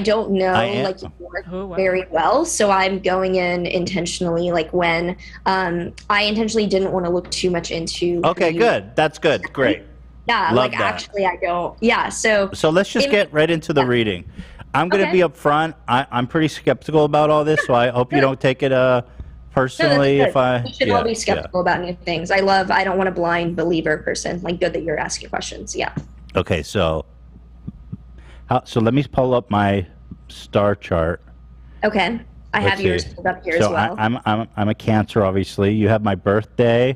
don't know work very well. So I'm going in intentionally like when I intentionally didn't want to look too much into. Okay, good. That's good. Great. Yeah, Love that. Actually I don't. Yeah, so let's just get right into the reading. I'm going to be upfront. I'm pretty skeptical about all this, so I hope you don't take it personally. We should all be skeptical about new things. I don't want a blind believer person. Like, good that you're asking questions. Yeah. Okay, so let me pull up my star chart. Okay, I have yours pulled up here as well. I'm a Cancer, obviously. You have my birthday.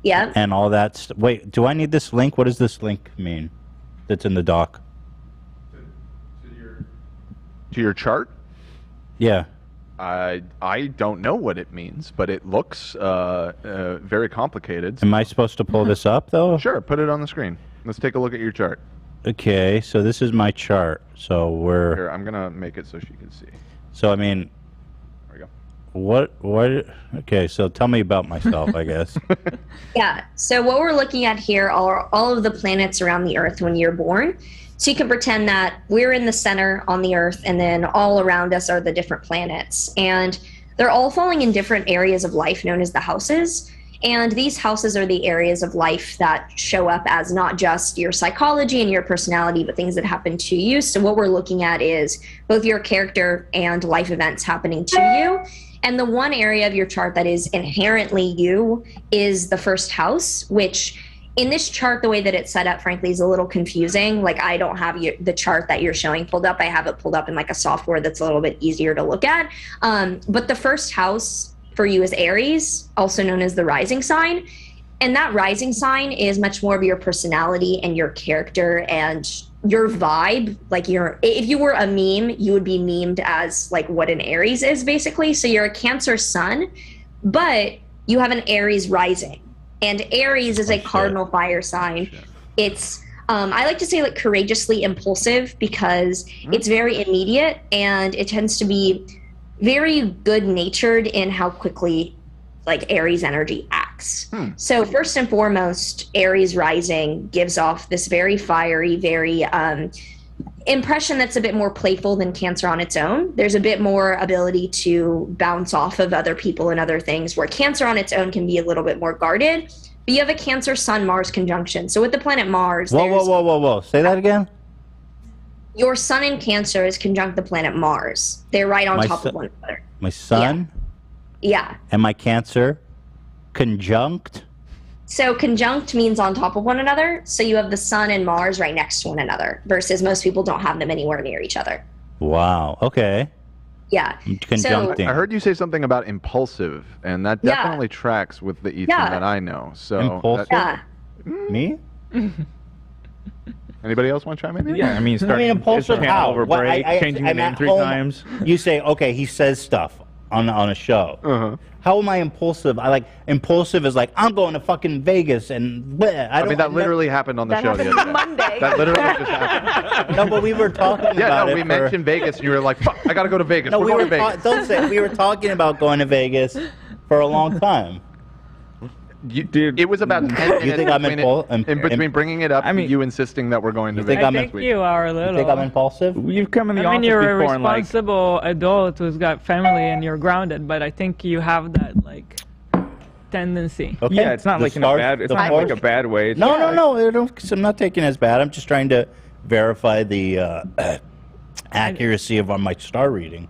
Yeah. And all that. Wait, do I need this link? What does this link mean? That's in the doc. To your chart? Yeah. I don't know what it means, but it looks very complicated. Am I supposed to pull this up, though? Sure, put it on the screen. Let's take a look at your chart. Okay, so this is my chart. So we're... Here, I'm going to make it so she can see. So, I mean... There we go. What... Okay, so tell me about myself, I guess. Yeah, so what we're looking at here are all of the planets around the Earth when you're born. So you can pretend that we're in the center on the Earth, and then all around us are the different planets. And they're all falling in different areas of life known as the houses. And these houses are the areas of life that show up as not just your psychology and your personality, but things that happen to you. So what we're looking at is both your character and life events happening to you. And the one area of your chart that is inherently you is the first house, which in this chart, the way that it's set up, frankly, is a little confusing. Like, I don't have the chart that you're showing pulled up. I have it pulled up in like a software that's a little bit easier to look at. But the first house for you is Aries, also known as the rising sign. And that rising sign is much more of your personality and your character and your vibe. Like, if you were a meme, you would be memed as like what an Aries is, basically. So you're a Cancer sun, but you have an Aries rising. And Aries is a cardinal fire sign. It's, I like to say like courageously impulsive because it's very immediate and it tends to be very good-natured in how quickly like Aries energy acts. So first and foremost, Aries rising gives off this very fiery, very impression that's a bit more playful than Cancer on its own. There's a bit more ability to bounce off of other people and other things, where Cancer on its own can be a little bit more guarded. But you have a Cancer Sun Mars conjunction. So with the planet Mars, Whoa. Say that again? Your Sun in Cancer is conjunct the planet Mars. They're right on top of one another. My Sun? Yeah. And my Cancer conjunct? So conjunct means on top of one another. So you have the Sun and Mars right next to one another, versus most people don't have them anywhere near each other. Wow. Okay. Yeah. Conjuncting. I heard you say something about impulsive, and that Yeah. definitely tracks with the Ethan Yeah. that I know. So Impulsive? Me? Anybody else want to chime in? here? Yeah, I mean, impulsive how? over What, break, changing your name at 3 home, times. You say, okay, he says stuff on a show. How am I impulsive? Impulsive is like, I'm going to fucking Vegas and bleh. I mean, that literally happened on the show the other day. Monday. That literally just happened. No, but we were talking about it. we mentioned Vegas, and you were like, fuck, I got to go to Vegas. No, We're we going were to Vegas. don't say we were talking about going to Vegas for a long time. Dude, it was about 10 minutes You think I'm between bringing it up and you insisting that we're going to think Vegas I'm this I think week. you are a little. You think I'm impulsive? You've come in the I mean, office you're a before and like, responsible adult who's got family and you're grounded, but I think you have that like tendency. Okay. yeah, it's not The like in stars- a bad. It's the not like a force- bad way. It's No, I'm not taking it as bad. I'm just trying to verify the accuracy of my star reading.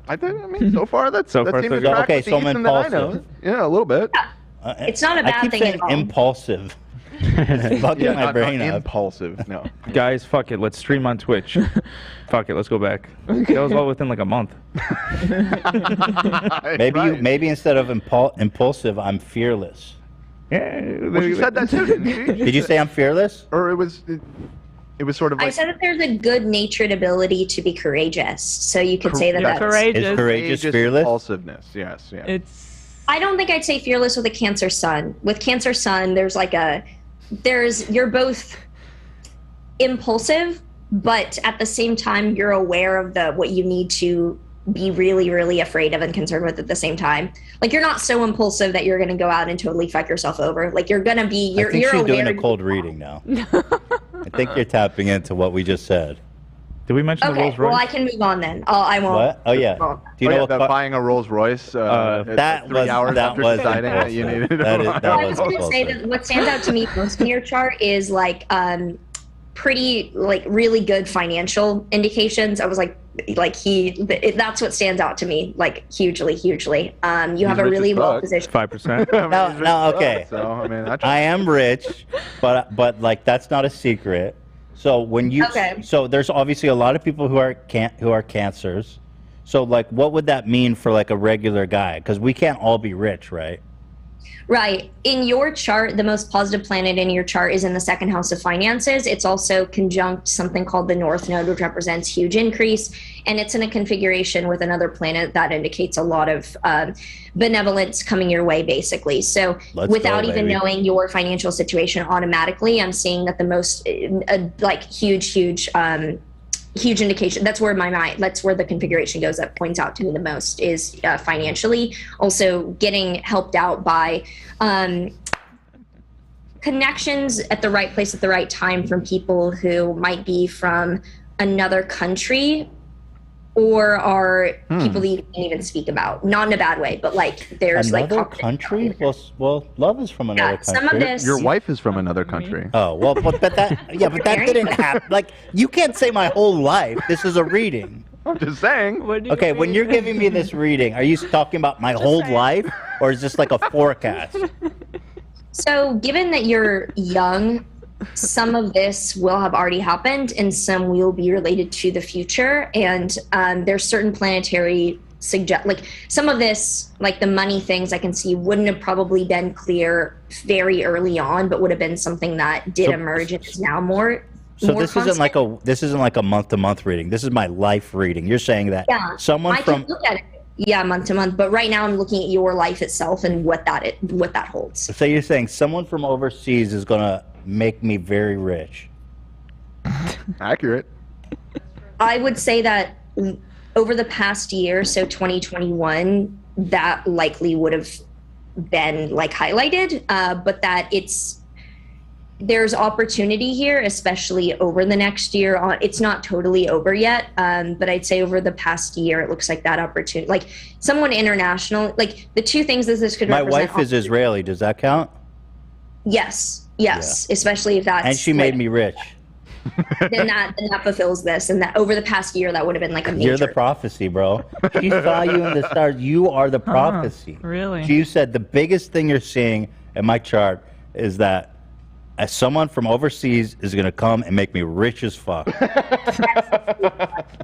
I mean, so far that seems to track with the so I'm Ethan that I know. impulsive. Yeah, a little bit. It's not a I bad keep thing saying at all. impulsive. It's fucking Yeah, my not brain up. impulsive. No. Guys, fuck it. Let's stream on Twitch. Fuck it. Let's go back. That was all within like a month. Maybe instead of impulsive, I'm fearless. Yeah. Well, she said that too, didn't she? Did you say I'm fearless? Or it was sort of like I said that there's a good-natured ability to be courageous. So you could say that that's Is courageous fearless? Impulsiveness, yes. Yeah. I don't think I'd say fearless with a Cancer Sun. With Cancer Sun, you're both impulsive, but at the same time, you're aware of what you need to be really, really afraid of and concerned with at the same time. Like, you're not so impulsive that you're going to go out and totally fuck yourself over. Like, you're going to be, I think you're she's aware. doing a cold reading now. I think you're tapping into what we just said. Did we mention Okay, well, I can move on then. I won't. What? Oh yeah. Do you know what that buying a Rolls Royce? that 3 was hours that after was deciding that you needed it. that I was was going to say that what stands out to me most in your chart is pretty really good financial indications. I was that's what stands out to me hugely. You have a really well positioned 5%. No, okay. So I mean, I am rich, but that's not a secret. So when you so there's obviously a lot of people who are cancers. So what would that mean for a regular guy? Because we can't all be rich, right? Right. In your chart, the most positive planet in your chart is in the second house of finances. It's also conjunct something called the North Node, which represents huge increase. And it's in a configuration with another planet that indicates a lot of benevolence coming your way, basically. So without even knowing your financial situation automatically, I'm seeing that the most huge indication, that's where the configuration goes, that points out to me the most is financially. Also getting helped out by connections at the right place at the right time from people who might be from another country or are people that you can't even speak about. Not in a bad way, but there's another country. Well, love is from another country. Some of this. Your wife is from another country. Oh well, but that didn't happen. You can't say my whole life. This is a reading. I'm just saying. Okay, when you're giving me this reading, are you talking about my whole life, or is this like a forecast? So, given that you're young, some of this will have already happened and some will be related to the future. And there's certain planetary some of this, the money things I can see wouldn't have probably been clear very early on, but would have been something that did emerge and is now more. So more this isn't like a month-to-month reading. This is my life reading. You're saying that someone I can look at it. Yeah, month to month. But right now I'm looking at your life itself and what that holds. So you're saying someone from overseas is gonna make me very rich. Accurate. I would say that over the past year, so 2021, that likely would have been highlighted, but that there's opportunity here, especially over the next year. It's not totally over yet, but I'd say over the past year, it looks like that opportunity, like someone international, like the two things that this could My represent. wife is Israeli. Does that count? Yes, especially if that's. And she made me rich. then that fulfills this, and that over the past year, that would have been like a major. You're the prophecy, bro. She saw you in the stars. You are the prophecy. Really? You said the biggest thing you're seeing in my chart is that as someone from overseas is going to come and make me rich as fuck.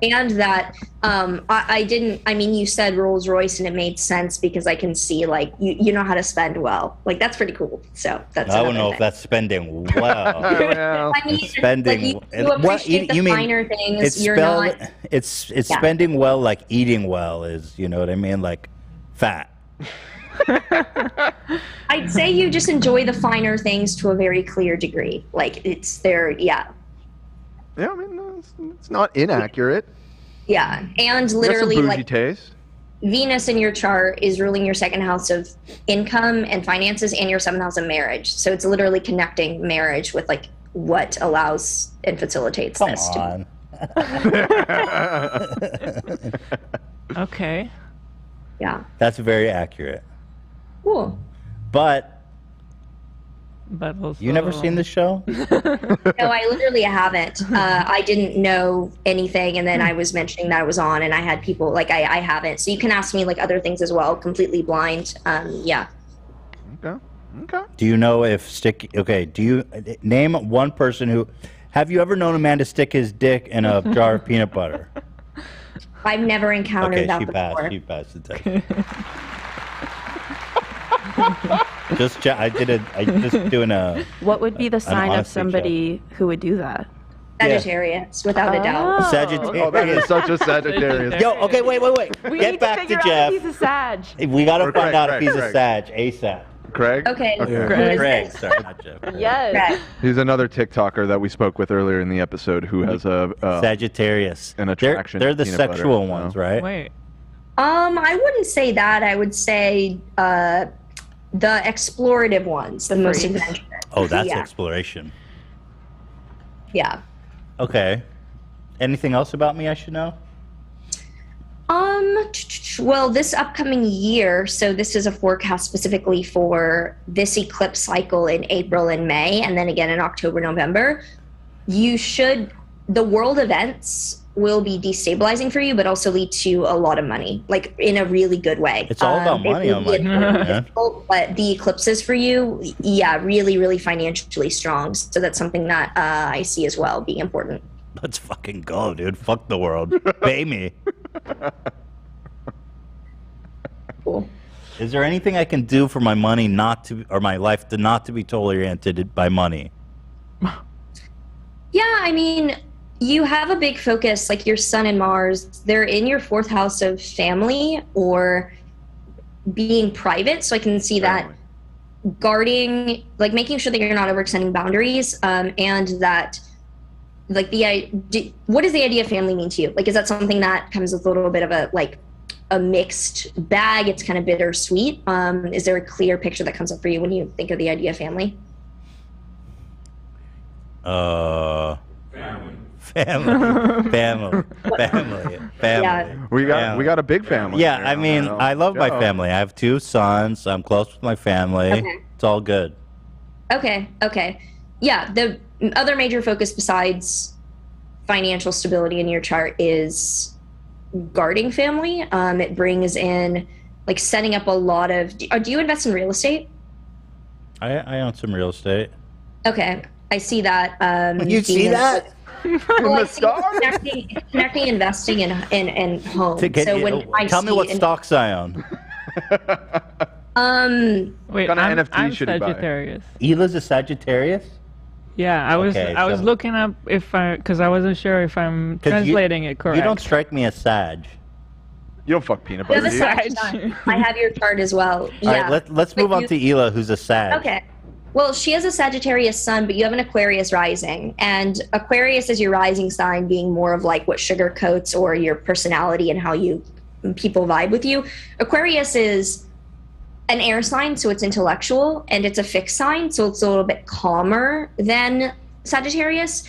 And that I mean, you said Rolls Royce, and it made sense because I can see like you know how to spend well. Like that's pretty cool. So that's. I don't know if that's spending well. I mean, spending. like you appreciate the finer things. You're not. It's spending well, like eating well is. You know what I mean? Like fat. I'd say you just enjoy the finer things to a very clear degree. Like it's there, yeah. Yeah, I mean, it's not inaccurate. Yeah, and You got literally some bougie like taste. Venus in your chart is ruling your second house of income and finances and your seventh house of marriage. So it's literally connecting marriage with like what allows and facilitates this. Come on. Okay. Yeah. That's very accurate. Cool. But also, you never seen this show? No, I literally haven't. I didn't know anything, and then I was mentioning that I was on, and I had people like I haven't. So you can ask me like other things as well, completely blind. Yeah. Okay. Okay. Do you know if stick? Okay. Do you name one person who? Have you ever known a man to stick his dick in a jar of peanut butter? I've never encountered that she before. passed. She passed the test. I just doing a. What would be the sign of honesty somebody who would do that? Sagittarius, without a doubt. Sagittarius. Oh, that is such a Sagittarius. Yo, okay, wait. We Get need back to figure to Jeff. out if he's a Sag. We got to Or find out if Craig, he's a Craig. Sag ASAP. Craig? Okay. Craig. Sorry, not Jeff. Yes. He's another TikToker that we spoke with earlier in the episode who has a Sagittarius. an attraction. They're to the peanut sexual butter, ones, so. right? Wait. I wouldn't say that. I would say the explorative ones, the most adventurous. Oh, that's yeah. exploration. Yeah. Okay. Anything else about me I should know? Well, this upcoming year, so this is a forecast specifically for this eclipse cycle in April and May, and then again in October, November. The world events will be destabilizing for you, but also lead to a lot of money, like in a really good way. It's all about money on my part, man. But the eclipses for you, yeah, really, really financially strong. So that's something that I see as well being important. Let's fucking go, dude. Fuck the world. Pay me. Cool. Is there anything I can do for my money or my life not to be totally oriented by money? Yeah, I mean, you have a big focus, like your Sun and Mars, they're in your fourth house of family or being private. So I can see that guarding, like making sure that you're not overextending boundaries, and that, like, what does the idea of family mean to you? Like, is that something that comes with a little bit of a mixed bag? It's kind of bittersweet. Is there a clear picture that comes up for you when you think of the idea of family? Family. Yeah. We got a big family. Yeah, here I mean, on I love my show. family. I have 2 sons. I'm close with my family. Okay. It's all good. Okay. Yeah, the other major focus besides financial stability in your chart is guarding family. It brings in, like, setting up a lot of... Do you invest in real estate? I own some real estate. Okay, I see that. You see that? Well, I see connecting investing in homes. Tell me what stocks I own. Wait, What kind of I'm NFT should he buy? Sagittarius. Hila's a Sagittarius? Yeah, I was Okay, I was so- looking up because I wasn't sure if I'm 'Cause translating it correct. You don't strike me as Sag. You don't fuck peanut You have butter, a do you? Sag sign. I have your chart as well. Yeah. All right, let's move on to Hila, who's a Sag. Okay. Well, she has a Sagittarius sun, but you have an Aquarius rising. And Aquarius is your rising sign, being more of like what sugarcoats or your personality and how people vibe with you. Aquarius is an air sign, so it's intellectual, and it's a fixed sign, so it's a little bit calmer than Sagittarius.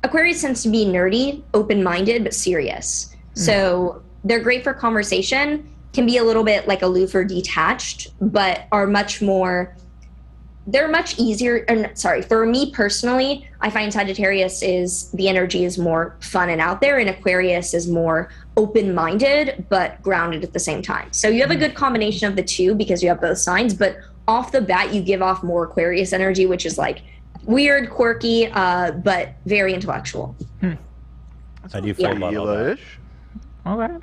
Aquarius tends to be nerdy, open-minded, but serious. So they're great for conversation, can be a little bit like aloof or detached, but are much more, they're much easier, for me personally, I find Sagittarius the energy is more fun and out there, and Aquarius is more open-minded, but grounded at the same time. So you have a good combination of the two because you have both signs, but off the bat, you give off more Aquarius energy, which is like weird, quirky, but very intellectual. How do you feel about all that? Okay.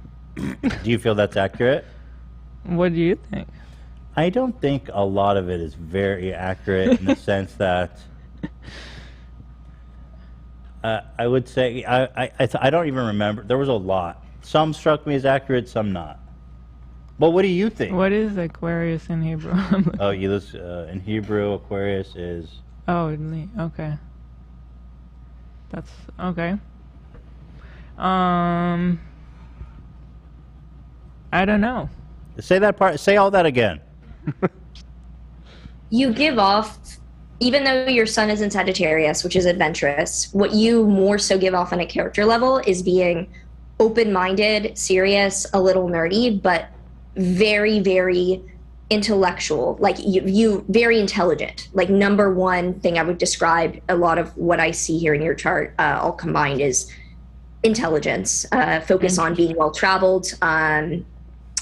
Do you feel that's accurate? What do you think? I don't think a lot of it is very accurate in the sense that I would say I don't even remember. There was a lot. Some struck me as accurate, some not. Well, what do you think? What is Aquarius in Hebrew? Oh, in Hebrew, Aquarius is. Oh, okay. That's okay. I don't know. Say that part. Say all that again. You give off, even though your sun is in Sagittarius, which is adventurous, what you more so give off on a character level is being open-minded, serious, a little nerdy, but very, very intellectual. Like you very intelligent. Like number one thing I would describe a lot of what I see here in your chart all combined is intelligence, focus on being well-traveled.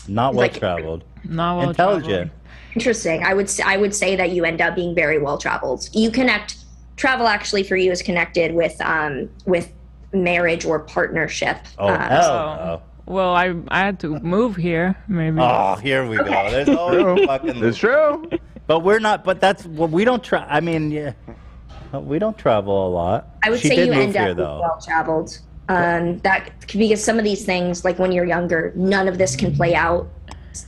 Not well-traveled. Not well-traveled. Intelligent. Interesting. I would say that you end up being very well-traveled. Travel actually for you is connected with marriage or partnership. Oh, hell no. Well, I had to move here, maybe. Oh, here we go. There's always fucking. It's true. But we're not. But that's. Well, we don't try. I mean, yeah, we don't travel a lot. I would She say did you move end up here, being though. well-traveled. Because some of these things, like when you're younger, none of this can play out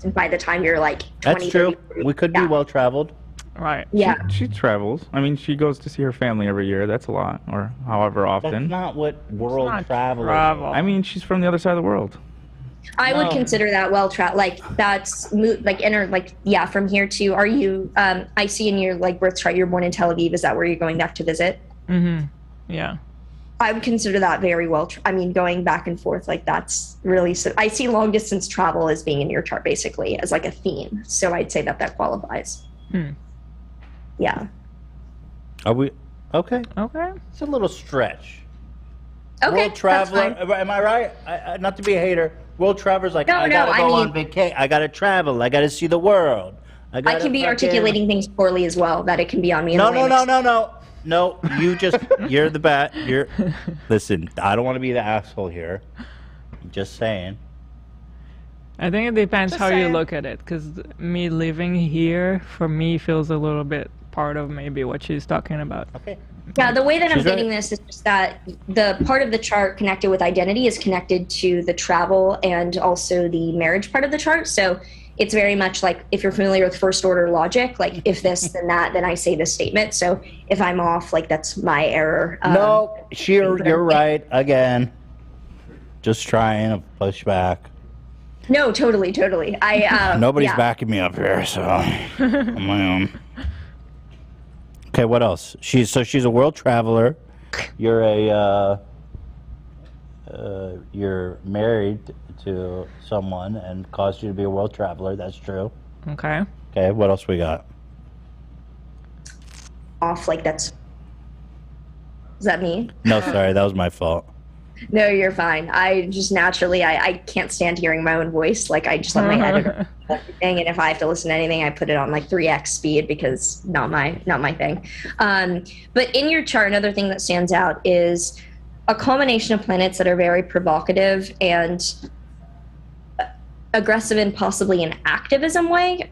by the time you're like 20. That's true. 30. We could be well traveled. Right. Yeah. She travels. I mean, she goes to see her family every year. That's a lot, or however often. That's not what world travel is. I mean, she's from the other side of the world. I would consider that well-traveled. Like that's from here to. Are you? I see in your birth chart you're born in Tel Aviv. Is that where you're going back to visit? Mm-hmm. Yeah. I would consider that very well. Going back and forth, that's really. I see long distance travel as being in your chart basically as like a theme. So I'd say that qualifies. Yeah. Are we okay? Okay. It's a little stretch. Okay. World traveler. That's fine. Am I right? Not to be a hater. World traveler's like, No, I gotta no, go I on mean- vacation. I gotta travel. I gotta see the world. I can be articulating things poorly as well. That it can be on me. No, you just, you're the bat. Listen, I don't want to be the asshole here. I'm just saying. I think it depends Just how you saying. look at it, because me living here, for me, feels a little bit part of maybe what she's talking about. Okay. Yeah, the way that I'm She's getting right. this is just that the part of the chart connected with identity is connected to the travel and also the marriage part of the chart. So it's very much like if you're familiar with first order logic, like if this, then that, then I say this statement. So if I'm off, that's my error. No, you're right again. Just trying to push back. No, totally. Nobody's yeah. backing me up here, so on my own. Okay, what else? She's a world traveler. You're you're married to someone and caused you to be a world traveler. That's true. Okay. Okay, what else we got? Off, that's. Is that me? No, sorry, that was my fault. No, you're fine. I just naturally, I can't stand hearing my own voice. I just let my editor do everything, and if I have to listen to anything, I put it on 3x speed because not my thing. But in your chart, another thing that stands out is a combination of planets that are very provocative and aggressive in possibly an activism way,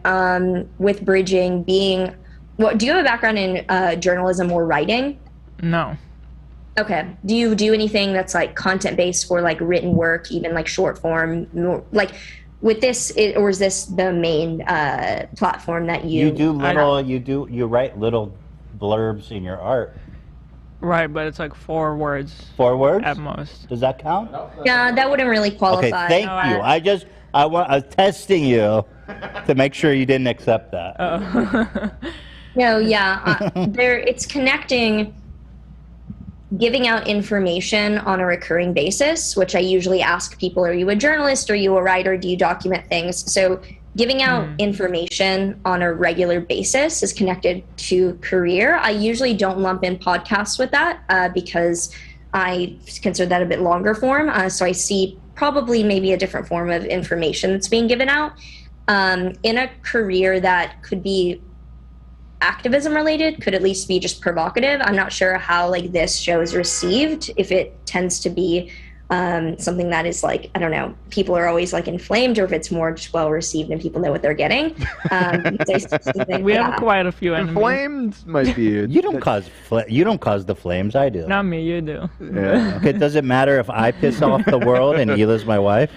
with bridging being. Do you have a background in journalism or writing? No. Okay. Do you do anything that's content based for written work, even short form, with this, or is this the main platform that you? You write little blurbs in your art. Right, but it's 4 words. 4 words at most. Does that count? Yeah, that wouldn't really qualify. Okay, thank you. I was testing you to make sure you didn't accept that. No, yeah. It's connecting, giving out information on a recurring basis, which I usually ask people, are you a journalist? Are you a writer? Do you document things? So giving out information on a regular basis is connected to career. I usually don't lump in podcasts with that because I consider that a bit longer form. So I see probably maybe a different form of information that's being given out. In a career that could be activism related, could at least be just provocative. I'm not sure how like this show is received, if it tends to be something that is like, I don't know, people are always like inflamed, or if it's more just well received and people know what they're getting. We have quite a few enemies. Inflamed might be. You don't cause the flames. I do. Not me, you do. Yeah. Okay, does it matter if I piss off the world and Hila's my wife?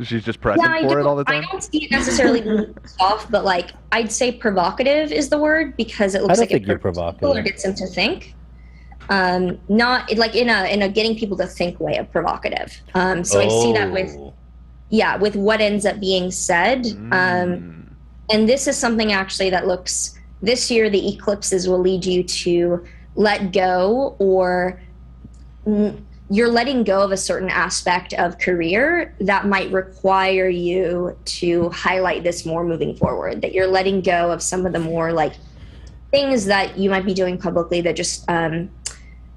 She's just pressing for it all the time? I don't see it necessarily soft, but like I'd say provocative is the word, because it looks like it you're provocative. or gets them to think. Not like in a getting people to think way of provocative. So I see that with what ends up being said. And this is something actually that looks, this year the eclipses will lead you to let go, or you're letting go of a certain aspect of career that might require you to highlight this more moving forward, that you're letting go of some of the more like things that you might be doing publicly that just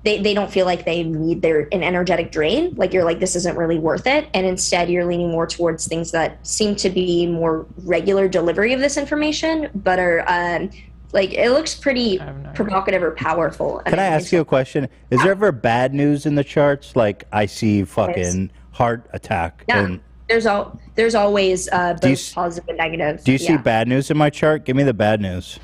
they don't feel like they need an energetic drain. Like you're like, this isn't really worth it. And instead you're leaning more towards things that seem to be more regular delivery of this information, but are like, it looks pretty provocative or powerful. Can I ask you a question? Is there ever bad news in the charts? Like I see fucking heart attack. Yeah, And there's always both positive and negative. do you see bad news in my chart? Give me the bad news.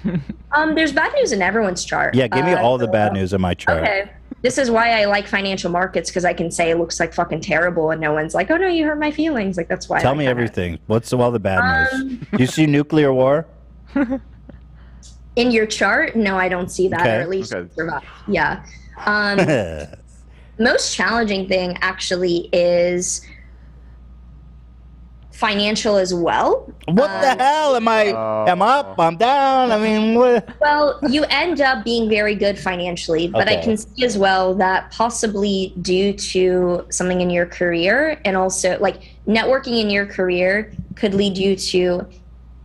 There's bad news in everyone's chart. Yeah, give me all the bad news in my chart. Okay. This is why I like financial markets, because I can say it looks like fucking terrible and no one's like, oh no, you hurt my feelings. Like that's why. Tell me everything. What's all the bad news? Do you see nuclear war? In your chart? No, I don't see that, Okay. or at least survive. Yeah. Most challenging thing actually is financial as well. What the hell? Am I up? I'm down? I mean, what? Well, you end up being very good financially, but I Okay. can see as well that possibly due to something in your career, and also like networking in your career could lead you to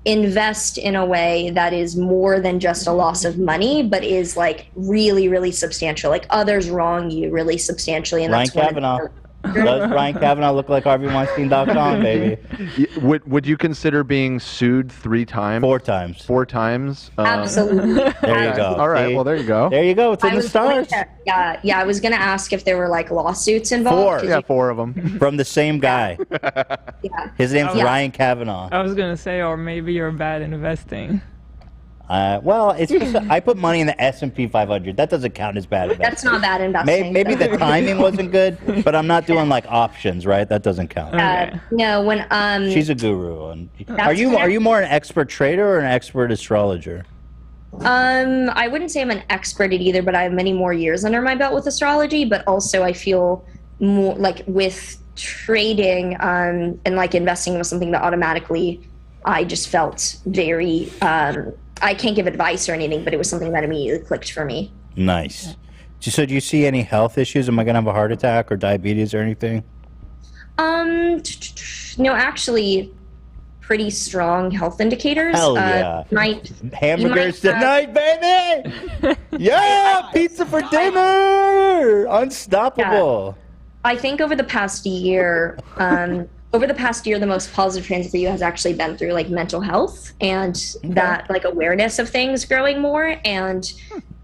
invest in a way that is more than just a loss of money, but is like really, really substantial. Like others wrong you really substantially, and Ryan that's one of Kavanaugh. Does Ryan Kavanaugh look like HarveyWeinstein.com, baby? Would you consider being sued 3 times? 4 times. 4 times? Absolutely. There you go. All right. See? Well, there you go. There you go. It's in I the was going stars. to- yeah, I was gonna ask if there were like lawsuits involved. 4. 'cause you- 4 of them. From the same guy. Yeah. His name's Yeah. Ryan Kavanaugh. I was gonna say, or maybe you're bad investing. Well, it's just I put money in the S&P 500. That doesn't count as bad investing. That's not bad investing. Maybe the timing wasn't good, but I'm not doing like options, right? That doesn't count. No, when She's a guru. And That's are you correct. more an expert trader or an expert astrologer? I wouldn't say I'm an expert at either, but I have many more years under my belt with astrology. But also, I feel more like with trading and like investing was something that automatically I just felt very. I can't give advice or anything, but it was something that immediately clicked for me. Nice. So, do you see any health issues? Am I gonna have a heart attack or diabetes or anything? No, actually, pretty strong health indicators. Hell yeah. Hamburgers tonight, baby! Yeah, pizza for dinner! Unstoppable. I think over the past year, the most positive transit for you has actually been through like mental health and that like awareness of things growing more. And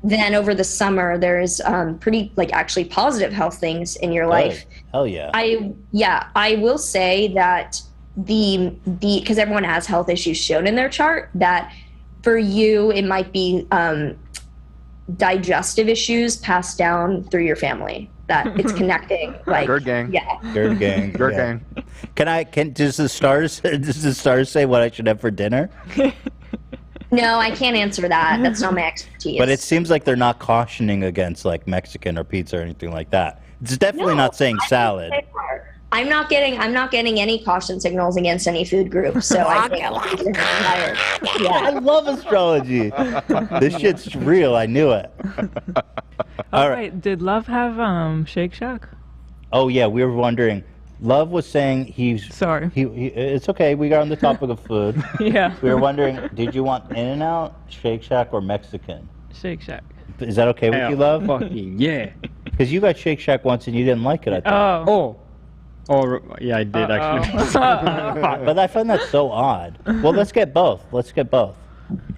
then over the summer, there's pretty like actually positive health things in your life. Hell yeah. I will say that because everyone has health issues shown in their chart, that for you, it might be digestive issues passed down through your family. That it's connecting, like Gerd gang. Yeah. Gerd gang. Gerd yeah. gang. Does the stars say what I should have for dinner? No, I can't answer that. That's not my expertise. But it seems like they're not cautioning against like Mexican or pizza or anything like that. It's definitely not saying salad. I'm not getting any caution signals against any food group. So I think I love astrology. This shit's real. I knew it. Oh wait, did Love have Shake Shack? Oh yeah, we were wondering. Love was saying he's sorry. He it's okay. We got on the topic of food. Yeah. We were wondering, did you want In-N-Out, Shake Shack, or Mexican? Shake Shack. Is that okay with you, Love? Fucking yeah. Because you got Shake Shack once and you didn't like it. I thought. Oh, yeah, I did actually. But I find that so odd. Well, let's get both.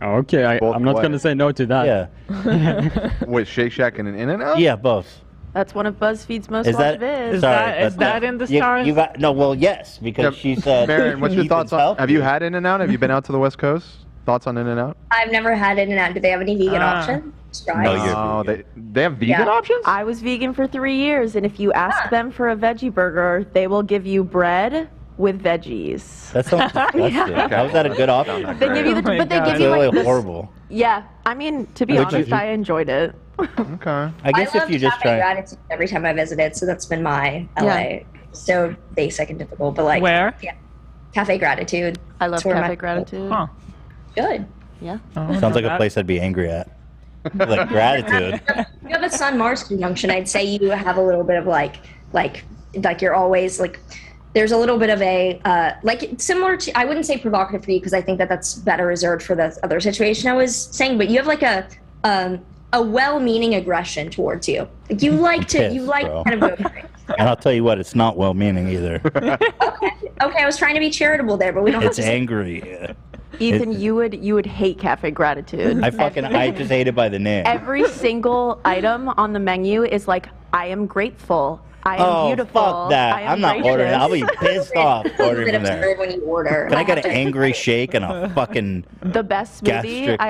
Okay, I'm not going to say no to that. Yeah. Wait, Shake Shack and an In-N-Out? Yeah, both. That's one of BuzzFeed's most Is watched that vids. Is that in the stars? You got no. Well, yes, because she said. Marion, what's your thoughts on? Have you had In-N-Out? Have you been out to the West Coast? Thoughts on In-N-Out? I've never had In-N-Out. Do they have any vegan options? No, they have vegan options? I was vegan for 3 years, and if you ask them for a veggie burger, they will give you bread with veggies. That sounds disgusting. Yeah. How is that a good option? They give you the, but they give you like really this, horrible. Yeah, I mean, to be Would you- honest, I enjoyed it. Okay. I guess if you just Cafe try. Gratitude every time I visited, so that's been my LA. Yeah. So basic and difficult, but like Where? Yeah, Cafe Gratitude. I love It's where Cafe my- Gratitude. Huh. Good. Yeah. Sounds like a place I'd be angry at. Like gratitude. You have a Sun Mars conjunction. I'd say you have a little bit of like you're always like. There's a little bit of a like similar to, I wouldn't say provocative for you because I think that that's better reserved for the other situation I was saying, but you have like a well-meaning aggression towards you. Like you like to Pissed, kind of go for it. And I'll tell you what, it's not well-meaning either. Okay, I was trying to be charitable there, but we don't. It's have to angry. Ethan, you would hate Cafe Gratitude. I just hate it by the name. Every single item on the menu is like, I am grateful. I am beautiful. Fuck that. I am I'm not gracious. ordering. I'll be pissed off ordering from there. when you order. Can I get an angry shake and a fucking The best smoothie, gastric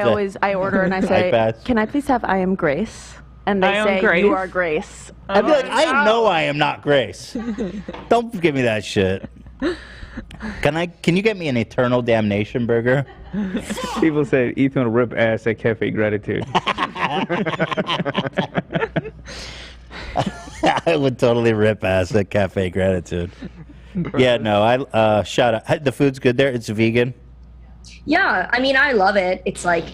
I order and I say, iPads? can I please have I am Grace? And they I am say, Grace? you are Grace. I'd be like, I know I am not Grace. Don't give me that shit. Can you get me an eternal damnation burger? People say Ethan will rip ass at Cafe Gratitude. I would totally rip ass at Cafe Gratitude. Yeah, no, I shout out. The food's good there. It's vegan. Yeah, I mean, I love it. It's like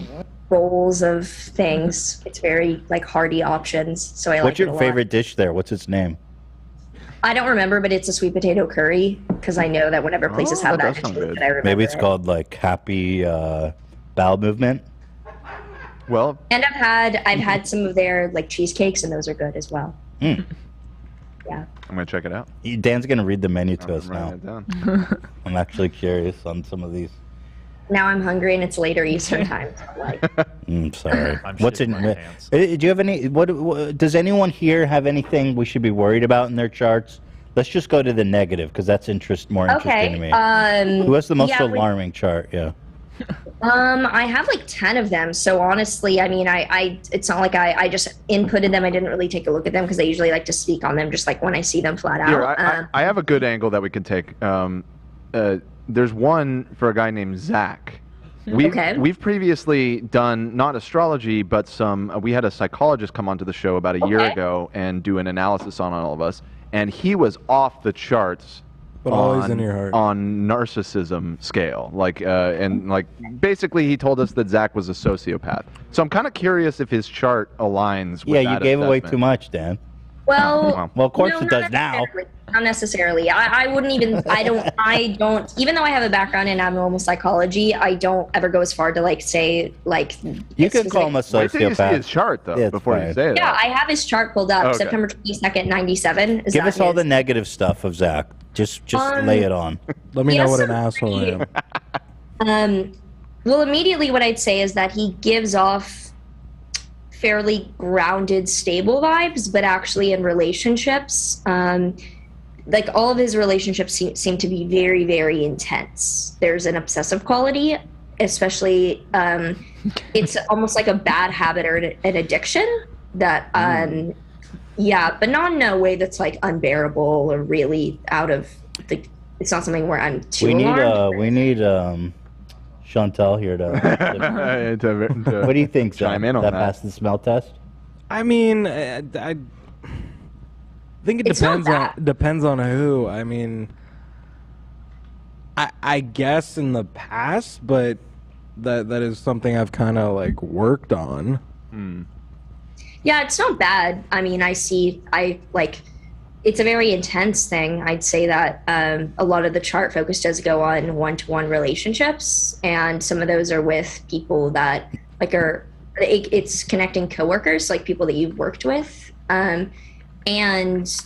bowls of things. It's very like hearty options. So I like What's it your a lot. favorite dish there? What's its name? I don't remember, but it's a sweet potato curry because I know that whenever places have that, I remember Maybe it's it. called like Happy Bowel Movement. Well, And I've had some of their like cheesecakes, and those are good as well. Mm. Yeah. I'm gonna check it out. Dan's gonna read the menu to us now. Writing it down. I'm actually curious on some of these. Now I'm hungry, and it's later Eastern time. So like, Sorry. I'm What's shitting in? my pants. Do you have any? What does anyone here have anything we should be worried about in their charts? Let's just go to the negative because that's more interesting to me. Who has the most yeah, alarming chart? Yeah. I have like 10 of them. So honestly, I mean, it's not like I just inputted them. I didn't really take a look at them because I usually like to speak on them just like when I see them flat out. Here, I have a good angle that we can take. There's one for a guy named Zach. We've previously done not astrology, but we had a psychologist come onto the show about a year ago and do an analysis on all of us, and he was off the charts. But always in your heart. On narcissism scale, basically he told us that Zach was a sociopath. So I'm kind of curious if his chart aligns with Yeah, you that gave away assessment. too much, Dan. Well, Well, of course no, it does now. Not necessarily. I wouldn't even, I don't, even though I have a background in abnormal psychology, I don't ever go as far to like say, like. You can call him a Wait till you see sociopath. his chart, though, Yeah, it's before you fine. say that. Yeah, I have his chart pulled up. Okay. September 22nd, 97. Is Give that us all his? the negative stuff of Zach. Just lay it on. Let me know Yes, what an sir. asshole I am. Well, immediately what I'd say is that he gives off fairly grounded, stable vibes, but actually in relationships, like all of his relationships seem to be very, very intense. There's an obsessive quality, especially it's almost like a bad habit or an addiction that yeah, but not in a way that's like unbearable or really out of the. It's not something where I'm too alarmed. We need Chantal here to. What do you think, Zach? chime in on that that. passed the smell test? I mean, think it It's not depends on who. I mean, I guess in the past, but that is something I've kind of like worked on. Yeah, it's not bad. I mean, it's a very intense thing. I'd say that a lot of the chart focus does go on one-to-one relationships, and some of those are with people that it's connecting coworkers, like people that you've worked with. It's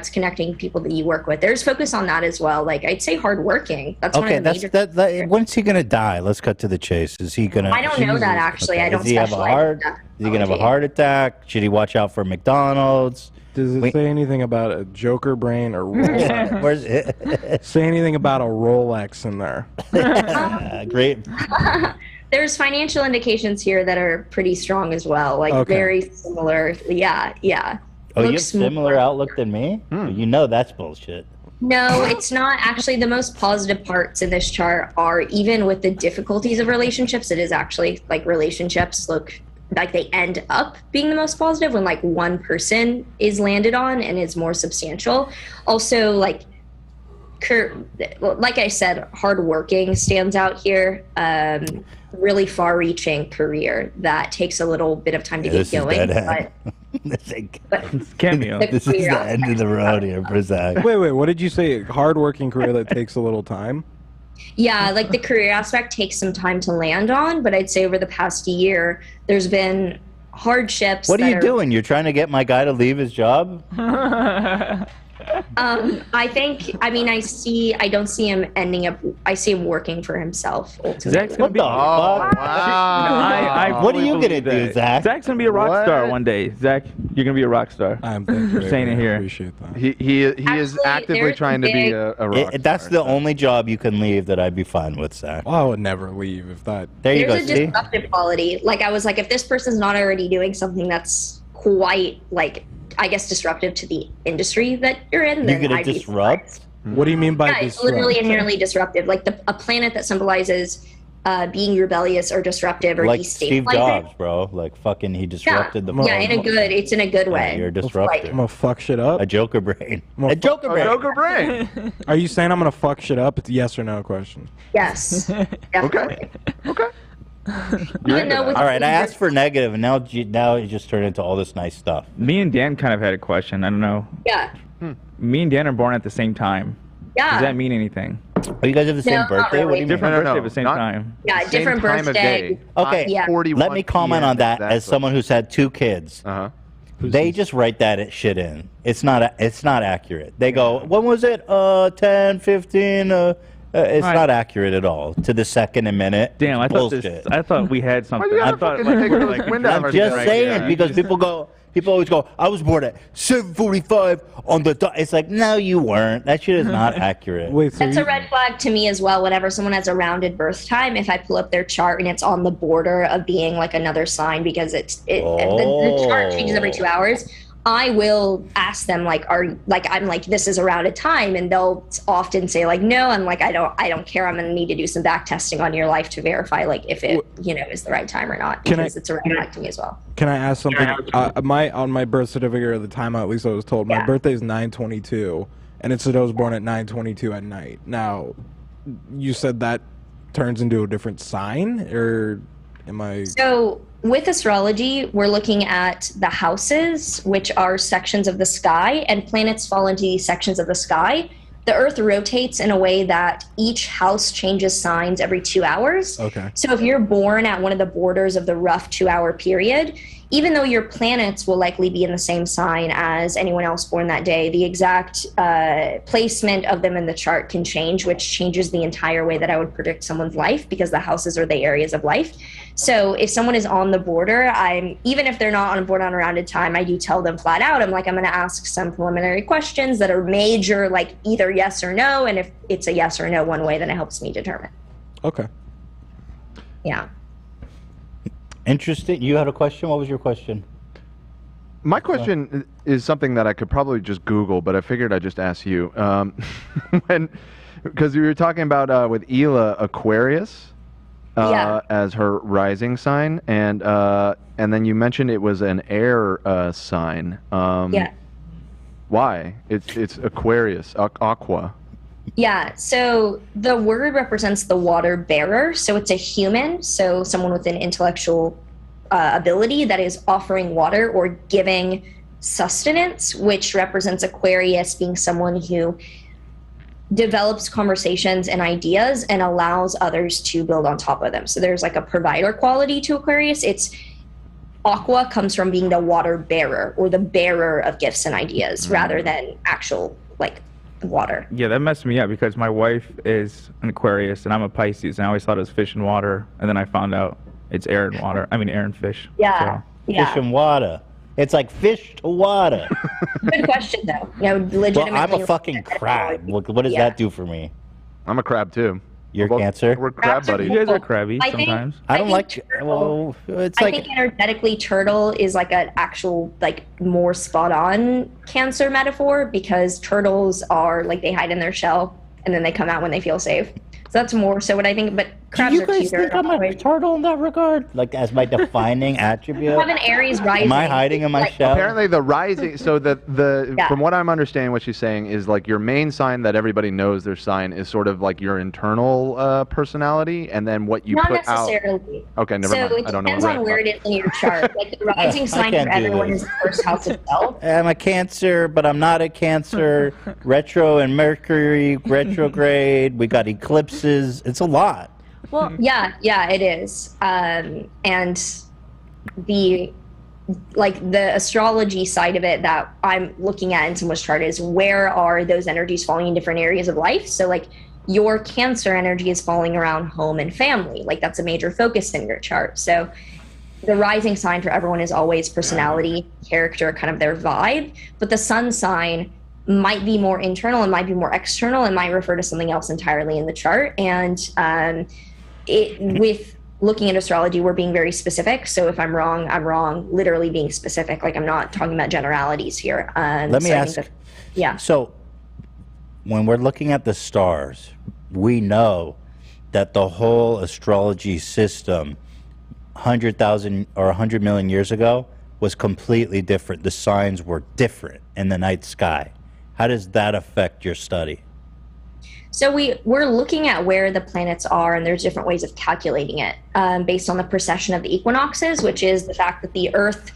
connecting people that you work with. There's focus on that as well. Like, I'd say hardworking. That's one of the major. When's he gonna die? Let's cut to the chase. Is he gonna? I don't know that actually. I don't Does he have a specialize heart? in that. Is he gonna have a heart attack? Should he watch out for McDonald's? Does it say anything about a Joker brain or Rolex? Where's it? Say anything about a Rolex in there? Great. There's financial indications here that are pretty strong as well, like very similar. Yeah. Oh, you have Looks similar outlook than me? You know that's bullshit. No, it's not. Actually, the most positive parts in this chart are, even with the difficulties of relationships, it is actually like relationships look like they end up being the most positive when like one person is landed on and is more substantial. Also, like I said, hardworking stands out here. Really far-reaching career that takes a little bit of time to get going. Cameo. This is the end of the road here for Zach. Wait, what did you say? Hardworking career that takes a little time? Yeah, like the career aspect takes some time to land on, but I'd say over the past year, there's been hardships. What are you doing? You're trying to get my guy to leave his job? I don't see him ending up. I see him working for himself ultimately. Zach's gonna be. Wow. What are you gonna do, Zach? Zach's gonna be a rock star one day. Zach, you're gonna be a rock star. I'm saying it here. I appreciate that. He is actively trying to be a rock star. That's the only job you can leave that I'd be fine with, Zach. Well, I would never leave if that. There you go. There's a disruptive quality. Like, I was like, if this person's not already doing something that's quite, like, I guess, disruptive to the industry that you're in, then You're gonna I'd be disrupt? What do you mean by it's literally inherently disruptive. Like a planet that symbolizes being rebellious or disruptive or Like destabilizing. Steve Jobs, bro. Like fucking, he disrupted the. Yeah, it's in a good way. You're disruptive. I'm gonna fuck shit up. A Joker brain. A Joker brain. Joker brain. Are you saying I'm gonna fuck shit up? It's a yes or no question. Yes. Definitely. Okay. All right, I asked for negative, and now it just turned into all this nice stuff. Me and Dan kind of had a question. I don't know. Yeah. Me and Dan are born at the same time. Yeah. Does that mean anything? Oh, you guys have the same No, not birthday? What do really. you Different mean? birthday at the same time. Yeah, different birthday. Okay, Yeah. let me comment on that as someone who's had 2 kids. They just write that shit in. It's not accurate. They go, when was it? 10, 15. It's not accurate at all to the second and minute. Damn, I thought we had something. I thought I'm just saying because people always go, I was born at 7:45 on the dot. It's like, no, you weren't. That shit is not accurate. That's a red flag to me as well. Whenever someone has a rounded birth time, if I pull up their chart and it's on the border of being like another sign because the chart changes every 2 hours, I will ask them this is a rounded time, and they'll often say like, no. I'm like, I don't care. I'm gonna need to do some back testing on your life to verify like if it is the right time or not, because it's a red flag to me as well. Can I ask something? On my birth certificate, or the time at least I was told, my birthday is 9/22, and it said I was born at 9:22 at night. Now, you said that turns into a different sign, or am I? So with astrology, we're looking at the houses, which are sections of the sky, and planets fall into these sections of the sky. The Earth rotates in a way that each house changes signs every 2 hours. Okay. So if you're born at one of the borders of the rough 2 hour period, even though your planets will likely be in the same sign as anyone else born that day, the exact placement of them in the chart can change, which changes the entire way that I would predict someone's life, because the houses are the areas of life. So if someone is on the border, even if they're not on board on a rounded time, I do tell them flat out, I'm going to ask some preliminary questions that are major, like either yes or no. And if it's a yes or no one way, then it helps me determine. Okay. Yeah. Interesting. You had a question? What was your question? My question is something that I could probably just Google, but I figured I'd just ask you. Because we were talking about with Hila, Aquarius as her rising sign, and then you mentioned it was an air sign. Yeah. Why? It's Aquarius, aqua. Yeah, so the word represents the water bearer. So it's a human, so someone with an intellectual ability that is offering water or giving sustenance, which represents Aquarius being someone who develops conversations and ideas and allows others to build on top of them. So there's like a provider quality to Aquarius. Aqua comes from being the water bearer or the bearer of gifts and ideas rather than actual like water. Yeah, that messed me up because my wife is an Aquarius and I'm a Pisces, and I always thought it was fish and water, and then I found out it's air and water. I mean air and fish. Yeah. Yeah. Fish and water. It's like fish to water. Good question though. Legitimately. Well, I'm a fucking crab. What does that do for me? I'm a crab too. You're Cancer? We're crab buddies. You guys are crabby I think- sometimes. I don't I like. think Well, it's I like think energetically turtle is like an actual like more spot on Cancer metaphor, because turtles are like they hide in their shell and then they come out when they feel safe. So that's more so what I think. But crabs Do you are guys cuter. think I'm a turtle in that regard? Like as my defining attribute? You have an Aries rising. Am I hiding in my shell? Apparently the rising, so the Yeah. from what I'm understanding, what she's saying is like your main sign that everybody knows their sign is sort of like your internal personality, and then what you Not put out. necessarily. Okay, never mind. So I don't know. it depends on where it is in your chart. Like the rising sign can't for do everyone this. is the first house itself. I'm a Cancer, but I'm not a Cancer. Retro and Mercury retrograde. We got eclipses. It's a lot. Well, yeah, it is. And the astrology side of it that I'm looking at in someone's chart is where are those energies falling in different areas of life. So like your Cancer energy is falling around home and family. Like that's a major focus in your chart. So the rising sign for everyone is always personality, character, kind of their vibe. But the sun sign might be more internal and might be more external and might refer to something else entirely in the chart. And with looking at astrology, we're being very specific. So if I'm wrong, I'm wrong. Literally being specific. Like I'm not talking about generalities here. Let me ask. Yeah. So when we're looking at the stars, we know that the whole astrology system 100,000 or 100 million years ago was completely different. The signs were different in the night sky. How does that affect your study? So we're looking at where the planets are, and there's different ways of calculating it based on the precession of the equinoxes, which is the fact that the Earth,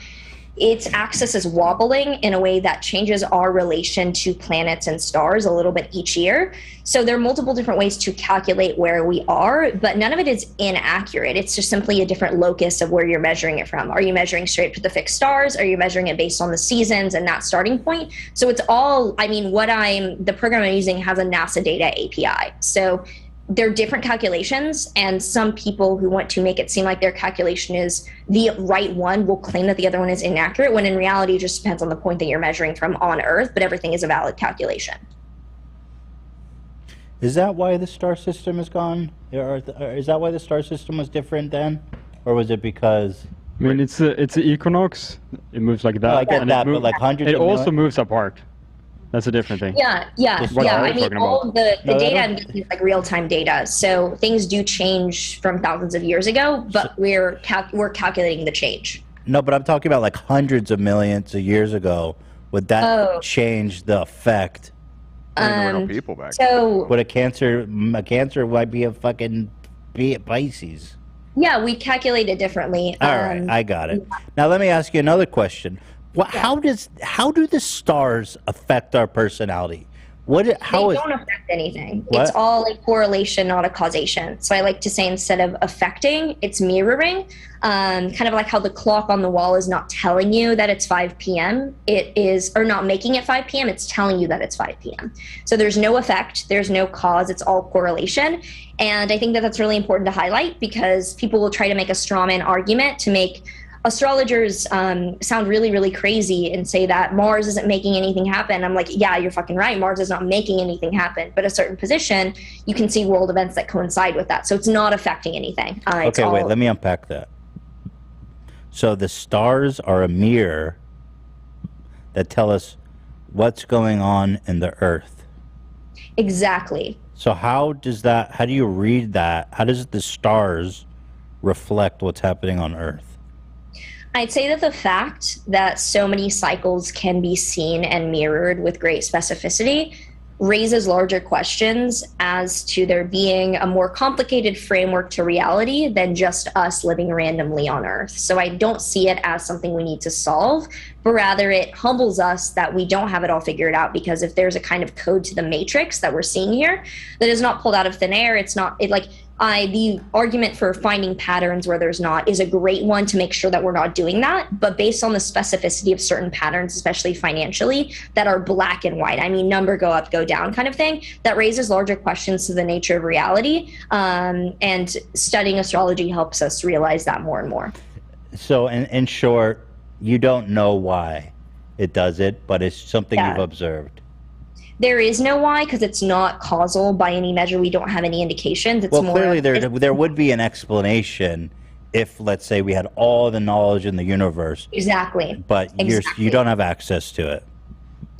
its axis is wobbling in a way that changes our relation to planets and stars a little bit each year. So there are multiple different ways to calculate where we are, but none of it is inaccurate. It's just simply a different locus of where you're measuring it from. Are you measuring straight to the fixed stars? Are you measuring it based on the seasons and that starting point? So it's all, I mean, the program I'm using has a NASA data API. So they're different calculations, and some people who want to make it seem like their calculation is the right one will claim that the other one is inaccurate, when in reality it just depends on the point that you're measuring from on Earth, but everything is a valid calculation. Is that why the star system is gone? Or is that why the star system was different then? Or was it because... I mean, it's an equinox. It moves like that. I get and that, but like hundreds it of also million- moves apart. That's a different thing. Yeah. What are I you mean, talking all about? the No, data I I'm getting is like real-time data. So things do change from thousands of years ago, but we're calculating the change. No, but I'm talking about like hundreds of millions of years ago. Would that change the effect? There were no people back. So Would a cancer might be a fucking Pisces? yeah, we calculate it differently. All right, I got it. Now let me ask you another question. How do the stars affect our personality? They don't affect anything. What? It's all a correlation, not a causation. So I like to say instead of affecting, it's mirroring. Kind of like how the clock on the wall is not telling you that it's 5 p.m. Or not making it 5 p.m. It's telling you that it's 5 p.m. So there's no effect, there's no cause, it's all correlation. And I think that that's really important to highlight, because people will try to make a straw man argument to make astrologers sound really, really crazy and say that Mars isn't making anything happen. I'm like, yeah, you're fucking right. Mars is not making anything happen. But a certain position, you can see world events that coincide with that. So it's not affecting anything. Okay, wait, let me unpack that. So the stars are a mirror that tell us what's going on in the Earth. Exactly. So how do you read that? How does the stars reflect what's happening on Earth? I'd say that the fact that so many cycles can be seen and mirrored with great specificity raises larger questions as to there being a more complicated framework to reality than just us living randomly on Earth. So I don't see it as something we need to solve, but rather it humbles us that we don't have it all figured out, because if there's a kind of code to the matrix that we're seeing here that is not pulled out of thin air, the argument for finding patterns where there's not is a great one to make sure that we're not doing that. But based on the specificity of certain patterns, especially financially, that are black and white, I mean, number go up, go down kind of thing, that raises larger questions to the nature of reality. And studying astrology helps us realize that more and more. So in short, you don't know why it does it, but it's something you've observed. There is no why, because it's not causal by any measure. We don't have any indications. It's more clearly there would be an explanation if, let's say, we had all the knowledge in the universe. Exactly. But you don't have access to it.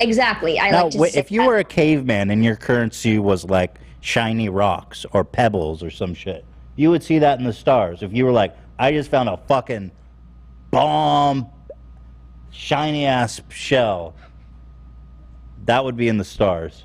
Exactly. If you were a caveman and your currency was like shiny rocks or pebbles or some shit, you would see that in the stars. If you were like, I just found a fucking bomb, shiny ass shell, that would be in the stars.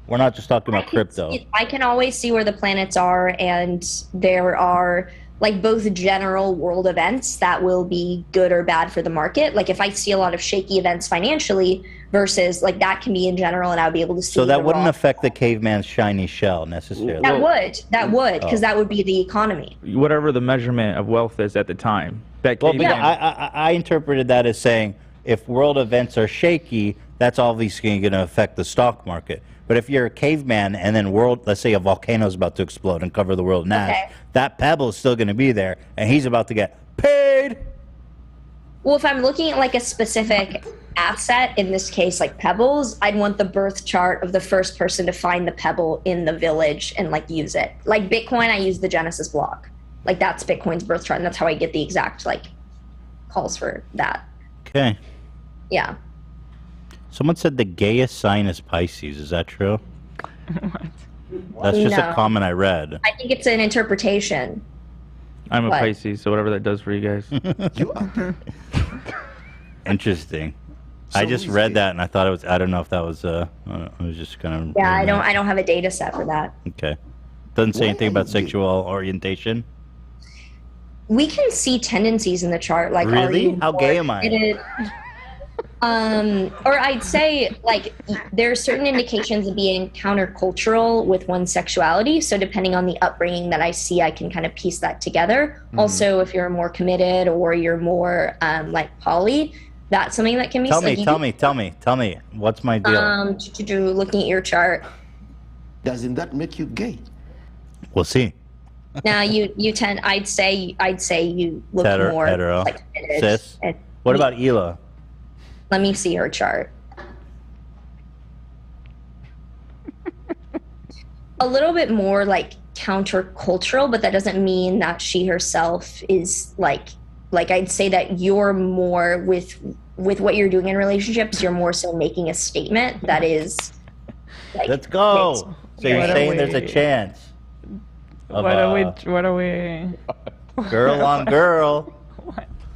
We're not just talking about crypto. I can always see where the planets are, and there are like both general world events that will be good or bad for the market. Like if I see a lot of shaky events financially versus like that can be in general, and I would be able to see. So that wouldn't affect the caveman's shiny shell necessarily. That would, because that would be the economy. Whatever the measurement of wealth is at the time. I interpreted that as saying if world events are shaky, that's obviously going to affect the stock market. But if you're a caveman and then let's say a volcano is about to explode and cover the world in ash, that pebble is still going to be there, and he's about to get paid. Well, if I'm looking at like a specific asset, in this case like pebbles, I'd want the birth chart of the first person to find the pebble in the village and like use it. Like Bitcoin, I use the Genesis block. Like that's Bitcoin's birth chart, and that's how I get the exact like calls for that. Okay. Yeah. Someone said the gayest sign is Pisces. Is that true? That's just a comment I read. I think it's an interpretation. I'm a Pisces, so whatever that does for you guys. Interesting. I just read that and I thought it was. I don't know if that was. I was just kind of. Yeah, I don't have a data set for that. Okay. Doesn't say anything about sexual orientation. We can see tendencies in the chart. Like, really? How gay am I? Or I'd say like there are certain indications of being countercultural with one's sexuality. So depending on the upbringing that I see, I can kind of piece that together. Also, if you're more committed or you're more like poly, that's something that can be. Tell me. What's my deal? Looking at your chart. Doesn't that make you gay? We'll see. Now you tend. I'd say you look more hetero. like Cis. What about Hila? Let me see her chart. A little bit more like countercultural, but that doesn't mean that she herself is like I'd say that you're more with what you're doing in relationships, you're more so making a statement that is like, let's go. So you're saying there's a chance. What are we? Girl on girl.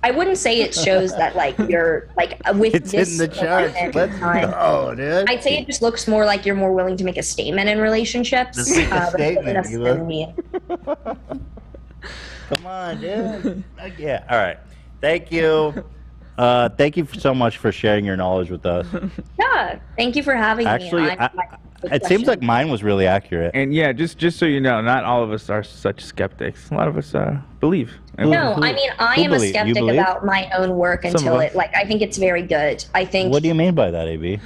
I wouldn't say it shows that like you're like with it's this in the chart. Let's go, dude. I'd say it just looks more like you're more willing to make a statement in relationships. Let's make a statement. Come on, dude. Yeah. All right. Thank you. Thank you so much for sharing your knowledge with us. Yeah. Thank you for having me. Actually, it seems like mine was really accurate. And yeah, just so you know, not all of us are such skeptics. A lot of us believe. No, I mean, I am a skeptic about my own work until I think it's very good. I think. What do you mean by that, AB?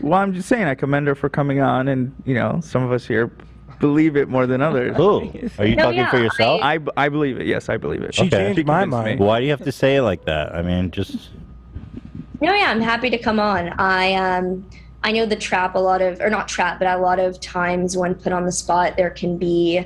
Well, I'm just saying I commend her for coming on, and you know, some of us here believe it more than others. Who? Are you talking for yourself? I believe it. Yes, I believe it. She changed my mind. Why do you have to say it like that? I mean, just. No, yeah, I'm happy to come on. I know the trap a lot of times when put on the spot, there can be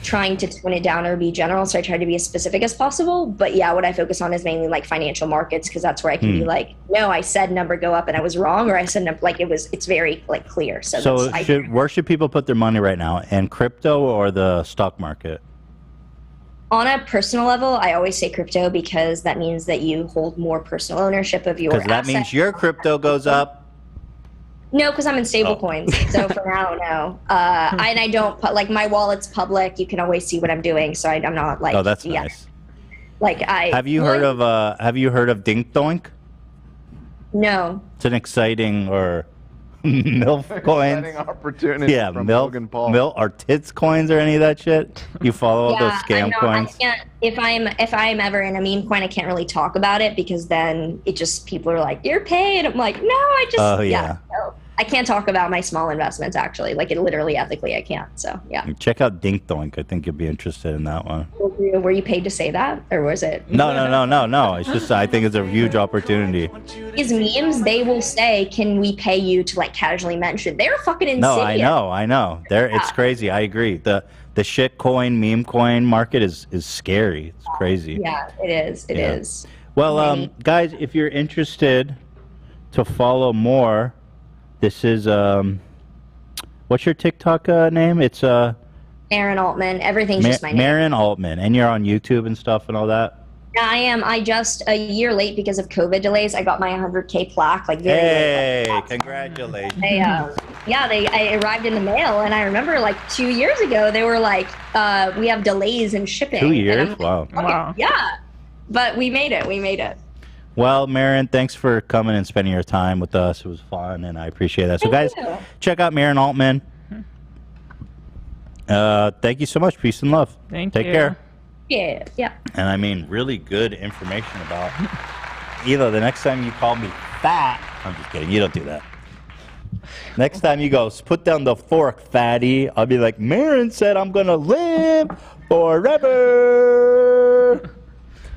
trying to tone it down or be general. So I try to be as specific as possible. But yeah, what I focus on is mainly like financial markets, because that's where I can be like, no, I said number go up and I was wrong, or I said number, like it's very like clear. So where should people put their money right now? In crypto or the stock market? On a personal level, I always say crypto because that means that you hold more personal ownership of your Because that assets. means your crypto goes up. No, because I'm in stable coins. So for now, no. And I don't put, like, my wallet's public. You can always see what I'm doing. So I'm not like. Oh, that's nice. Like Have you heard of Dink Doink? No. It's an exciting or MILF coins. Exciting opportunity. Yeah, from MILF, Logan Paul. MILF or tits coins or any of that shit. You follow all those scam coins? I can't, if I'm ever in a meme coin, I can't really talk about it because then it just, people are like, you're paid. I'm like, no, I just, Oh, yeah. no. I can't talk about my small investments actually. Like, it literally, ethically, I can't. So yeah. Check out Dink Doink. I think you'll be interested in that one. Were you paid to say that, or was it? No. It's just I think it's a huge opportunity. These memes, they will say, "Can we pay you to like casually mention?" They're fucking insidious. No, I know. It's crazy. I agree. The shit coin, meme coin market is scary. It's crazy. Yeah, it is. It is. Well, guys, if you're interested to follow more, this is what's your TikTok name? It's Aaron Altman. Everything's just my name. Marin Altman, and you're on YouTube and stuff and all that. Yeah, I am. I just a year late because of COVID delays. I got my 100K plaque like very late. Hey, congratulations. I arrived in the mail, and I remember like 2 years ago they were like, we have delays in shipping. 2 years? And I'm like, Wow. okay, yeah, but we made it. We made it. Well, Marin, thanks for coming and spending your time with us. It was fun, and I appreciate that. So, guys, check out Marin Altman. Thank you so much. Peace and love. Thank you. Take care. Yeah. And I mean, really good information about Hila. The next time you call me fat, I'm just kidding. You don't do that. Next time you go, put down the fork, fatty. I'll be like, Marin said I'm going to live forever.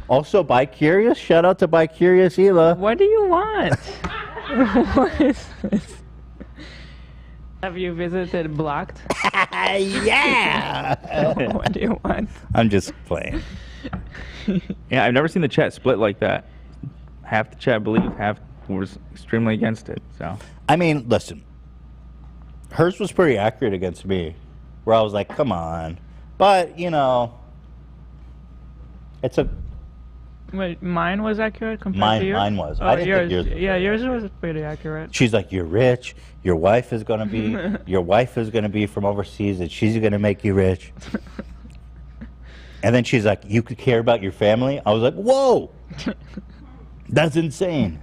Also, Bi Curious. Shout out to Bi Curious Hila. What do you want? What is this? Have you visited Blocked? Yeah. What do you want? I'm just playing. Yeah, I've never seen the chat split like that. Half the chat believed, half was extremely against it. So I mean, listen. Hers was pretty accurate against me, where I was like, come on. But, you know, it's a... Wait, mine was accurate compared to yours? Mine was. Oh, I didn't yours, think yours was. yeah, yours was pretty accurate. She's like, you're rich. Your wife is going to be... your wife is going to be from overseas, and she's going to make you rich. And then she's like, you could care about your family? I was like, whoa! That's insane.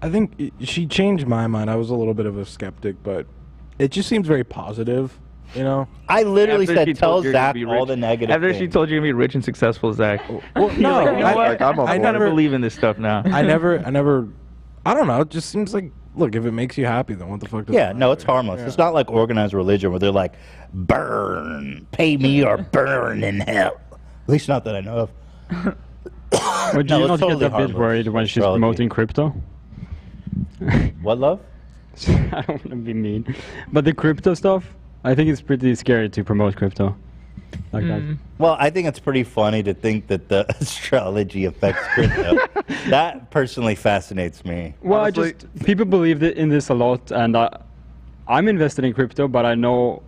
I think she changed my mind. I was a little bit of a skeptic, but it just seems very positive, you know? I literally said, tell Zach all the negative After things. she told you you're going to be rich and successful, Zach. Well, no, like, you know what? I never believe in this stuff now. I never, I don't know. It just seems like, look, if it makes you happy, then what the fuck does Yeah, it no, matter? it's harmless. Yeah. It's not like organized religion where they're like, burn, pay me or burn in hell. At least not that I know of. But do No, you it's not totally get a bit harmless. worried when she's Astrology. promoting crypto? What, love? I don't want to be mean. But the crypto stuff, I think it's pretty scary to promote crypto. Like that. Well, I think it's pretty funny to think that the astrology affects crypto. That personally fascinates me. Well, honestly, people believe in this a lot, and I'm invested in crypto, but I know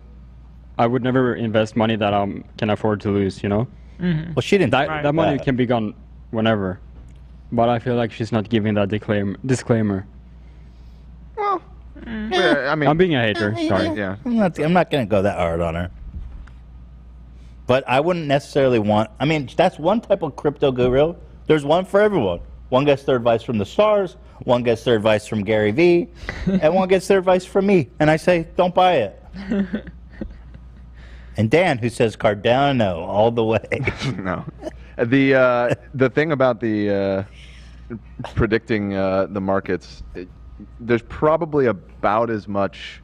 I would never invest money that I can afford to lose, you know? Well, she didn't. That money can be gone whenever. But I feel like she's not giving that disclaimer. Well, yeah, I mean, I'm being a hater. Sorry. Yeah. I'm not going to go that hard on her. But I wouldn't necessarily want... I mean, that's one type of crypto guru. There's one for everyone. One gets their advice from the stars, one gets their advice from Gary Vee, and one gets their advice from me. And I say, don't buy it. And Dan, who says Cardano all the way. No. The thing about the predicting the markets, there's probably about as much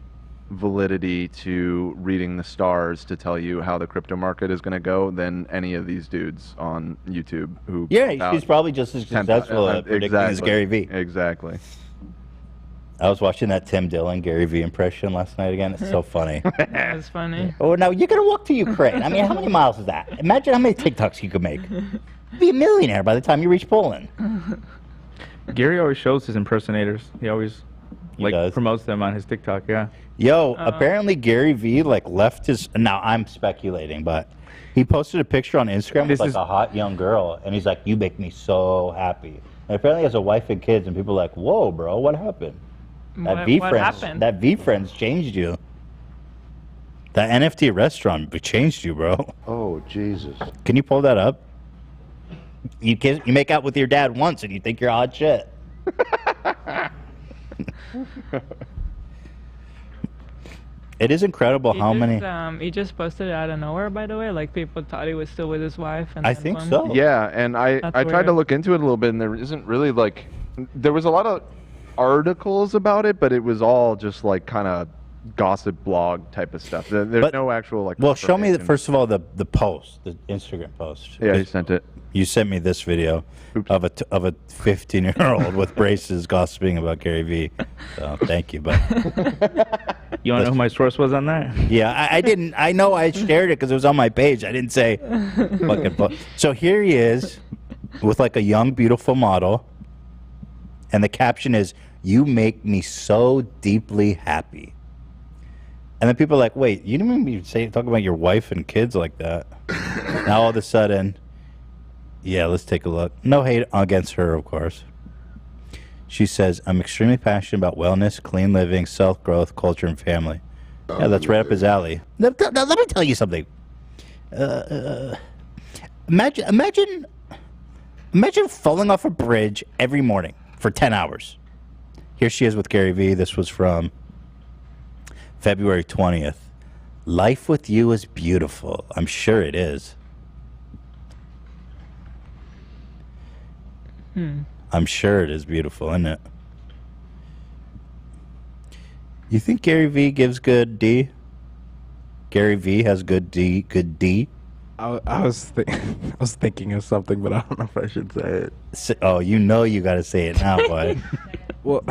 validity to reading the stars to tell you how the crypto market is going to go than any of these dudes on YouTube who she's probably just as successful at predicting as Gary Vee. Exactly. I was watching that Tim Dillon Gary Vee impression last night again. It's so funny. That's funny. Oh, now you're going to walk to Ukraine. I mean, how many miles is that? Imagine how many TikToks you could make. You'd be a millionaire by the time you reach Poland. Gary always shows his impersonators. He always promotes them on his TikTok. Yeah. Yo, apparently Gary Vee like left his. Now I'm speculating, but he posted a picture on Instagram with like a hot young girl, and he's like, "You make me so happy." And apparently he has a wife and kids, and people are like, "Whoa, bro, what happened?" That V Friends changed you. That NFT restaurant changed you, bro. Oh Jesus! Can you pull that up? You make out with your dad once, and you think you're hot shit. It is incredible how many. He just posted it out of nowhere, by the way. Like people thought he was still with his wife. And I then think boom. so. Yeah, and I tried to weird. look into it a little bit, and there isn't really like, there was a lot of articles about it, but it was all just like kind of gossip blog type of stuff. There's no actual like. Well, show me first of all the post, the Instagram post. Yeah, you sent it. You sent me this video of a 15-year-old with braces gossiping about Gary Vee. So thank you, but you want to know who my source was on that? Yeah, I didn't. I know I shared it because it was on my page. I didn't say fucking. So here he is with like a young, beautiful model, and the caption is, "You make me so deeply happy." And then people are like, "Wait, you didn't even talk about your wife and kids like that." Now all of a sudden. Yeah, let's take a look. No hate against her, of course. She says, "I'm extremely passionate about wellness, clean living, self-growth, culture, and family." Yeah, that's right up his alley. Now, let me tell you something. Imagine falling off a bridge every morning for 10 hours. Here she is with Gary Vee. This was from February 20th. "Life with you is beautiful. I'm sure it is. I'm sure it is beautiful, isn't it?" You think Gary Vee gives good D? Gary Vee has good D? Good D? I was thinking of something, but I don't know if I should say it. Oh, you know you got to say it now, boy. Well,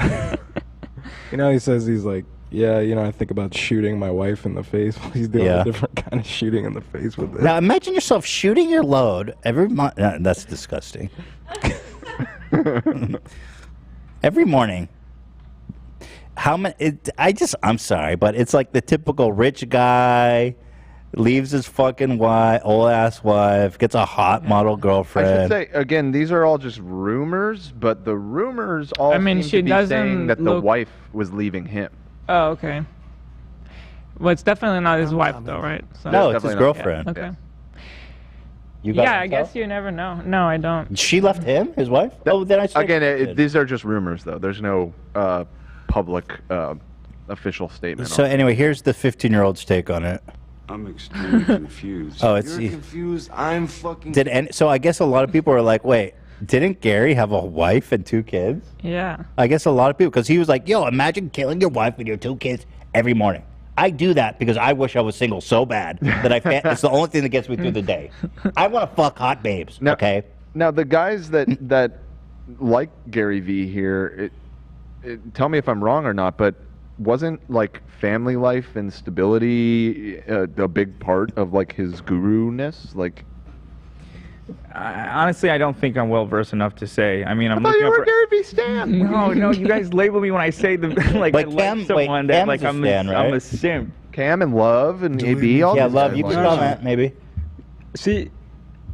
he says he's like, yeah, I think about shooting my wife in the face while he's doing a different kind of shooting in the face with it. Now imagine yourself shooting your load every month. That's disgusting. Every morning. How many? I'm sorry, but it's like the typical rich guy leaves his fucking old ass wife, gets a hot model girlfriend. I should say again, these are all just rumors, but the rumors all seem to be saying that the wife was leaving him. Oh, okay. Well, it's definitely not his wife, though, right? So No, it's his girlfriend. Yeah. Okay. You got I guess you never know. No, I don't. She left him, his wife? Oh, then I Again, these are just rumors, though. There's no public official statement. So anyway, here's the 15-year-old's take on it. I'm extremely confused. Oh, it's You're confused. I'm fucking. So I guess a lot of people are like, wait, didn't Gary have a wife and 2 kids? Yeah. I guess a lot of people, because he was like, yo, imagine killing your wife and your 2 kids every morning. I do that because I wish I was single so bad that it's the only thing that gets me through the day. I want to fuck hot babes, okay? Now, the guys that like Gary Vee here, tell me if I'm wrong or not, but wasn't like family life and stability a big part of like his guru-ness? Like, honestly, I don't think I'm well versed enough to say. I mean, I'm thought looking you up were a Gary Vee stan. No, you guys label me when I say the like I like someone that like I'm a simp. Cam and Love and AB. All yeah, these Love. guys You can like comment maybe. See,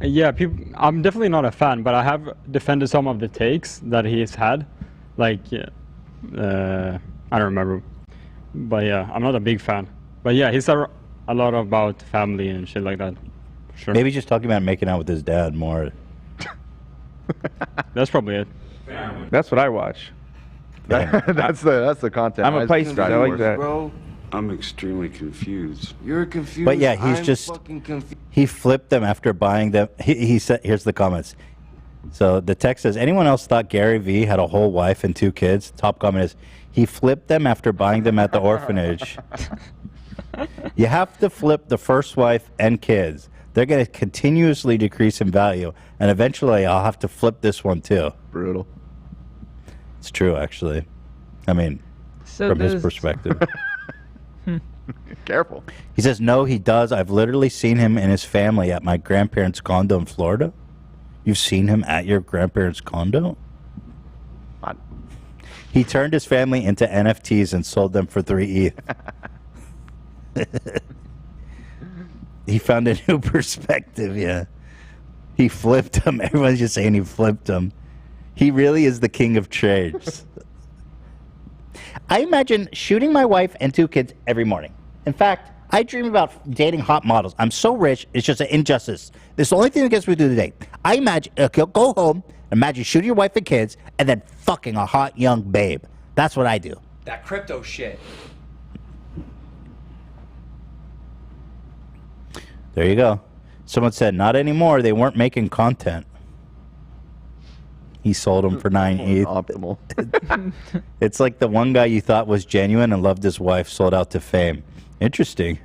yeah, I'm definitely not a fan, but I have defended some of the takes that he's had. Like, I don't remember, but yeah, I'm not a big fan. But yeah, he said a lot about family and shit like that. Sure. Maybe he's just talking about making out with his dad more. That's probably it. That's what I watch. That's the content. I'm a Pisces guy. I like that. Bro, I'm extremely confused. You're confused. But yeah, he's I'm just fucking confused. he flipped them after buying them. He said, here's the comments. So the text says, anyone else thought Gary Vee had a whole wife and 2 kids? Top comment is, he flipped them after buying them at the orphanage. You have to flip the first wife and kids. They're going to continuously decrease in value, and eventually I'll have to flip this one too. Brutal. It's true, actually. I mean, from his perspective. Careful. He says, no, he does. I've literally seen him and his family at my grandparents' condo in Florida. You've seen him at your grandparents' condo? He turned his family into NFTs and sold them for 3 ETH. He found a new perspective, yeah. He flipped them. Everyone's just saying he flipped them. He really is the king of trades. I imagine shooting my wife and 2 kids every morning. In fact, I dream about dating hot models. I'm so rich, it's just an injustice. It's the only thing that gets me through the day. I imagine, go home, imagine shooting your wife and kids, and then fucking a hot young babe. That's what I do. That crypto shit. There you go. Someone said, not anymore. They weren't making content. He sold them for 9 ETH. Optimal. It's like the one guy you thought was genuine and loved his wife sold out to fame. Interesting.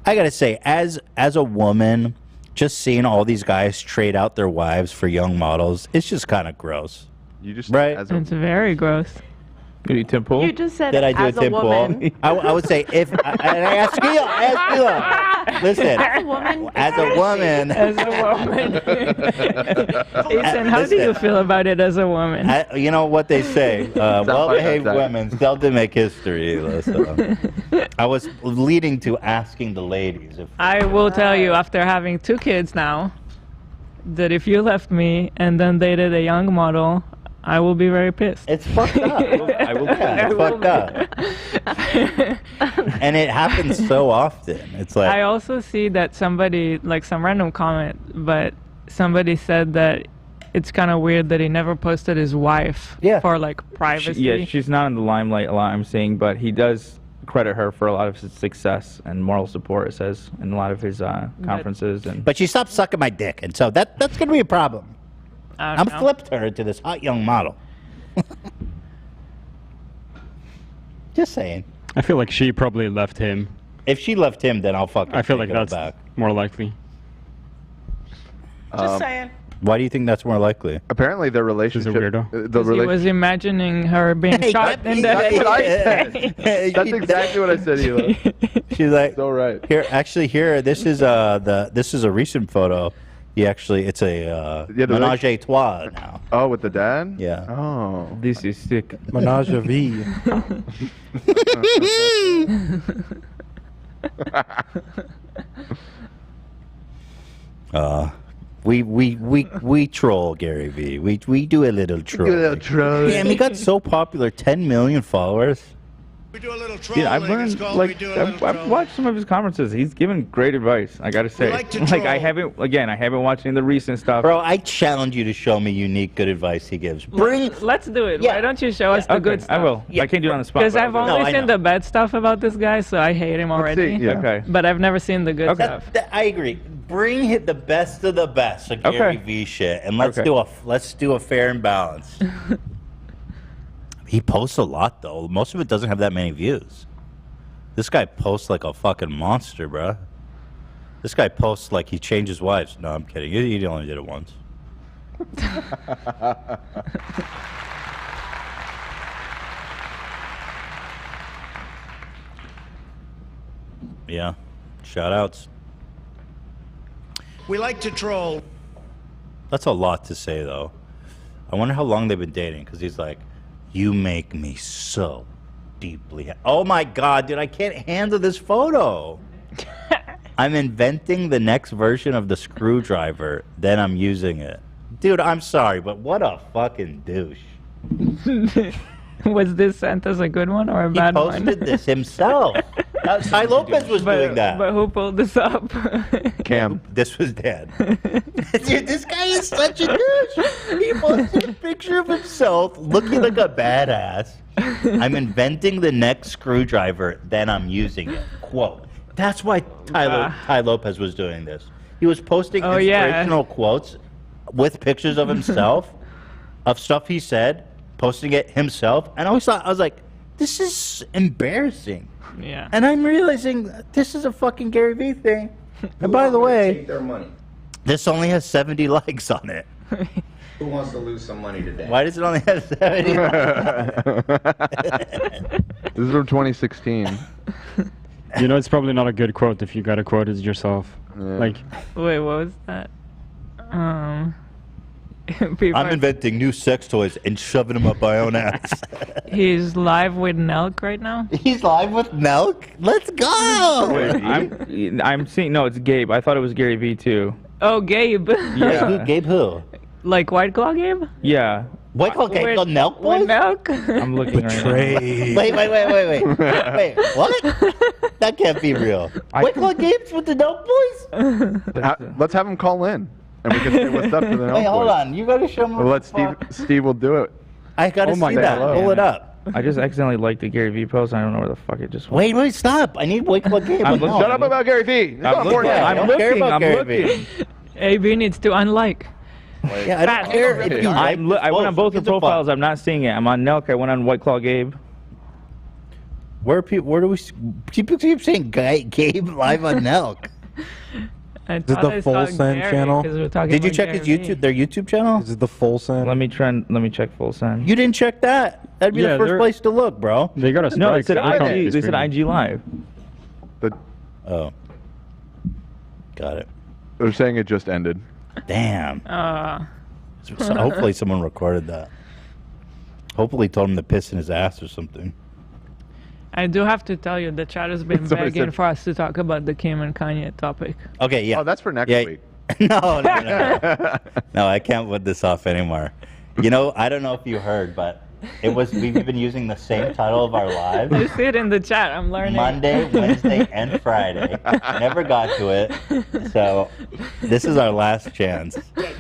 I gotta say, as a woman, just seeing all these guys trade out their wives for young models, it's just kind of gross. You just right? It's very gross. You do Tim Pool? You just said Did I do as a Tim woman. Pool? I would say if I ask Hila, listen. As a woman. As a woman. As a woman. Ethan, how do you feel about it as a woman? You know what they say. Well-behaved women seldom make history. So. I was leading to asking the ladies. If I will tell you, after having 2 kids now, that if you left me and then dated a young model, I will be very pissed. It's fucked up. I will. Yeah, it's fucked up. And it happens so often. It's like I also see that somebody, like some random comment, but somebody said that it's kind of weird that he never posted his wife for like privacy. She's not in the limelight a lot, I'm saying, but he does credit her for a lot of his success and moral support, it says, in a lot of his conferences. But she stopped sucking my dick, and so that's going to be a problem. I'm know. flipped her into this hot young model. Just saying. I feel like she probably left him. If she left him, then I'll fucking I feel like take it that's back. more likely. Just saying. Why do you think that's more likely? Apparently, their relationship. He was imagining her being shot in the That's what I head. said. That's exactly what I said, Hila. She's like, so right. Here, this is a recent photo. It's a menage a trois now. Oh, with the dad? Yeah. Oh, this is sick. Menage a vie. We troll Gary V. We do a little troll. Damn, he got so popular, 10 million followers. Yeah, I've learned, like, I've watched some of his conferences. He's given great advice, I gotta say. I haven't watched any of the recent stuff. Bro, I challenge you to show me unique good advice he gives. Let's do it. Why don't you show us the good stuff? I will. I can't do it on the spot. Because I've only seen the bad stuff about this guy, so I hate him already. see, yeah. Okay. But I've never seen the good stuff. I agree. Bring the best of the best of Gary V shit, and let's do a fair and balanced. He posts a lot though. Most of it doesn't have that many views. This guy posts like a fucking monster, bruh. This guy posts like he changes wives. No, I'm kidding. He only did it once. Yeah. Shout outs. We like to troll. That's a lot to say though. I wonder how long they've been dating, because he's like, you make me so deeply oh my god, dude, I can't handle this photo. I'm inventing the next version of the screwdriver, then I'm using it. Dude, I'm sorry, but what a fucking douche. Was this sent as a good one or a bad one? He posted this himself. Ty Lopez was doing that. But who pulled this up? Cam. This was Dad. Dude, this guy is such a douche. He posted a picture of himself looking like a badass. I'm inventing the next screwdriver, then I'm using it. Quote. That's why Ty Lopez was doing this. He was posting inspirational quotes with pictures of himself, of stuff he said, posting it himself. And I was like, this is embarrassing. Yeah. And I'm realizing this is a fucking Gary V thing. And by the way, Take their money. this only has 70 likes on it. Who wants to lose some money today? Why does it only have 70 This is from 2016. You know, it's probably not a good quote if you gotta quote it yourself. Yeah. Like, wait, what was that? People I'm are- inventing new sex toys and shoving them up my own ass. He's live with Nelk right now. He's live with Nelk? Let's go! I'm seeing. No, it's Gabe. I thought it was Gary V too. Oh, Gabe. Yeah. Who, Gabe who? Like White Claw Gabe? Yeah. White Claw Gabe With- called Nelk Boys? With Nelk? I'm looking Betrayed. Wait, wait, what? That can't be real. White Claw Gabe's with the Nelk Boys? Let's have him call in, and we can say what's up to the Wait, hold on. You gotta show me. Well, let Steve will do it. I gotta see that. Pull it up. I just accidentally liked the Gary V post. I don't know where the fuck it just went. Wait, stop. I need White Claw Gabe. I'm looking- Shut up about Gary V. It's not I'm important. looking. I I'm don't care looking. about I'm Gary V. looking. AB needs to unlike. Yeah, I don't care if you like I went on both the It's a fuck. profiles. I'm not seeing it. I'm on Nelk. I went on White Claw Gabe. Where do we? People keep saying Gabe live on Nelk. Is it the Full Send channel? Did you check his YouTube? Their YouTube channel? Is it the Full Send? Let me check Full Send. You didn't check that? That'd be the first place to look, bro. They got a No, it strike. said IG. They said IG Live. Oh, got it. They're saying it just ended. Damn. Uh, So hopefully someone recorded that. Hopefully told him to piss in his ass or something. I do have to tell you, the chat has been Somebody begging said- for us to talk about the Kim and Kanye topic. Okay, yeah. Oh, that's for next week. no. No, I can't put this off anymore. You know, I don't know if you heard, but we've been using the same title of our live. You see it in the chat. I'm learning. Monday, Wednesday, and Friday. Never got to it. So this is our last chance.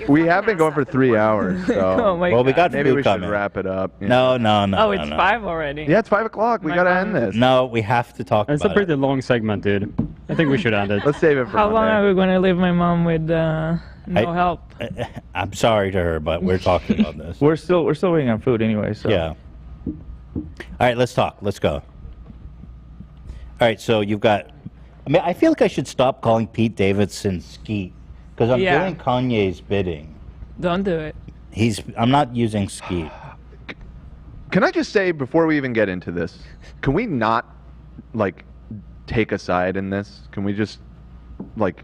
We have been going for 3 hours, so Oh my Well, we God. got maybe food we coming. should wrap it up. you No, know. no. Oh, it's 5 already. Yeah, it's 5 o'clock. We My gotta mom- end this. No, we have to talk It's a about pretty long segment, dude. I think we should end it. Let's save it for How long Monday. are we going to leave my mom with no help? I'm sorry to her, but we're talking about this. We're still waiting on food anyway. So Yeah. All right, let's talk. Let's go. All right, so you've got. I mean, I feel like I should stop calling Pete Davidson Skeet because I'm Yeah. doing Kanye's bidding. Don't do it. I'm not using Skeet. Can I just say before we even get into this, can we not like take a side in this? Can we just like?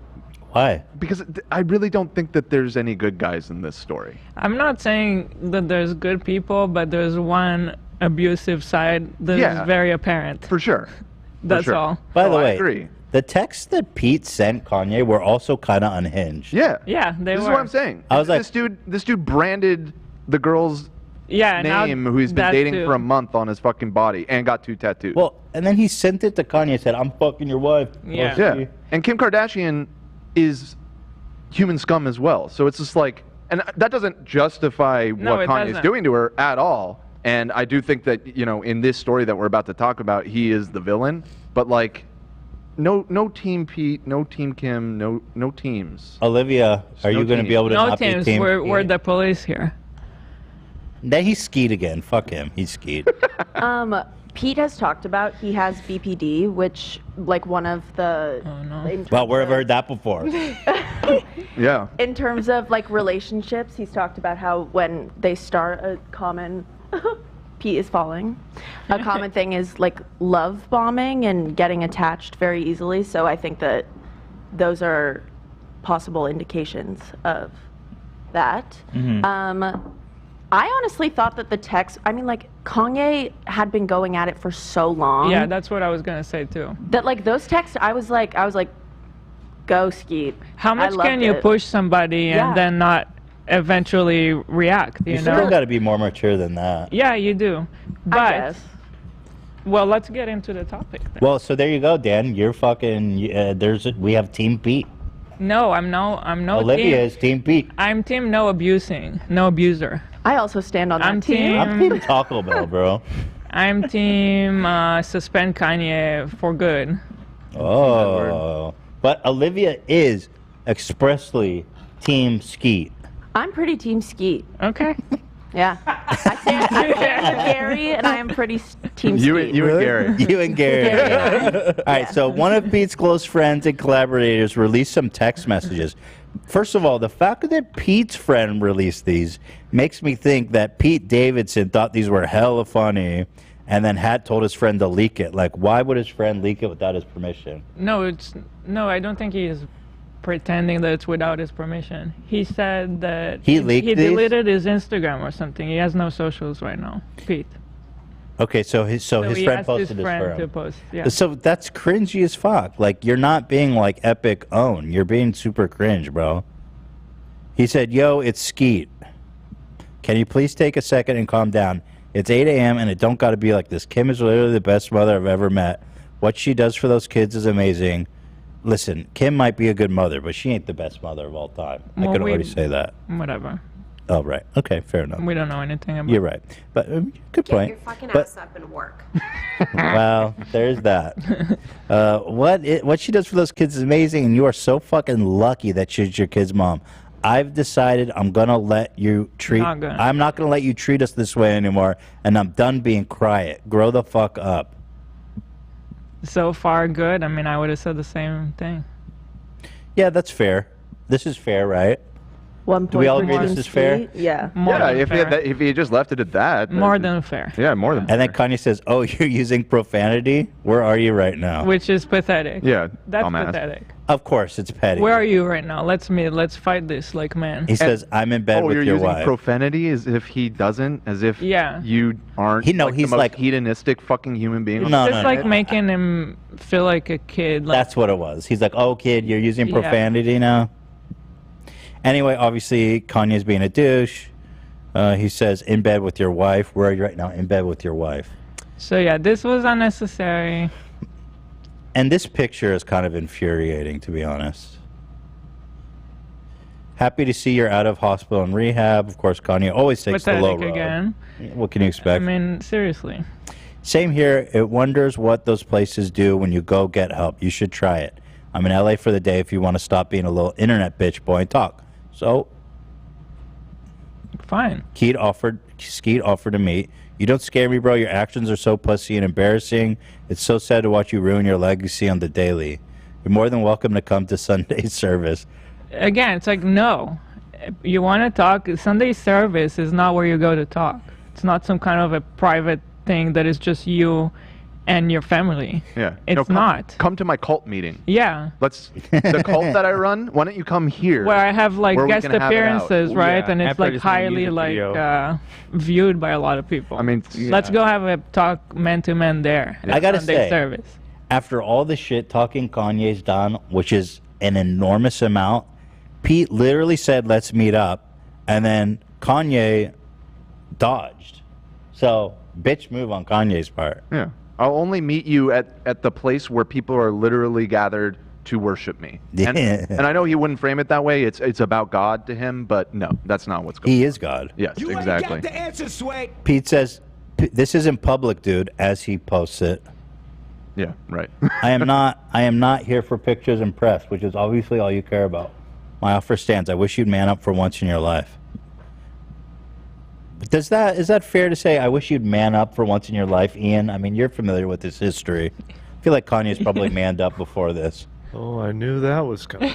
Why? Because I really don't think that there's any good guys in this story. I'm not saying that there's good people, but there's one abusive side that is Yeah. very apparent. For sure. That's sure. all. By the I way, agree. the texts that Pete sent Kanye were also kind of unhinged. Yeah. Yeah, they This were. is what I'm saying. I was like- this dude branded the girl's Yeah, now name who he's been that dating too. for a month on his fucking body and got 2 tattoos. Well, and then he sent it to Kanye and said, "I'm fucking your wife." Yeah. Yeah. And Kim Kardashian is human scum as well. So it's just like, and that doesn't justify No, what it Kanye's doesn't. doing to her at all. And I do think that, you know, in this story that we're about to talk about, he is the villain. But like, no team Pete, no team Kim, no teams. Olivia, are you going to be able to No not teams. be team? We're the police here. Then he's Skeet again. Fuck him. He's Skeet. Pete has talked about he has BPD, which like one of the. in Well, where have I heard that before? Yeah. In terms of like relationships, he's talked about how when they start a common Pete is falling. A common thing is like love bombing and getting attached very easily. So I think that those are possible indications of that. I honestly thought that the text, I mean, like, Kanye had been going at it for so long. Yeah, that's what I was gonna say too. That, like, those texts, I was like, go Skeet. How much can you push somebody Yeah. and then not eventually react? You You know? still got to be more mature than that. Yeah, you do. I But guess. well, let's get into the topic. Then. Well, so there you go, Dan. You're fucking. We have Team Pete. No, I'm no Olivia team. is Team Pete. I'm team no abusing, no abuser. I also stand on I'm that team. I'm Team Taco Bell, bro. I'm team suspend Kanye for good. Oh, but Olivia is expressly Team Skeet. I'm pretty team Skeet. Okay. Yeah. I stand with Gary, and I am pretty team Skeet. You and Gary. You and Gary. Yeah. All right, so one of Pete's close friends and collaborators released some text messages. First of all, the fact that Pete's friend released these makes me think that Pete Davidson thought these were hella funny and then had told his friend to leak it. Like, why would his friend leak it without his permission? No, I don't think he is pretending that it's without his permission. He said that He leaked he these? deleted his Instagram or something. He has no socials right now. Pete. Okay, so his So his he friend asked posted his this friend for him. to post, yeah. So that's cringy as fuck. Like, you're not being like epic own. You're being super cringe, bro. He said, "Yo, it's Skeet. Can you please take a second and calm down? It's 8 a.m. and it don't got to be like this. Kim is literally the best mother I've ever met. What she does for those kids is amazing. Listen, Kim might be a good mother, but she ain't the best mother of all time. I Well, could we- already say that. Whatever. Oh, right. Okay, fair enough. We don't know anything about You're right. But good Get point. your fucking But- ass up and work. Well, there's that. What she does for those kids is amazing, and you are so fucking lucky that she's your kid's mom. I've decided I'm gonna let you treat. Not gonna. I'm not gonna let you treat us this way anymore, and I'm done being quiet. Grow the fuck up. So far, good. I mean, I would have said the same thing. Yeah, that's fair. This is fair, right? Do we all agree this is fair? Yeah. Yeah, if he had just left it at that. More than fair. Yeah, more than. And then Kanye says, "Oh, you're using profanity. Where are you right now?" Which is pathetic. Yeah, That's dumbass. pathetic. Of course, it's petty. Where are you right now? Let's meet. Let's fight this like man. He says, "I'm in bed Oh, with you're your using wife." profanity as if he doesn't, as if Yeah. you aren't. He- no, like, he's the most like- hedonistic fucking human being. on No, the Just no, like planet. making him feel like a kid. Like, That's what it was. He's like, "Oh, kid, you're using Yeah. profanity now." Anyway, obviously, Kanye's being a douche. He says, "In bed with your wife." Where are you right now? In bed with your wife. so yeah, this was unnecessary. And this picture is kind of infuriating, to be honest. Happy to see you're out of hospital and rehab. Of course, Kanye always takes the low Pathetic road. again. What can you I expect? mean, seriously. Same here. It wonders what those places do when you go get help. You should try it. I'm in LA for the day if you want to stop being a little internet bitch boy and talk. So, fine. Skeet offered to meet. You don't scare me, bro. Your actions are so pussy and embarrassing. It's so sad to watch you ruin your legacy on the daily. You're more than welcome to come to Sunday service. Again, it's like, no. You want to talk? Sunday service is not where you go to talk. It's not some kind of a private thing that is just you and your family. Yeah. It's No, not. Come to my cult meeting. Yeah. Let's the cult that I run. Why don't you come here? Where I have like where we guest can have it out. appearances, right? Yeah. And it's After I like just made a highly music like video. viewed by a lot of people. I mean, let's go have a talk man to man there. I gotta Sunday say, service. after all the shit talking Kanye's done, which is an enormous amount, Pete literally said, "Let's meet up," and then Kanye dodged. So, bitch move on Kanye's part. Yeah. I'll only meet you at the place where people are literally gathered to worship me. And, Yeah. and I know he wouldn't frame it that way. It's about God to him, but no, that's not what's going on. He is God. Yes, exactly. Ain't got the answer, Sway. Pete says, "This isn't public, dude," as he posts it. Yeah, right. I am not here for pictures and press, which is obviously all you care about. My offer stands. I wish you'd man up for once in your life. But is that fair to say? I wish you'd man up for once in your life, Ian. I mean, you're familiar with his history. I feel like Kanye's probably manned up before this. Oh, I knew that was coming.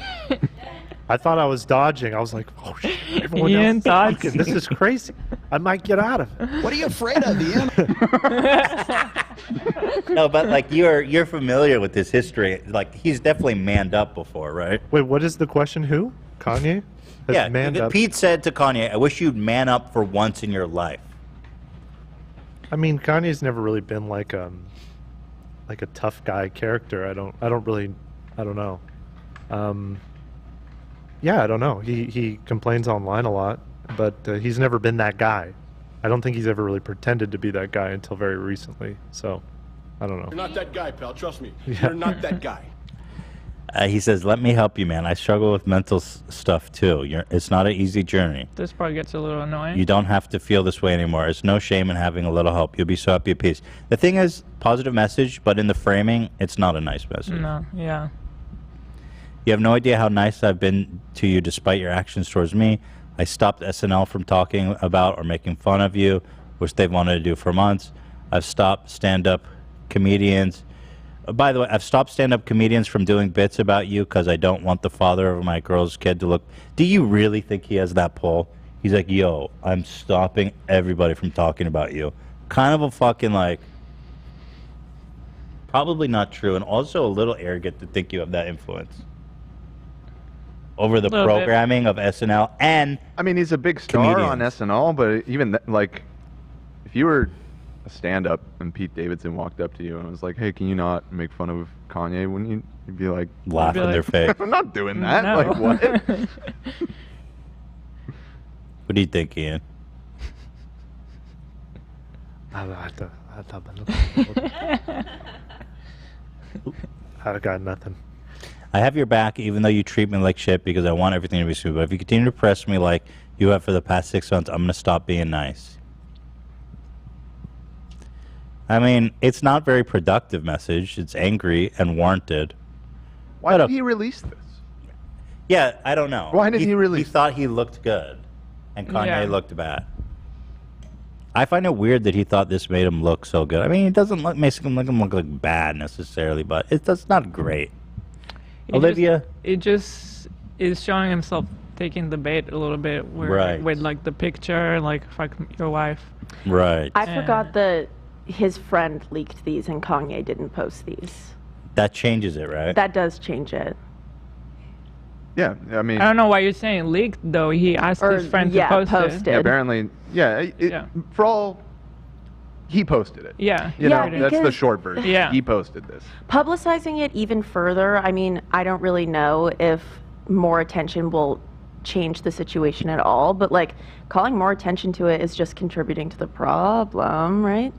I thought I was dodging. I was like, oh shit, everyone Ian else dodged. this is crazy. I might get out of it. What are you afraid of, Ian? No, but like you're familiar with his history. Like he's definitely manned up before, right? Wait, what is the question? Who? Kanye? Has Yeah, manned up? Pete said to Kanye, "I wish you'd man up for once in your life." I mean, Kanye's never really been like a tough guy character. I don't know. Yeah, I don't know. He complains online a lot, but he's never been that guy. I don't think he's ever really pretended to be that guy until very recently. So, I don't know. You're not that guy, pal. Trust me. Yeah. You're not that guy. He says, "Let me help you, man. I struggle with mental stuff too. It's not an easy journey. This part gets a little annoying. You don't have to feel this way anymore. It's no shame in having a little help. You'll be so happy at peace." The thing is, positive message, but in the framing, it's not a nice message. No, yeah. You have no idea how nice I've been to you despite your actions towards me. I stopped SNL from talking about or making fun of you, which they've wanted to do for months. I've stopped stand-up comedians. By the way, I've stopped stand-up comedians from doing bits about you because I don't want the father of my girl's kid to look. Do you really think he has that pull? He's like, "Yo, I'm stopping everybody from talking about you." Kind of a fucking like, probably not true, and also a little arrogant to think you have that influence. over the Little bit. programming of SNL and I mean, he's a big star on SNL, but even like, if you were a stand-up and Pete Davidson walked up to you and was like, "Hey, can you not make fun of Kanye?" Wouldn't you'd be like, laugh in their face. I'm not doing that. No. Like what? What do you think, Ian? I got nothing. I have your back, even though you treat me like shit, because I want everything to be smooth. But if you continue to press me like you have for the past 6 months, I'm gonna stop being nice. I mean, it's not very productive message. It's angry and warranted. Why did he release this? Yeah, I don't know. Why did he release? He thought he looked good, and Kanye Yeah. looked bad. I find it weird that he thought this made him look so good. I mean, it doesn't look makes him look like bad necessarily, but that's not great. Olivia, It just is showing himself taking the bait a little bit, where, Right. with like the picture, like fuck your wife. right? I forgot that his friend leaked these and Kanye didn't post these. That changes it, right? That does change it. Yeah, I mean, I don't know why you're saying leaked though. He asked his friend to post it. Yeah, apparently, yeah, for all, he posted it. Yeah. You Yeah, know, that's the because- short version. Yeah. He posted this. Publicizing it even further, I mean, I don't really know if more attention will change the situation at all, but like calling more attention to it is just contributing to the problem, right?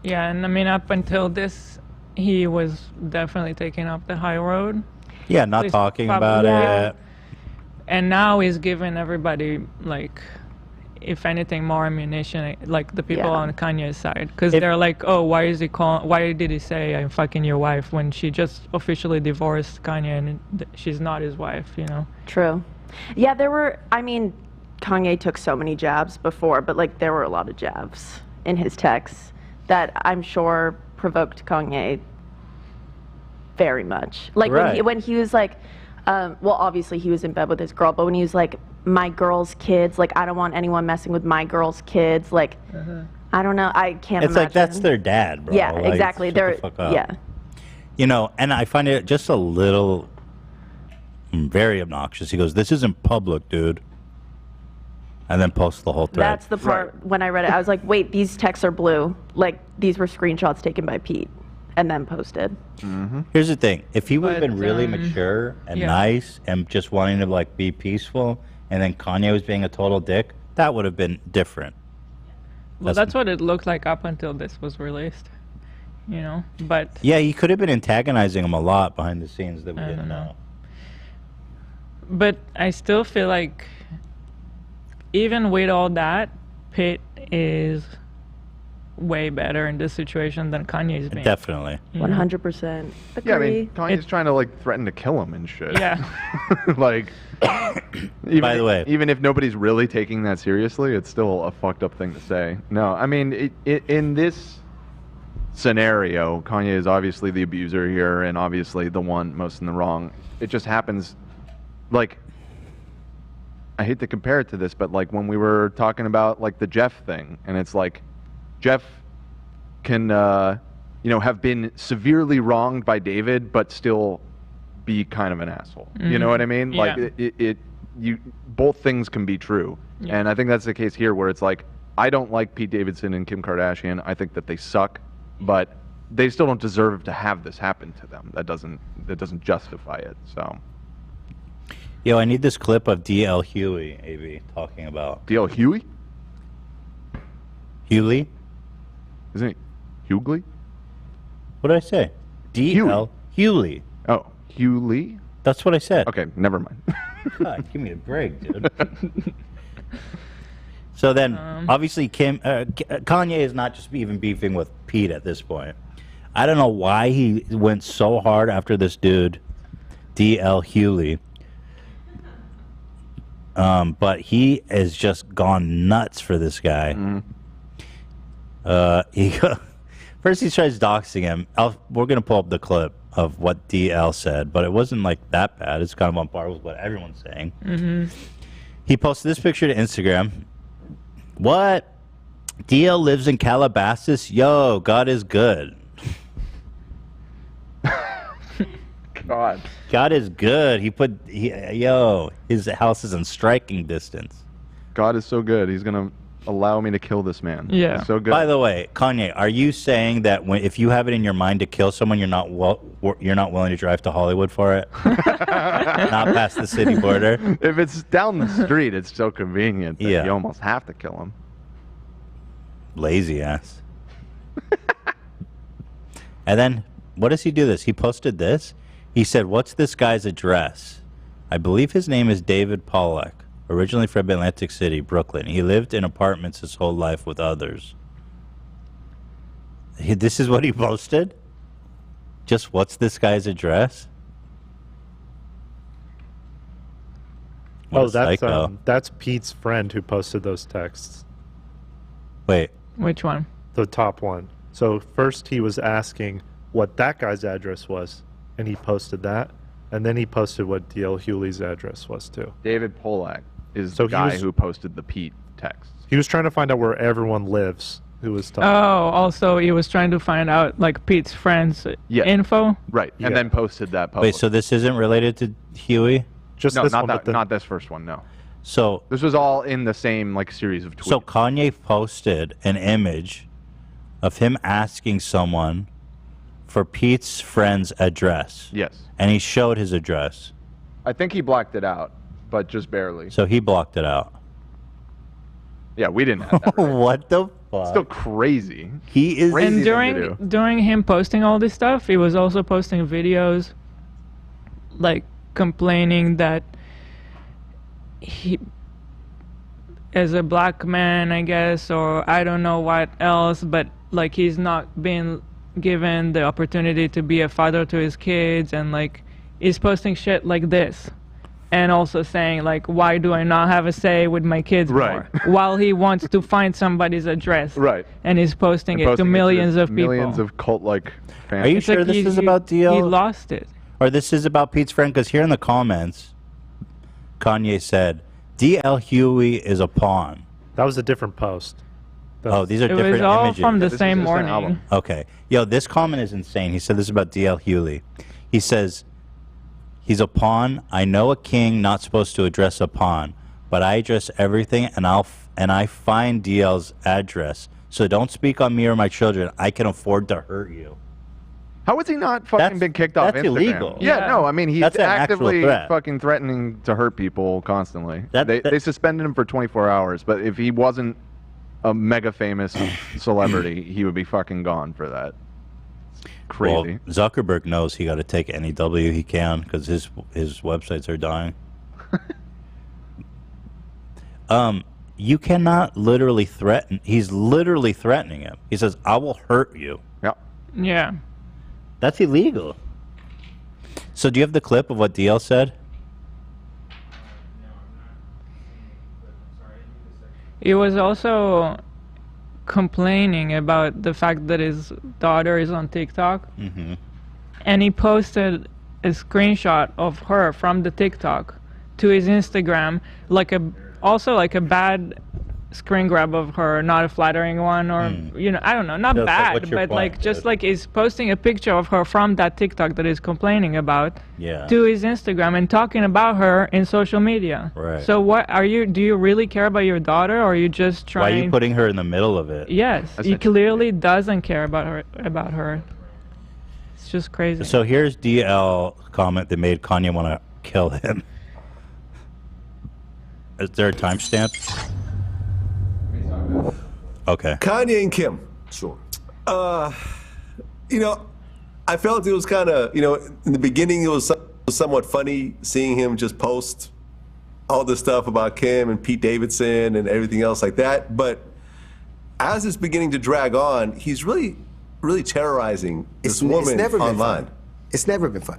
Yeah, and I mean, up until this, he was definitely taking up the high road. Yeah, not He's talking prob- about Yeah. it. And now he's giving everybody, like, if anything, more ammunition, like the people Yeah. on Kanye's side, because they're like, "Oh, why is he calling? Why did he say I'm fucking your wife when she just officially divorced Kanye and she's not his wife?" You know? True. Yeah, there were, I mean, Kanye took so many jabs before, but like there were a lot of jabs in his texts that I'm sure provoked Kanye very much. Like Right. when he was like, well, obviously he was in bed with his girl, but when he was like, my girl's kids, like I don't want anyone messing with my girl's kids, like I don't know, I can't It's imagine. like that's their dad, bro. Yeah, Like, exactly. shut They're the fuck up. yeah. You know, and I find it just a little very obnoxious. He goes, "This isn't public, dude," and then posts the whole thread. That's the part when I read it, I was like, wait, these texts are blue. Like these were screenshots taken by Pete and then posted. Here's the thing: if he would have But, been really mature and yeah. nice and just wanting to like be peaceful, and then Kanye was being a total dick, that would have been different. Well, that's what it looked like up until this was released. You know, but Yeah, he could have been antagonizing him a lot behind the scenes that we didn't know. But I still feel like, even with all that, Pete is way better in this situation than Kanye's been. Definitely. You know? 100%. Yeah, I Agree. mean, Kanye's trying to like threaten to kill him and shit. Yeah. Like, even, By the way- even if nobody's really taking that seriously, it's still a fucked up thing to say. No, I mean, in this scenario, Kanye is obviously the abuser here and obviously the one most in the wrong. It just happens, like, I hate to compare it to this, but like when we were talking about like the Jeff thing, and it's like, Jeff can, you know, have been severely wronged by David, but still be kind of an asshole. You know Mhm. what I mean? Like Yeah. you both things can be true, Yeah. and I think that's the case here, where it's like, I don't like Pete Davidson and Kim Kardashian. I think that they suck, but they still don't deserve to have this happen to them. That doesn't justify it. So. Yo, I need this clip of DL Hughley, AB, talking about. DL Huey? Hughley? Isn't it Hughley? What did I say? DL Hughley. Oh, Hughley? That's what I said. Okay, never mind. God, give me a break, dude. So then, obviously, Kanye is not just even beefing with Pete at this point. I don't know why he went so hard after this dude, DL Hughley. But he has just gone nuts for this guy. First he tries doxing him. We're going to pull up the clip of what DL said, but it wasn't like that bad. It's kind of on par with what everyone's saying. He posted this picture to Instagram. What? DL lives in Calabasas? Yo, God is good. God. God is good. His house is in striking distance. God is so good. He's gonna allow me to kill this man. Yeah. He's so good. By the way, Kanye, are you saying that if you have it in your mind to kill someone, you're not willing to drive to Hollywood for it? Not past the city border? If it's down the street, it's so convenient that you almost have to kill him. Lazy ass. And then, what does he do this? He posted this. He said, what's this guy's address? I believe his name is David Pollack. Originally from Atlantic City, Brooklyn. He lived in apartments his whole life with others. This is what he posted? Just what's this guy's address? What a that's Pete's friend who posted those texts. Wait. Which one? The top one. So first he was asking what that guy's address was, and he posted that. And then he posted what DL Hughley's address was too. David Pollack is the guy who posted the Pete texts. He was trying to find out where everyone lives who was talking. Oh, also he was trying to find out like Pete's friends info. Right, and then posted that post. Wait, so this isn't related to Huey? Just no, this not one, that, not this first one. No. So this was all in the same like series of tweets. So Kanye posted an image of him asking someone for Pete's friend's address. Yes. And he showed his address. I think he blocked it out, but just barely. So he blocked it out. Yeah, we didn't have that. Right? What the fuck? Still crazy. He is. And during him posting all this stuff, he was also posting videos, like complaining that he, as a black man, I guess, or I don't know what else, but like he's not being given the opportunity to be a father to his kids, and like he's posting shit like this, and also saying like, why do I not have a say with my kids more? While he wants to find somebody's address, and he's posting it to millions of people. Millions of cult-like fans. Are you sure this is about DL? He lost it. Or this is about Pete's friend? Because here in the comments, Kanye said, DL Huey is a pawn. That was a different post. Oh, these are different images. It was all from the same morning. Okay. Yo, this comment is insane. He said this about DL Hughley. He says, he's a pawn. I know a king not supposed to address a pawn, but I address everything, and I find DL's address. So don't speak on me or my children. I can afford to hurt you. How has he not fucking been kicked off that's Instagram? illegal. Yeah, no, I mean, he's That's an actual actively threat. fucking threatening to hurt people constantly. They suspended him for 24 hours, but if he wasn't a mega famous celebrity, he would be fucking gone for that. It's crazy. Well, Zuckerberg knows he got to take any W he can because his websites are dying. You cannot literally threaten. He's literally threatening him. He says, "I will hurt you." Yeah. Yeah. That's illegal. So do you have the clip of what DL said? He was also complaining about the fact that his daughter is on TikTok. Mm-hmm. And he posted a screenshot of her from the TikTok to his Instagram, also like a bad screen grab of her, not a flattering one, or I don't know, not So it's like, bad, what's your but point? like just like he's posting a picture of her from that TikTok that he's complaining about to his Instagram and talking about her in social media. Right. So what are you? Do you really care about your daughter, or are you just Why trying? are you putting her in the middle of it? Yes, he clearly doesn't care about her. It's just crazy. So here's DL comment that made Kanye want to kill him. Is there a timestamp? Okay. Kanye and Kim. Sure. I felt it was kind of, in the beginning it was somewhat funny seeing him just post all this stuff about Kim and Pete Davidson and everything else like that. But as it's beginning to drag on, he's really, really terrorizing this woman online. It's never been fun.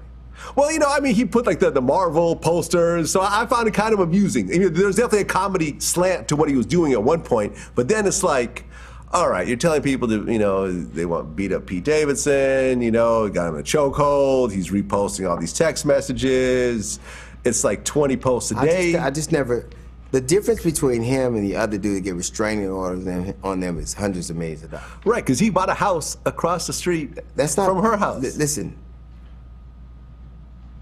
Well, he put like the Marvel posters, so I found it kind of amusing. There's definitely a comedy slant to what he was doing at one point, but then it's like, all right, you're telling people to, they want to beat up Pete Davidson, got him in a chokehold, he's reposting all these text messages, it's like 20 posts a day. I just never, the difference between him and the other dude that get restraining orders on them is hundreds of millions of dollars. Right, because he bought a house across the street from her house. Listen.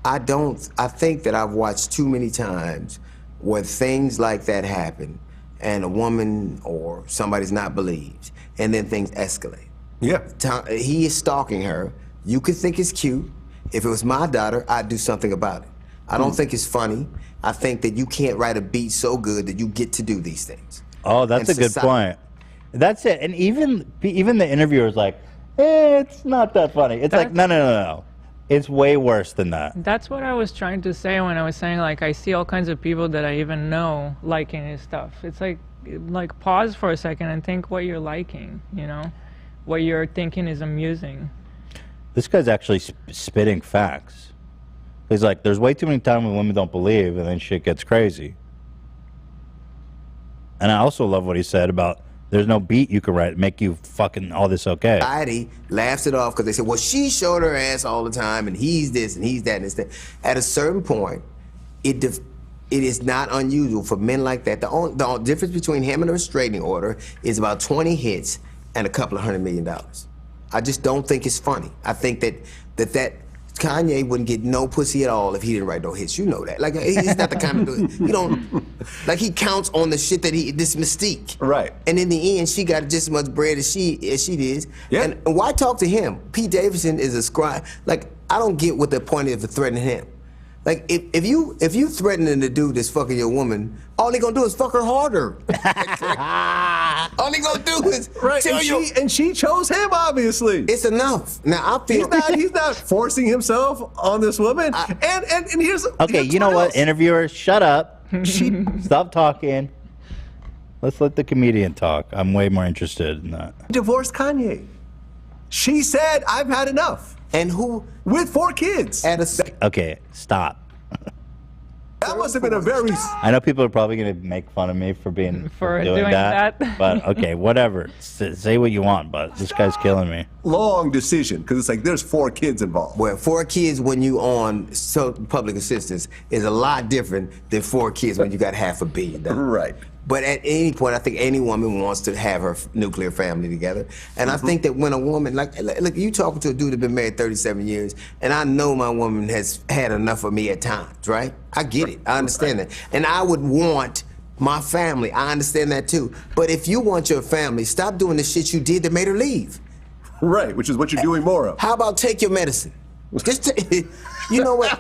I think that I've watched too many times where things like that happen and a woman or somebody's not believed and then things escalate. Yeah. He is stalking her. You could think it's cute. If it was my daughter, I'd do something about it. I don't think it's funny. I think that you can't write a beat so good that you get to do these things. Oh, that's a good point. That's it. And even the interviewer's like, it's not that funny. It's like, no. It's way worse than that. That's what I was trying to say when I was saying, like, I see all kinds of people that I even know liking his stuff. It's like pause for a second and think what you're liking, you know? What you're thinking is amusing. This guy's actually spitting facts. He's like, there's way too many times when women don't believe and then shit gets crazy. And I also love what he said about there's no beat you can write make you fucking all this okay. Society laughs it off because they say, well, she showed her ass all the time and he's this and he's that and this that. At a certain point, it is not unusual for men like that. The difference between him and a restraining order is about 20 hits and a couple of $100 million. I just don't think it's funny. I think that Kanye wouldn't get no pussy at all if he didn't write no hits. You know that. Like, he's not the kind of dude. You don't, like, he counts on the shit that this mystique. Right. And in the end, she got just as much bread as she did. Yeah. And why talk to him? Pete Davidson is a scribe. Like, I don't get what the point is of threatening him. Like, if you threatening the dude that's fucking your woman, all he gonna do is fuck her harder. All he gonna do is tell you. And she chose him, obviously. It's enough. Now I feel he's not forcing himself on this woman. And here's Okay, you know what, interviewer, shut up. Stop talking. Let's let the comedian talk. I'm way more interested in that. Divorced Kanye. She said, I've had enough. And who? With 4 kids. Okay, stop. That must have been a very... I know people are probably going to make fun of me for doing that. But okay, whatever. Say what you want, but this guy's killing me. Long decision, because it's like there's 4 kids involved. Well, 4 kids when you on public assistance is a lot different than 4 kids when you got $500 million. Right. But at any point, I think any woman wants to have her nuclear family together. And I think that when a woman, look, you talking to a dude that's been married 37 years, and I know my woman has had enough of me at times, right? I get it. I understand that. And I would want my family. I understand that too. But if you want your family, stop doing the shit you did that made her leave. Right, which is what you're doing more of. How about take your medicine? Just you know what?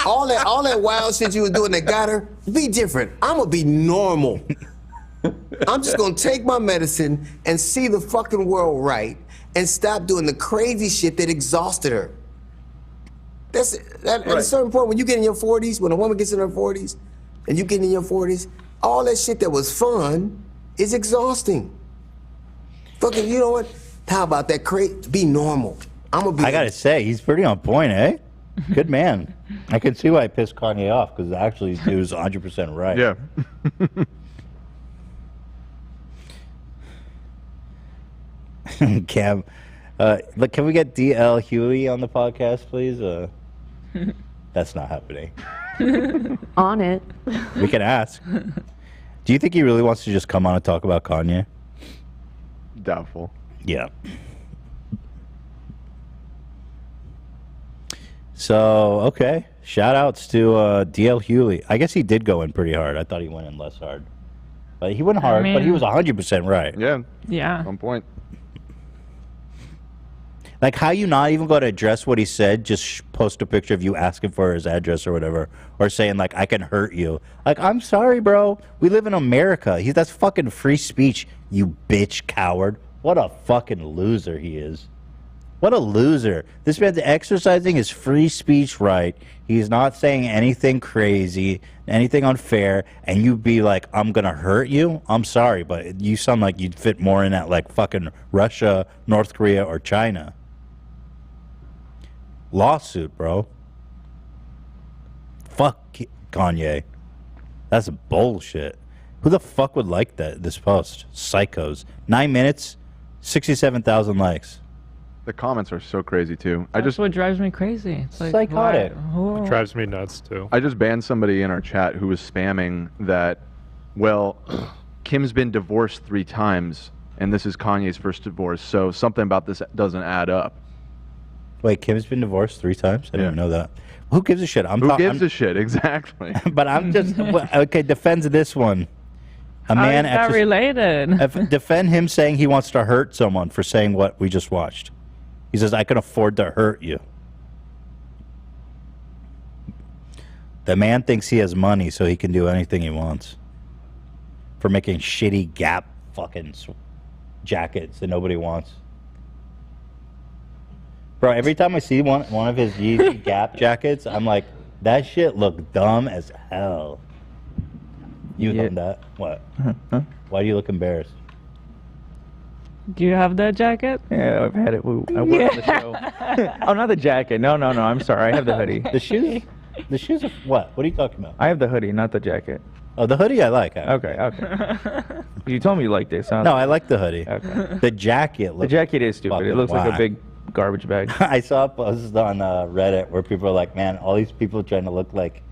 All that wild shit you was doing that got her, be different. I'm gonna be normal. I'm just gonna take my medicine and see the fucking world right and stop doing the crazy shit that exhausted her. At a certain point, when you get in your 40s, when a woman gets in her 40s, and you get in your 40s, all that shit that was fun is exhausting. Fucking, you know what? How about that? Be normal. I'm gonna be. I gotta say, he's pretty on point, eh? Good man. I can see why I pissed Kanye off, because actually he was 100% right. Yeah. Cam, look, can we get DL Hughley on the podcast, please? That's not happening. On it. We can ask. Do you think he really wants to just come on and talk about Kanye? Doubtful. Yeah. So, okay. Shout outs to DL Hughley. I guess he did go in pretty hard. I thought he went in less hard. But he went hard, but he was 100% right. Yeah. Yeah. On point. Like, how you not even going to address what he said, just post a picture of you asking for his address or whatever, or saying, like, I can hurt you. Like, I'm sorry, bro. We live in America. That's fucking free speech, you bitch coward. What a fucking loser he is. What a loser. This man's exercising his free speech right. He's not saying anything crazy, anything unfair, and you be like, I'm going to hurt you? I'm sorry, but you sound like you'd fit more in that, like, fucking Russia, North Korea, or China. Lawsuit, bro. Fuck Kanye. That's bullshit. Who the fuck would like this post? Psychos. 9 minutes, 67,000 likes. The comments are so crazy too. That's what drives me crazy. It's like, psychotic. It drives me nuts too. I just banned somebody in our chat who was spamming that, well, Kim's been divorced 3 times, and this is Kanye's first divorce, so something about this doesn't add up. Wait, Kim's been divorced 3 times? I didn't know that. Who gives a shit? Who gives a shit? Exactly. But I'm just okay. Defends this one. A man How is that related? defend him saying he wants to hurt someone for saying what we just watched. He says, "I can afford to hurt you." The man thinks he has money, so he can do anything he wants. For making shitty Gap fucking jackets that nobody wants. Bro, every time I see one of his Yeezy Gap jackets, I'm like, that shit look dumb as hell. You done that? What? Why do you look embarrassed? Do you have that jacket? Yeah, I've had it. I work on the show. Oh, not the jacket. No. I'm sorry. I have the hoodie. The shoes? The shoes are what? What are you talking about? I have the hoodie, not the jacket. Oh, the hoodie I like. Okay. You told me you liked it. So no, I like the hoodie. Okay. The jacket looks. The jacket is stupid. It looks like a whack. big garbage bag. I saw a post on Reddit where people are like, man, all these people trying to look like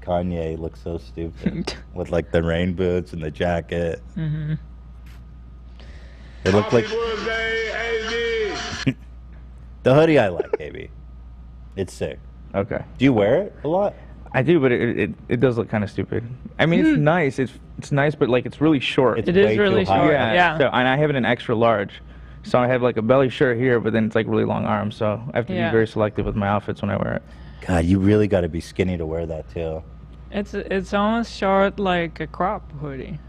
Kanye look so stupid with like the rain boots and the jacket. Mm-hmm. They look like the hoodie I like, baby. It's sick. Okay. Do you wear it a lot? I do, but it does look kind of stupid. I mean, it's nice. It's nice, but like it's really short. It is really short. Yeah. So, and I have it in extra large. So I have like a belly shirt here, but then it's like really long arms. So I have to be very selective with my outfits when I wear it. God, you really got to be skinny to wear that too. It's almost short like a crop hoodie.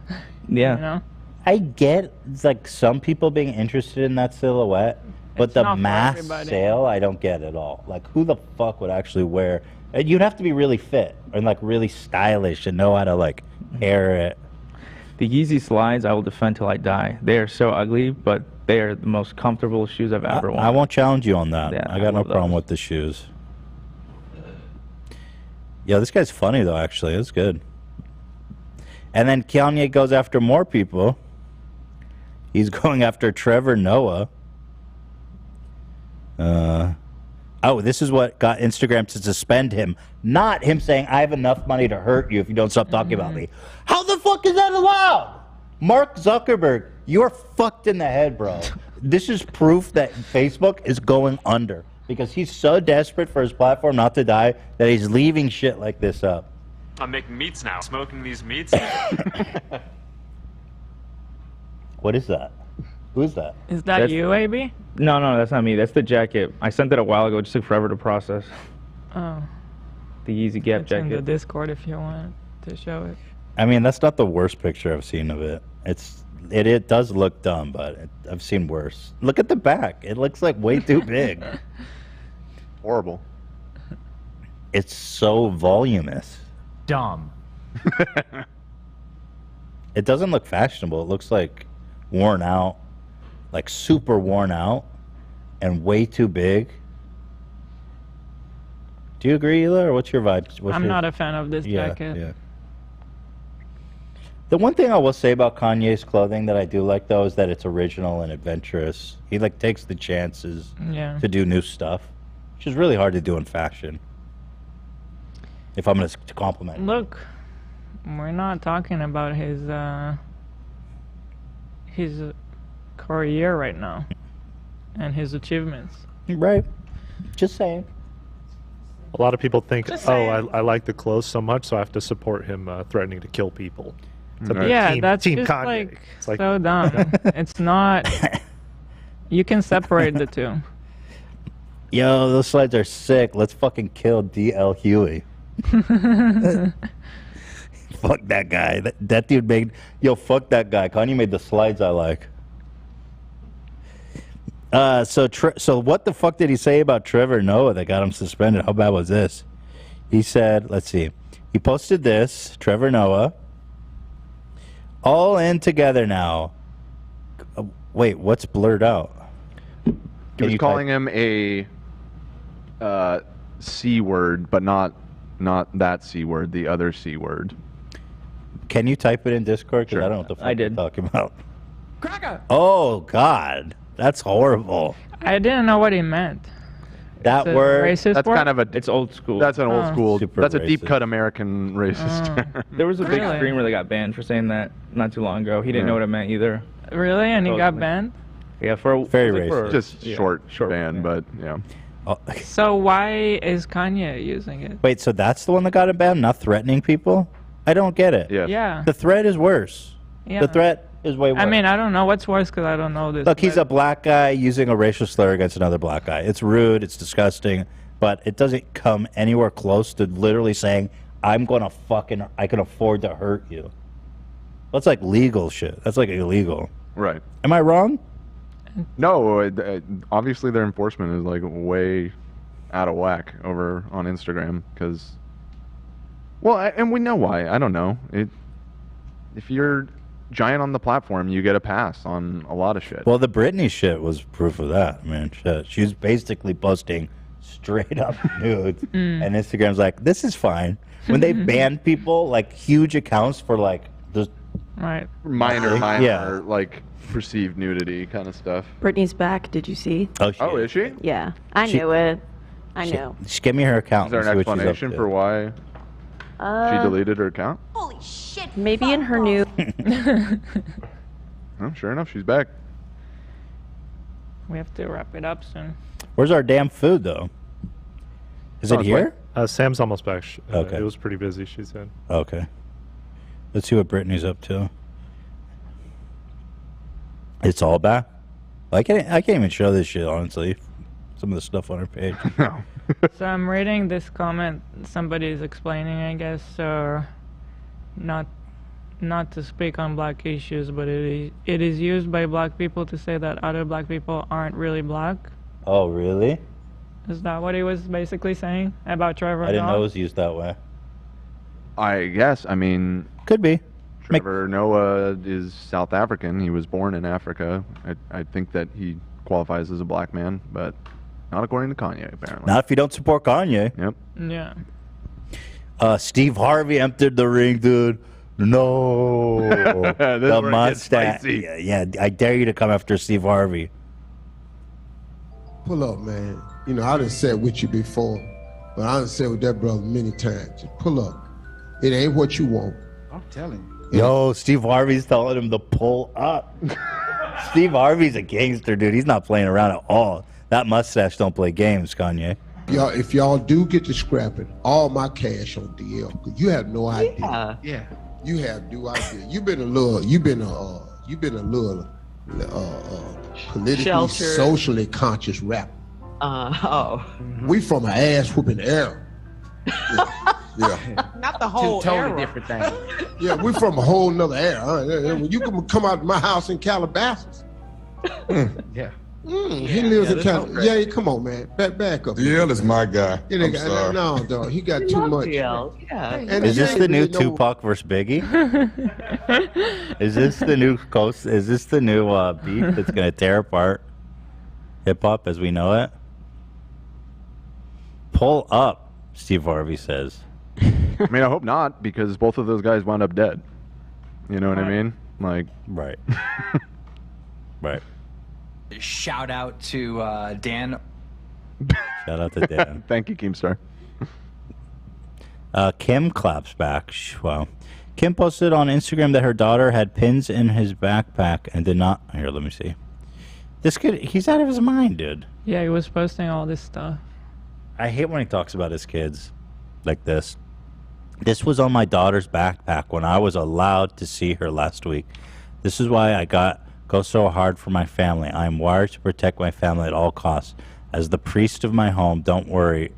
Yeah. You know? I get like some people being interested in that silhouette, but It's the not for mass everybody. sale, I don't get at all. Like, who the fuck would actually wear? And you'd have to be really fit and like really stylish and know how to like hair it. The Yeezy slides, I will defend till I die. They are so ugly, but they are the most comfortable shoes I've ever worn. I won't challenge you on that. Yeah, I got no love problem those. with the shoes. Yeah, this guy's funny though. Actually, it's good. And then Kanye goes after more people. He's going after Trevor Noah. Oh, this is what got Instagram to suspend him. Not him saying, I have enough money to hurt you if you don't stop talking about me. How the fuck is that allowed? Mark Zuckerberg, you're fucked in the head, bro. This is proof that Facebook is going under because he's so desperate for his platform not to die that he's leaving shit like this up. I'm making meats now. Smoking these meats. What is that? Who is that? Is that you, AB? No, that's not me. That's the jacket. I sent it a while ago. It just took forever to process. Oh. The Yeezy Gap It's in the jacket. Discord if you want to show it. I mean, that's not the worst picture I've seen of it. It does look dumb, but I've seen worse. Look at the back. It looks like way too big. Horrible. It's so voluminous. Dumb. It doesn't look fashionable. It looks like worn out, like super worn out, and way too big. Do you agree, Hila, or what's your vibe? I'm not a fan of this Yeah, jacket. yeah. The one thing I will say about Kanye's clothing that I do like, though, is that it's original and adventurous. He like takes the chances to do new stuff, which is really hard to do in fashion. If I'm going to compliment him. Look, we're not talking about his career right now and his achievements. Right. Just saying. A lot of people think, Just oh, saying. I like the clothes so much, so I have to support him threatening to kill people. To be Yeah, team, that's team just Kanye. like, It's like so dumb. It's not. You can separate the two. Yo, those slides are sick. Let's fucking kill DL Hughley. Fuck that guy. That dude made... Yo, fuck that guy. Kanye made the slides I like. So what the fuck did he say about Trevor Noah that got him suspended? How bad was this? He said, let's see. He posted this, Trevor Noah. All in together now. Wait, what's blurred out? He was calling him a C word, but not that C word, the other C word. Can you type it in Discord? Because I don't know what the fuck you're talking about. Oh, God. That's horrible. I didn't know what he meant. That It's a word. racist That's word? kind of a. It's old school. That's an old Oh. school. Super That's a deep racist. cut American racist. term. There was a big Really? streamer that got banned for saying that not too long ago. He didn't know what it meant either. Really? And he got Supposedly. banned? Yeah, for very like for- racist. Just yeah, short ban, but yeah. Oh, So why is Kanye using it? wait, so that's the one that got him banned, not threatening people? I don't get it. Yeah. Yeah. The threat is worse. Yeah. The threat is way worse. I mean, I don't know what's worse because I don't know this. Look, he's but- a black guy using a racial slur against another black guy. It's rude, it's disgusting, but it doesn't come anywhere close to literally saying, I can afford to hurt you. That's like legal shit. That's like illegal. Right. Am I wrong? No, obviously their enforcement is like way out of whack over on Instagram because, well, and we know why. I don't know. If you're giant on the platform, you get a pass on a lot of shit. Well, the Britney shit was proof of that, man. Shit. She was basically posting straight up nudes, and Instagram's like, this is fine. When they ban people, like huge accounts for like just Right. minor, Yeah. like perceived nudity kind of stuff. Brittany's back. Did you see? Oh, is she? Yeah, I knew it. I knew. Just give me her account. Is there an and see what she's up explanation to. for why she deleted her account? Holy shit! Maybe in her new. Oh, sure enough, she's back. We have to wrap it up soon. Where's our damn food, though? Is it here? Sam's almost back. Okay. It was pretty busy, she said. Okay. Let's see what Brittany's up to. It's all back? I can't even show this shit, honestly. Some of the stuff on her page. No. So I'm reading this comment. Somebody is explaining, I guess, not to speak on black issues, but it is used by black people to say that other black people aren't really black. Oh, really? Is that what he was basically saying about Trevor I didn't know it Noah? was used that way. I guess. I mean, could be. Trevor Noah is South African. He was born in Africa. I think that he qualifies as a black man, but not according to Kanye, apparently. Not if you don't support Kanye. Yep. Yeah. Steve Harvey entered the ring, dude. No. This is The where it gets mustache. spicy. Yeah, I dare you to come after Steve Harvey. Pull up, man. You know, I done said with you before, but I done said with that brother many times. Just pull up. It ain't what you want. I'm telling you. Yo, Steve Harvey's telling him to pull up. Steve Harvey's a gangster, dude. He's not playing around at all. That mustache don't play games, Kanye. Y'all, if y'all do get to scrapping, all my cash on DL. 'Cause you have no idea. Yeah. You have no idea. You've been a little politically, Sheltered. socially conscious rapper. Oh. We from an ass whooping era. Yeah. Not the whole totally era. different thing. Yeah, we from a whole nother era. When you can come out to my house in Calabasas. Yeah. He lives in Calabasas. Yeah, come on, man. Back up. DL is my guy. Yeah, I'm sorry. no, dog. He got too much. DL, yeah. And Is you this ain't the new really know- Tupac versus Biggie? Is this the new coast? Is this the new beef that's gonna tear apart hip hop as we know it? Pull up, Steve Harvey says. I mean, I hope not, because both of those guys wound up dead. You know what I mean? Like, right. Right. Shout out to Dan. Shout out to Dan. Thank you, Keemstar. Kim claps back. Wow. Kim posted on Instagram that her daughter had pins in his backpack and did not. Here, let me see. This kid, he's out of his mind, dude. Yeah, he was posting all this stuff. I hate when he talks about his kids like this. This was on my daughter's backpack when I was allowed to see her last week. This is why I go so hard for my family. I am wired to protect my family at all costs. As the priest of my home, don't worry.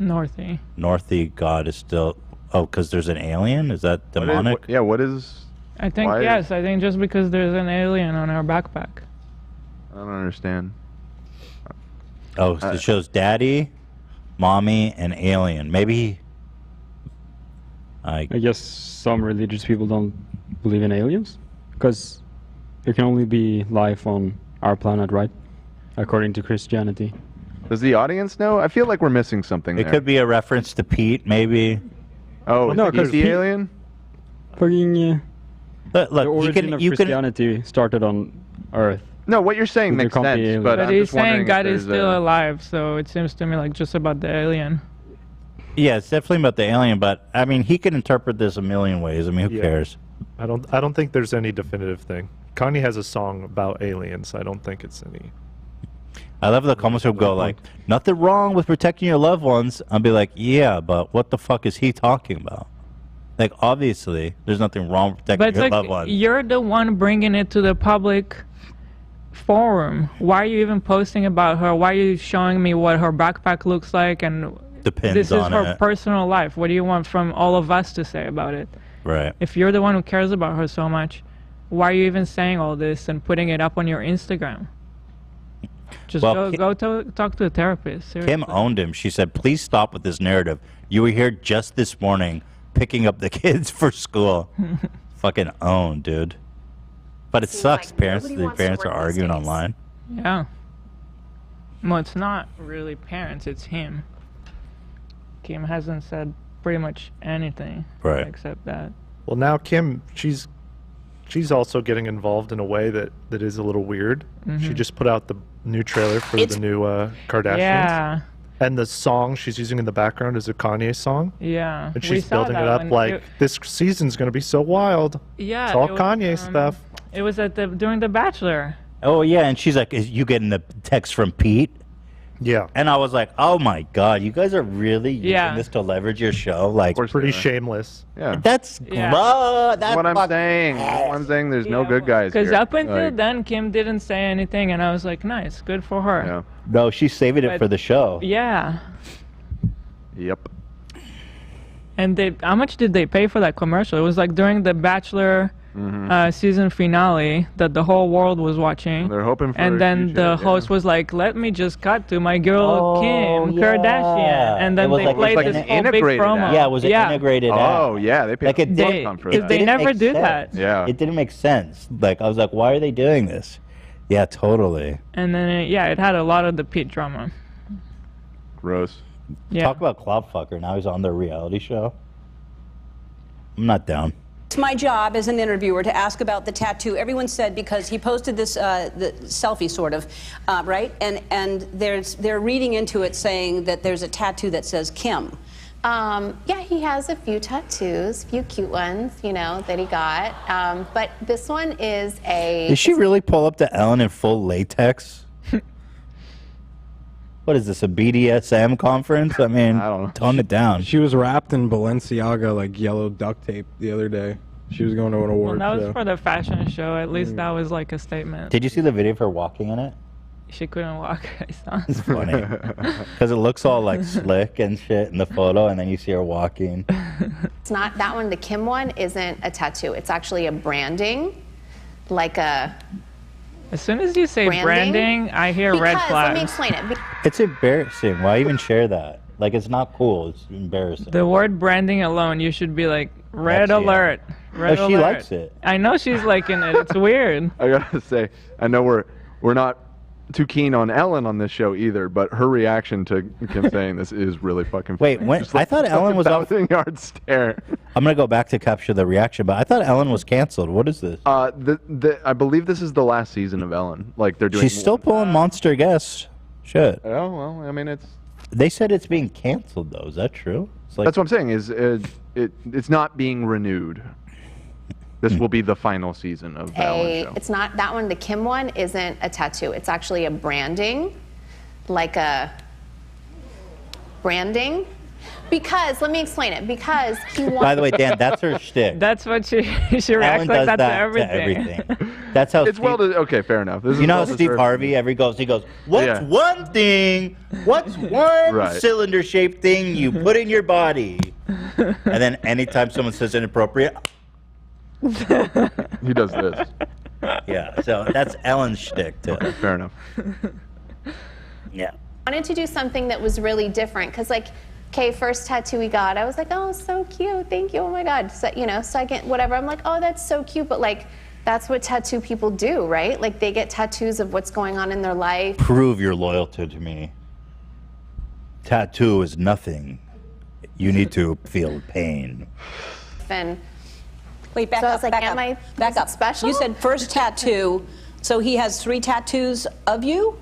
Northy, God is still... Oh, because there's an alien? Is that demonic? What is... I think, why- yes, I think just because there's an alien on our backpack. I don't understand. Oh, so it shows daddy, mommy, and alien. Maybe... I guess some religious people don't believe in aliens, because there can only be life on our planet, right? According to Christianity. Does the audience know? I feel like we're missing something It there. could be a reference to Pete, maybe. Oh, no, is he 'cause the Pete- alien? Fucking Look, the origin of Christianity started on Earth. No, what you're saying There makes can't be sense, aliens. but But I'm he's just wondering saying if God is there's still a- alive, so it seems to me like just about the alien. Yeah, it's definitely about the alien, but I mean, he can interpret this a million ways. I mean, who Yeah. cares? I don't think there's any definitive thing. Kanye has a song about aliens. I don't think it's any. I love the comments who go like, nothing wrong with protecting your loved ones. I'll be like, yeah, but what the fuck is he talking about? Like, obviously, there's nothing wrong with protecting But it's your like, loved ones. you're the one bringing it to the public forum. Why are you even posting about her? Why are you showing me what her backpack looks like? And Depends this is on her it. personal life. What do you want from all of us to say about it? Right. If you're the one who cares about her so much, why are you even saying all this and putting it up on your Instagram? Just Well, go talk to a therapist. Seriously. Kim owned him. She said, please stop with this narrative. You were here just this morning picking up the kids for school. Fucking owned, dude. But it sucks. The parents are arguing online. Yeah. Well, it's not really parents, it's him. Kim hasn't said pretty much anything except that. Well, now Kim, she's also getting involved in a way that is a little weird. She Mhm. just put out the new trailer for the new Kardashians. Yeah. And the song she's using in the background is a Kanye song. Yeah. And we she's saw building that it up one. like this season's going to be so wild. Yeah. It's all it was, Kanye stuff. It was at during The Bachelor. Oh, yeah. And she's like, is you getting the text from Pete? Yeah. And I was like, oh, my God. You guys are really using this to leverage your show? Like, It's pretty shameless. Yeah. That's Yeah. that's what I'm saying. That's what I'm saying. There's no good guys Because here. up until Like, then, Kim didn't say anything, and I was like, nice, good for her. Yeah. No, she's saving it But- for the show. Yeah. Yep. And how much did they pay for that commercial? It was like during the Bachelor season finale that the whole world was watching. They're hoping for And a then huge the hit, host was like, "Let me just cut to my girl Kim Kardashian," and then It was they like- played it was like this an whole big integrated promo. ad. Yeah, it was an integrated ad. Oh, yeah. They paid Like it a didn't, ton for Because that. they never make do sense. that. Yeah. It didn't make sense. Like, I was like, why are they doing this? Yeah, totally. And then it had a lot of the Pete drama. Gross. Yeah. Talk about Cloudfucker. Now he's on their reality show. I'm not down. It's my job as an interviewer to ask about the tattoo. Everyone said because he posted this the selfie, sort of, right? And they're reading into it saying that there's a tattoo that says Kim. Yeah, he has a few tattoos, few cute ones, you know, that he got. But this one is a. Did she really pull up to Ellen in full latex? What is this, a BDSM conference? I mean, I don't know. Tone it down. She was wrapped in Balenciaga like yellow duct tape the other day. She was going to an Well, award that was show. for the fashion show. At least that was like a statement. Did you see the video of her walking in it? She couldn't walk. I saw. It's funny. Because it looks all like slick and shit in the photo, and then you see her walking. It's not that one. The Kim one isn't a tattoo. It's actually a branding, like a. As soon as you say branding, I hear red Because, flags. let me explain it. It's embarrassing. Why even share that? Like, it's not cool. It's embarrassing. The word branding alone, you should be like, red That's- yeah. alert. Red Oh, she alert. likes it. I know she's liking it. It's weird. I gotta say, I know we're not too keen on Ellen on this show either, but her reaction to Kim saying this is really fucking funny. Wait, when Just I thought Ellen was off. 1,000-yard stare. I'm gonna go back to capture the reaction, but I thought Ellen was canceled. What is this? I believe this is the last season of Ellen. Like they're doing. She's still pulling monster guests. Shit. Oh well, I mean it's. They said it's being canceled though. Is that true? It's like, That's what I'm saying. Is it's not being renewed. This will be the final season of the Ellen show. It's not that one. The Kim one isn't a tattoo. It's actually a branding, like a. Branding. Because, let me explain it. Because he wants. By the way, Dan, that's her shtick. That's what she reacts Ellen like does that, that to everything. That's how. It's Steve, okay, fair enough. This you is know how well Steve deserved. Harvey he goes, what's Yeah. one thing? What's one Right. cylinder-shaped thing you put in your body? And then anytime someone says inappropriate, He does this. yeah. So that's Ellen's shtick too. Fair enough. Yeah. Wanted to do something that was really different. Because, like, okay, first tattoo we got, I was like, oh, so cute. Thank you. Oh, my God. So, you know, second, whatever. I'm like, oh, that's so cute. But, like, that's what tattoo people do, right? Like, they get tattoos of what's going on in their life. Prove your loyalty to me. Tattoo is nothing. You need to feel pain. And Wait, back So I up, was like, back am up, I back up. special? You said first tattoo, so he has 3 tattoos of you?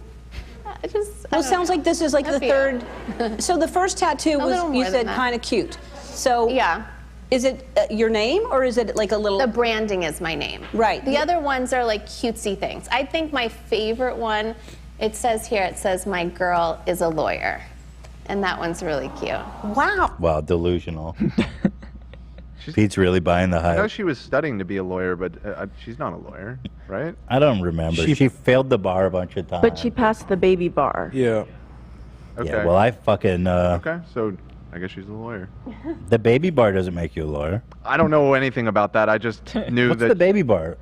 I just. Well, it sounds like this is like A the few. third. So the first tattoo A little was, more you than said, that. kind of cute. So Yeah. Is it your name or is it like a little? The branding is my name. Right. The other ones are like cutesy things. I think my favorite one, it says my girl is a lawyer. And that one's really cute. Wow. Wow, delusional. Pete's really buying the I know hype. she was studying to be a lawyer, but she's not a lawyer, right? I don't remember. She failed the bar a bunch of times. But she passed the baby bar. Yeah. Okay. Yeah, well, I fucking. Okay, so I guess she's a lawyer. The baby bar doesn't make you a lawyer. I don't know anything about that. I just knew What's that. the baby bar?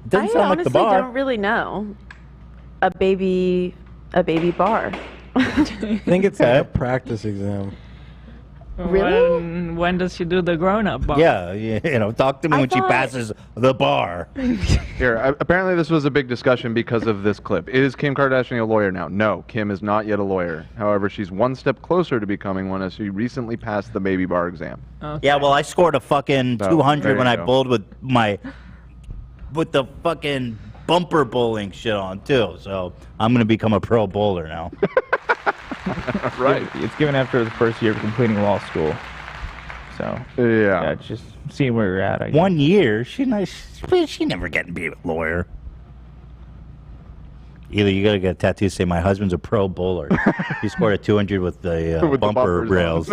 Doesn't I sound like honestly the bar. don't really know. A baby bar. I think it's like a practice exam. Really? When does she do the grown-up bar? Yeah, talk to me I when she thought- passes the bar. Here, apparently this was a big discussion because of this clip. Is Kim Kardashian a lawyer now? No, Kim is not yet a lawyer. However, she's one step closer to becoming one as she recently passed the baby bar exam. Yeah, well, I scored a fucking So, 200 there when you I go. bowled with the fucking bumper bowling shit on too. So I'm gonna become a pro bowler now. Right. It's given after the first year of completing law school. So yeah, just seeing where you're at. I guess. 1 year, she never getting be a lawyer. Either you gotta get a tattoo say my husband's a pro bowler. He scored a 200 with the With the bumper bumpers on. rails.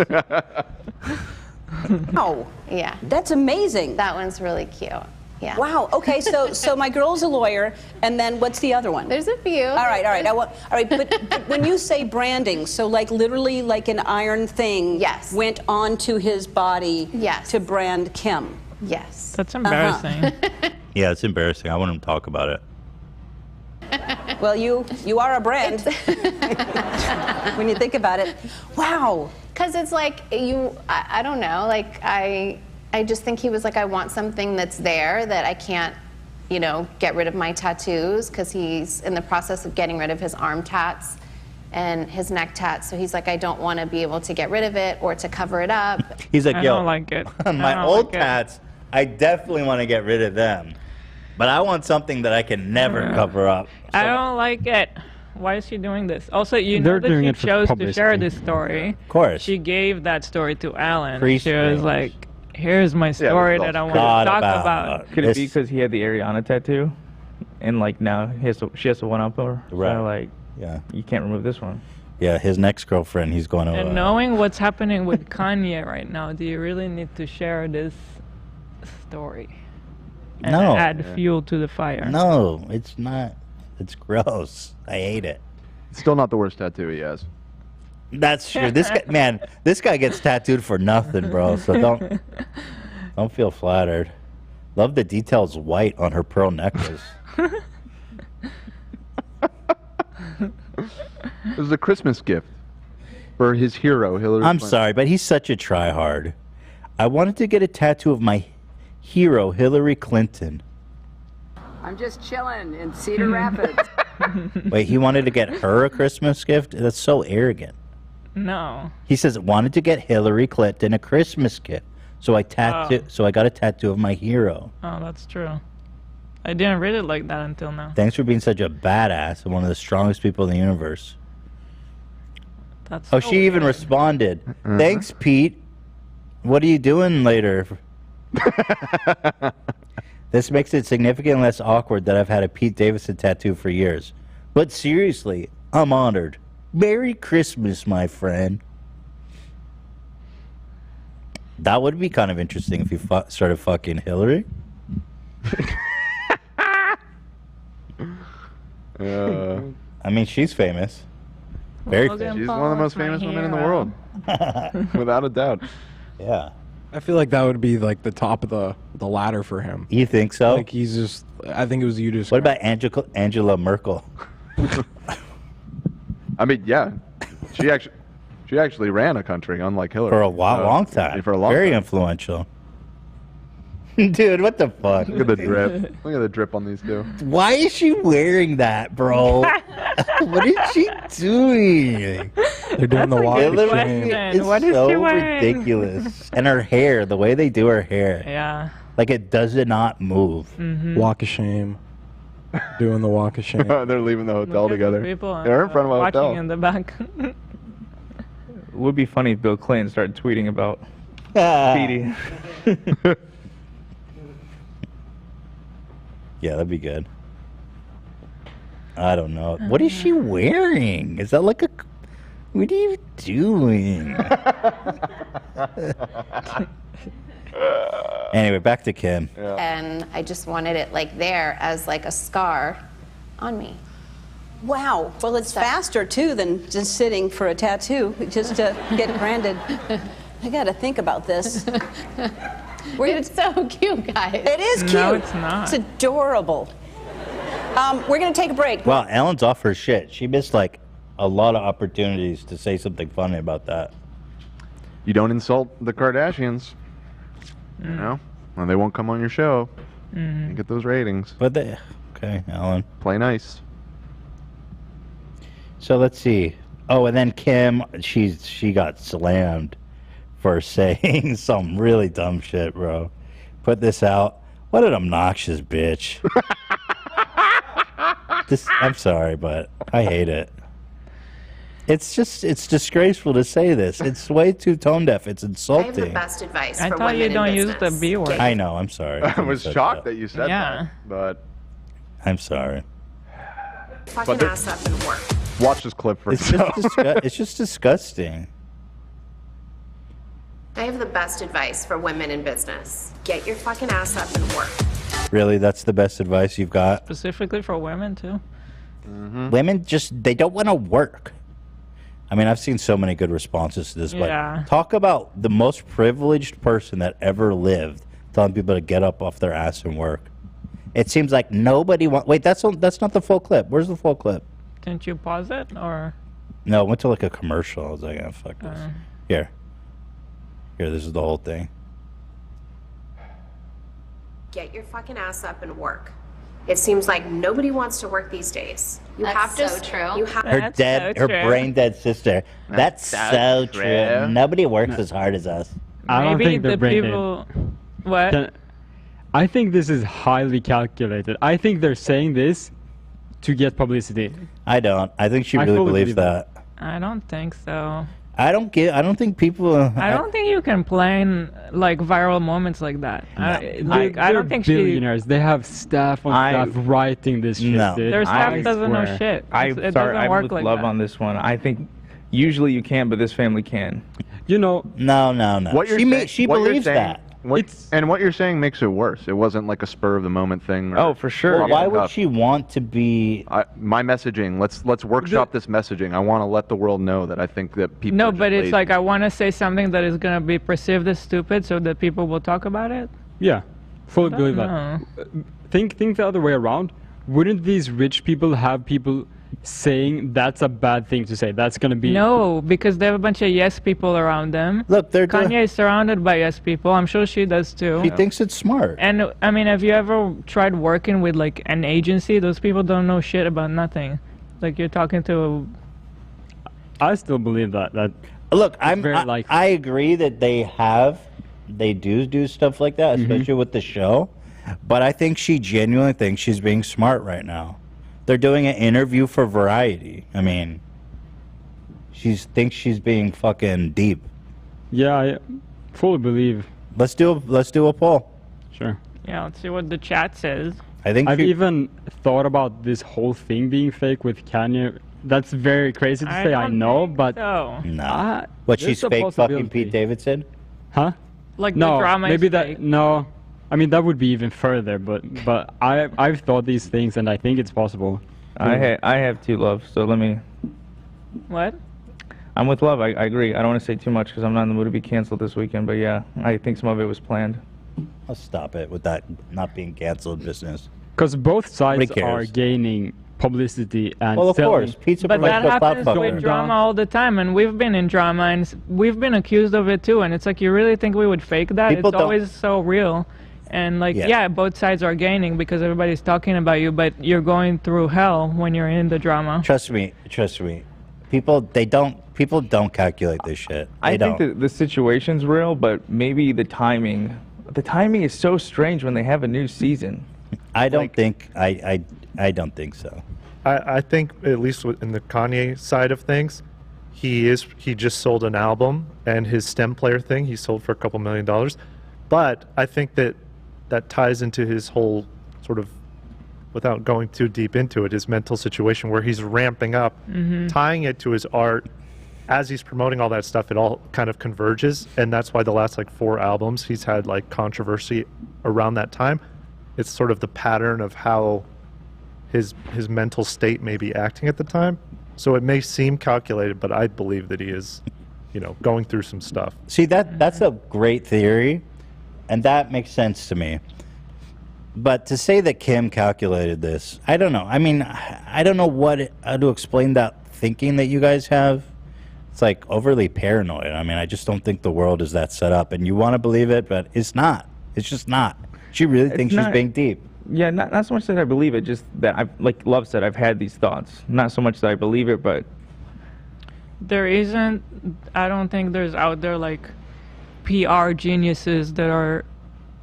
Oh, Yeah. that's amazing. That one's really cute. Yeah. Wow. Okay, so my girl's a lawyer, and then what's the other one? There's a few. All right. All right. But when you say branding, so like literally like an iron thing went onto his body to brand Kim. Yes. That's embarrassing. Yeah, it's embarrassing. I wouldn't talk about it. Well, you are a brand when you think about it. Wow. Because it's like I don't know, like I just think he was like, I want something that's there that I can't, get rid of my tattoos, because he's in the process of getting rid of his arm tats and his neck tats. So he's like, I don't want to be able to get rid of it or to cover it up. He's like, I yo, don't like it. my I don't old like it. tats, I definitely want to get rid of them. But I want something that I can never cover up. I don't like it. Why is she doing this? Also, you know They're that doing she it for chose to publicity. share this story. Of course. She gave that story to Alan. Free She was speech. like, here's my story that I want to Thought talk about about. Could it be because he had the Ariana tattoo, and like now she has to one up her? Right. So like, yeah, you can't remove this one. Yeah, his next girlfriend, he's going to. And knowing what's happening with Kanye right now, do you really need to share this story? And No. add fuel to the fire. No, it's not. It's gross. I hate it. Still not the worst tattoo he has. That's true. This guy, man, this guy gets tattooed for nothing, bro. So don't feel flattered. Love the details white on her pearl necklace. This is a Christmas gift for his hero, Hillary I'm Clinton. sorry, but he's such a tryhard. I wanted to get a tattoo of my hero, Hillary Clinton. I'm just chilling in Cedar Rapids. Wait, he wanted to get her a Christmas gift? That's so arrogant. No. He says, wanted to get Hillary Clinton a Christmas gift. So I got a tattoo of my hero. Oh, that's true. I didn't read it like that until now. Thanks for being such a badass and one of the strongest people in the universe. That's Oh, so she even weird. responded. Thanks, Pete. What are you doing later? This makes it significantly less awkward that I've had a Pete Davidson tattoo for years. But seriously, I'm honored. Merry Christmas, my friend. That would be kind of interesting if you started fucking Hillary. I mean, she's famous. Very famous. She's one of the most famous women in the world. Without a doubt. Yeah. I feel like that would be like the top of the ladder for him. You think so? Like he's just. I think it was you just. What about Angela Merkel? I mean, yeah, she actually ran a country, unlike Hillary. For a long time. For a long Very time. influential. Dude, what the fuck? Look at the drip. Look at the drip on these two. Why is she wearing that, bro? What is she doing? They're doing the walk of Hillary shame. is What is so she wearing? ridiculous. And her hair, the way they do her hair. Yeah. Like it does not move. Walk of shame. Doing the walk of shame. They're leaving the hotel Look at the together. people, They're in front of a watching hotel. in the back. It would be funny if Bill Clinton started tweeting about Petey. Yeah, that'd be good. I don't know. What is she wearing? Is that like a... What are you doing? Anyway, back to Kim. And I just wanted it like there as like a scar on me. Wow. Well, it's faster too than just sitting for a tattoo, just to get branded. I got to think about this. It's so cute, guys. It is cute. No, it's not. It's adorable. We're going to take a break. Wow, Ellen's off her shit. She missed like a lot of opportunities to say something funny about that. You don't insult the Kardashians. You know? Well, they won't come on your show. You get those ratings. But they... Okay, Ellen. Play nice. So let's see. Oh, and then Kim, she got slammed for saying some really dumb shit, bro. Put this out. What an obnoxious bitch. I'm sorry, but I hate it. It's disgraceful to say this. It's way too tone deaf. It's insulting. I have the best advice I for thought women you in don't use business. the B word. I know, I'm sorry. I was shocked that you said that, but... I'm sorry. Fucking ass up and work. Watch this clip for It's just disgusting. I have the best advice for women in business. Get your fucking ass up and work. Really, that's the best advice you've got? Specifically for women, too. Women they don't want to work. I mean, I've seen so many good responses to this, Yeah. but talk about the most privileged person that ever lived telling people to get up off their ass and work. It seems like nobody wants... Wait, that's not the full clip. Where's the full clip? Didn't you pause it, or...? No, it went to like a commercial. I was like, oh, fuck this. Here, this is the whole thing. Get your fucking ass up and work. It seems like nobody wants to work these days. You have to. So true. You have Her brain dead sister. That's so true. Nobody works as hard as us. I don't Maybe think they're the brain dead. people... What? I think this is highly calculated. I think they're saying this to get publicity. I don't. I think she really fully believes believe that. I don't think so. I don't think people... I don't think you can plan like viral moments like that. I don't think billionaires. They have staff on staff writing this shit. No. Dude. Their staff I doesn't know swear. shit. I'm It sorry, doesn't I'm work with like Love that. on this one. I think usually you can, but this family can. You know... No. What you're She what you're believes saying- that. And what you're saying makes it worse. It wasn't like a spur of the moment thing. Oh, for sure. Well, why would she want to be... my messaging, let's workshop this messaging. I want to let the world know that I think that people No, are just but it's lazy. like I want to say something that is going to be perceived as stupid so that people will talk about it. Yeah, fully I believe don't that. Think the other way around. Wouldn't these rich people have people saying that's a bad thing to say? That's gonna be No, because they have a bunch of yes people around them. Look, Kanye is surrounded by yes people. I'm sure she does too. She thinks it's smart. And I mean, have you ever tried working with like an agency? Those people don't know shit about nothing. Like you're talking to I still believe that. Look, very I agree that they do stuff like that, especially with the show. But I think she genuinely thinks she's being smart right now. They're doing an interview for Variety. I mean, she thinks she's being fucking deep. Yeah, I fully believe. Let's do a poll. Sure. yeah. Let's see what the chat says. I think I've even thought about this whole thing being fake with Kanye. That's very crazy to say, I know, but so. No. What, there's she's a fake fucking possibility. Pete Davidson? Huh? Like no, the drama maybe is that fake. no. I mean that would be even further, but I've thought these things and I think it's possible. I have two Love, so let me. What? I'm with Love. I agree. I don't want to say too much because I'm not in the mood to be canceled this weekend. But yeah, I think some of it was planned. I'll stop it with that not being canceled business. Because both sides Nobody are cares. gaining publicity and Well, of selling. course, pizza But that happens with fucker. drama all the time, and we've been in drama, and we've been accused of it too. And it's like, you really think we would fake that? People It's don't- always so real. And like, Yeah. yeah, both sides are gaining because everybody's talking about you, but you're going through hell when you're in the drama. Trust me. People don't calculate this shit. I They think don't. the situation's real, but maybe the timing. The timing is so strange when they have a new season. I don't think I don't think so. I think, at least in the Kanye side of things, he just sold an album, and his stem player thing he sold for a couple $1 million. But I think that ties into his whole sort of, without going too deep into it, his mental situation where he's ramping up, tying it to his art. As he's promoting all that stuff, it all kind of converges, and that's why the last like 4 albums he's had like controversy around that time. It's sort of the pattern of how his mental state may be acting at the time. So it may seem calculated, but I believe that he is, going through some stuff. See, that's a great theory, and that makes sense to me. But to say that Kim calculated this, I don't know. I mean, I don't know how to explain that thinking that you guys have. It's like overly paranoid. I mean, I just don't think the world is that set up. And you want to believe it, but it's not. It's just not. She really thinks she's being deep. Yeah, not so much that I believe it, just that I've, like Love said, I've had these thoughts. Not so much that I believe it, but There isn't, I don't think there's out there like PR geniuses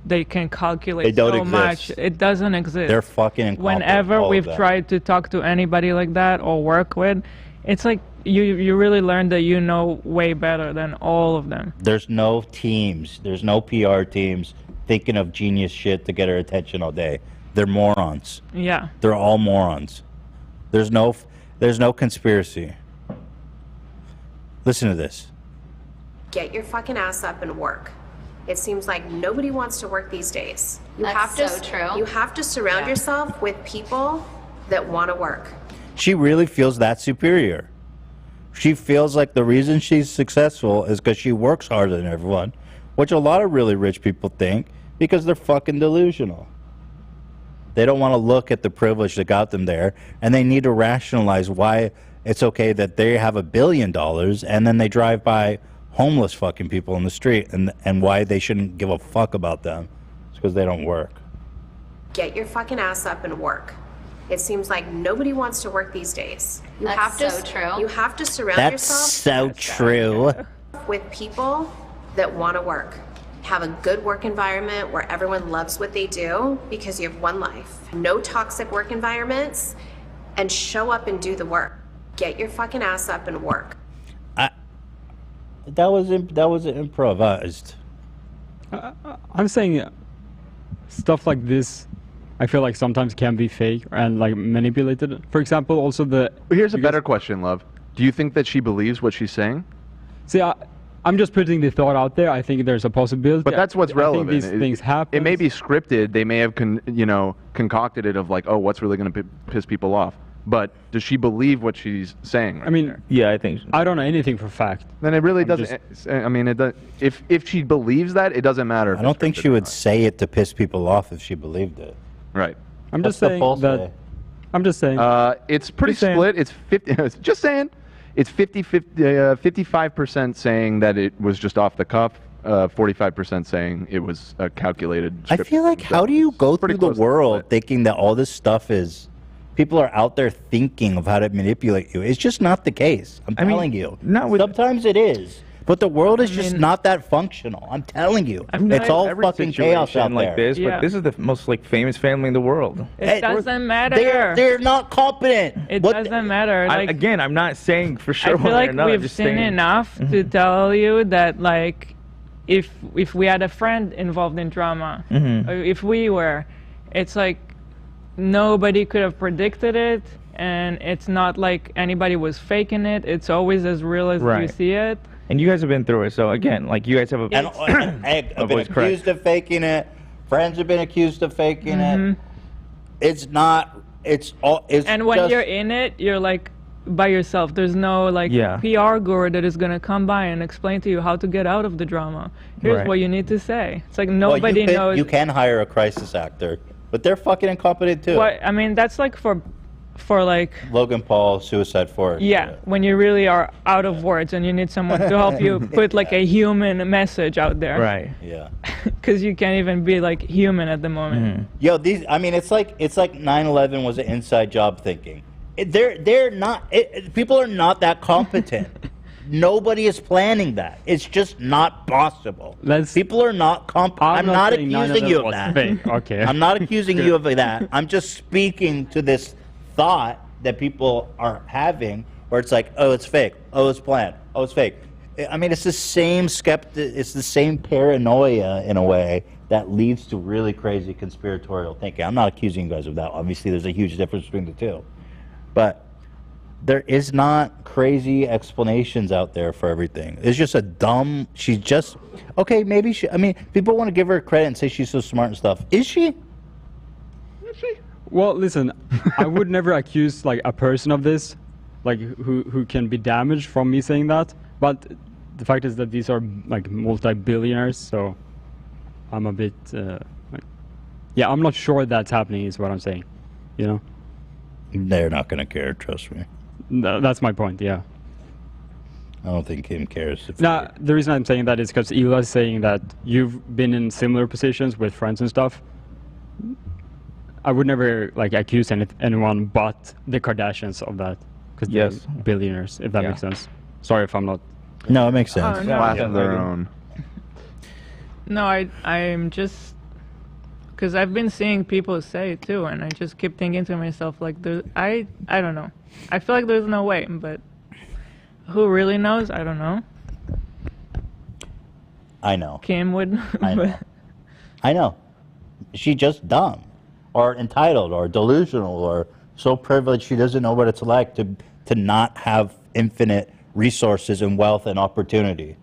they can calculate They don't so exist. much. It doesn't exist. They're fucking incompetent, Whenever all of we've them. tried to talk to anybody like that or work with, it's like you really learn that you know way better than all of them. There's no teams. There's no PR teams thinking of genius shit to get her attention all day. They're morons. Yeah. They're all morons. There's no conspiracy. Listen to this. Get your fucking ass up and work. It seems like nobody wants to work these days. You That's have so to, true. You have to surround yourself with people that want to work. She really feels that superior. She feels like the reason she's successful is because she works harder than everyone, which a lot of really rich people think because they're fucking delusional. They don't want to look at the privilege that got them there, and they need to rationalize why it's okay that they have $1 billion and then they drive by homeless fucking people in the street, and why they shouldn't give a fuck about them. It's because they don't work. Get your fucking ass up and work. It seems like nobody wants to work these days. You That's have to, so true. You have to surround That's yourself so true. with people that want to work. Have a good work environment where everyone loves what they do because you have one life. No toxic work environments, and show up and do the work. Get your fucking ass up and work. That was improvised. I'm saying stuff like this, I feel like sometimes can be fake and like manipulated. For example, also Here's a better question, Love. Do you think that she believes what she's saying? See, I'm just putting the thought out there. I think there's a possibility. But that's what's relevant. I think these things happen. It may be scripted. They may have concocted it of like, oh, what's really going to piss people off. But does she believe what she's saying? I mean, yeah, I think so. I don't know anything for fact. Then it really doesn't. I mean, it does, if she believes that, it doesn't matter. If I don't think she would say it to piss people off if she believed it. Right. I'm What's just the saying pulse that. say? I'm just saying. It's pretty split. It's 50. Just saying. It's 55% saying that it was just off the cuff. 45% saying it was a calculated. I feel like, how do you go through the world thinking that all this stuff is, people are out there thinking of how to manipulate you? It's just not the case. I'm telling you. Sometimes it is. But the world is just not that functional. I'm telling you. It's all Every fucking chaos situation out like there. this, but this is the most like famous family in the world. It doesn't matter. They're not competent. It doesn't matter. Like, again, I'm not saying for sure. I feel like we've seen enough to tell you that, like, if we had a friend involved in drama, or if we were, it's like nobody could have predicted it, and it's not like anybody was faking it. It's always as real as you see it. And you guys have been through it, so again, like you guys have a. I've been accused of faking it. Friends have been accused of faking it. It's not. It's all. It's And when just, you're in it, you're like by yourself. There's no like PR guru that is gonna come by and explain to you how to get out of the drama. Here's Right. what you need to say. It's like well, nobody knows. You can hire a crisis actor, but they're fucking incompetent too. What I mean, that's like for like. Logan Paul, Suicide Force. Yeah, when you really are out of words and you need someone to help you put like a human message out there. Right. Yeah. Because you can't even be like human at the moment. Yo, I mean, it's like 9/11 was an inside job thinking. They're not. People are not that competent. Nobody is planning that. It's just not possible. People are not competent. I'm not accusing you of that. Okay. I'm not accusing you of that. I'm just speaking to this thought that people are having where it's like, oh, it's fake, oh, it's planned, oh, it's fake. I mean, it's the same it's the same paranoia in a way that leads to really crazy conspiratorial thinking. I'm not accusing you guys of that. Obviously, there's a huge difference between the two. But there is not crazy explanations out there for everything. It's just a dumb, she's just, okay, maybe she, I mean, people want to give her credit and say she's so smart and stuff. Is she? Well, listen, I would never accuse like a person of this, like who can be damaged from me saying that. But the fact is that these are like multi-billionaires, so I'm a bit, yeah, I'm not sure that's happening is what I'm saying, you know? They're not going to care, trust me. No, that's my point, yeah. I don't think Kim cares. Now, the reason I'm saying that is because Hila is saying that you've been in similar positions with friends and stuff. I would never like accuse anyone but the Kardashians of that, because they're billionaires, if that makes sense. Sorry if I'm not. No, it makes sense. Their own. No, I'm just because I've been seeing people say it too, and I just keep thinking to myself like, I don't know. I feel like there's no way, but who really knows? I don't know. I know. Kim would. I know. I know. She's just dumb, or entitled, or delusional, or so privileged she doesn't know what it's like to not have infinite resources and wealth and opportunity,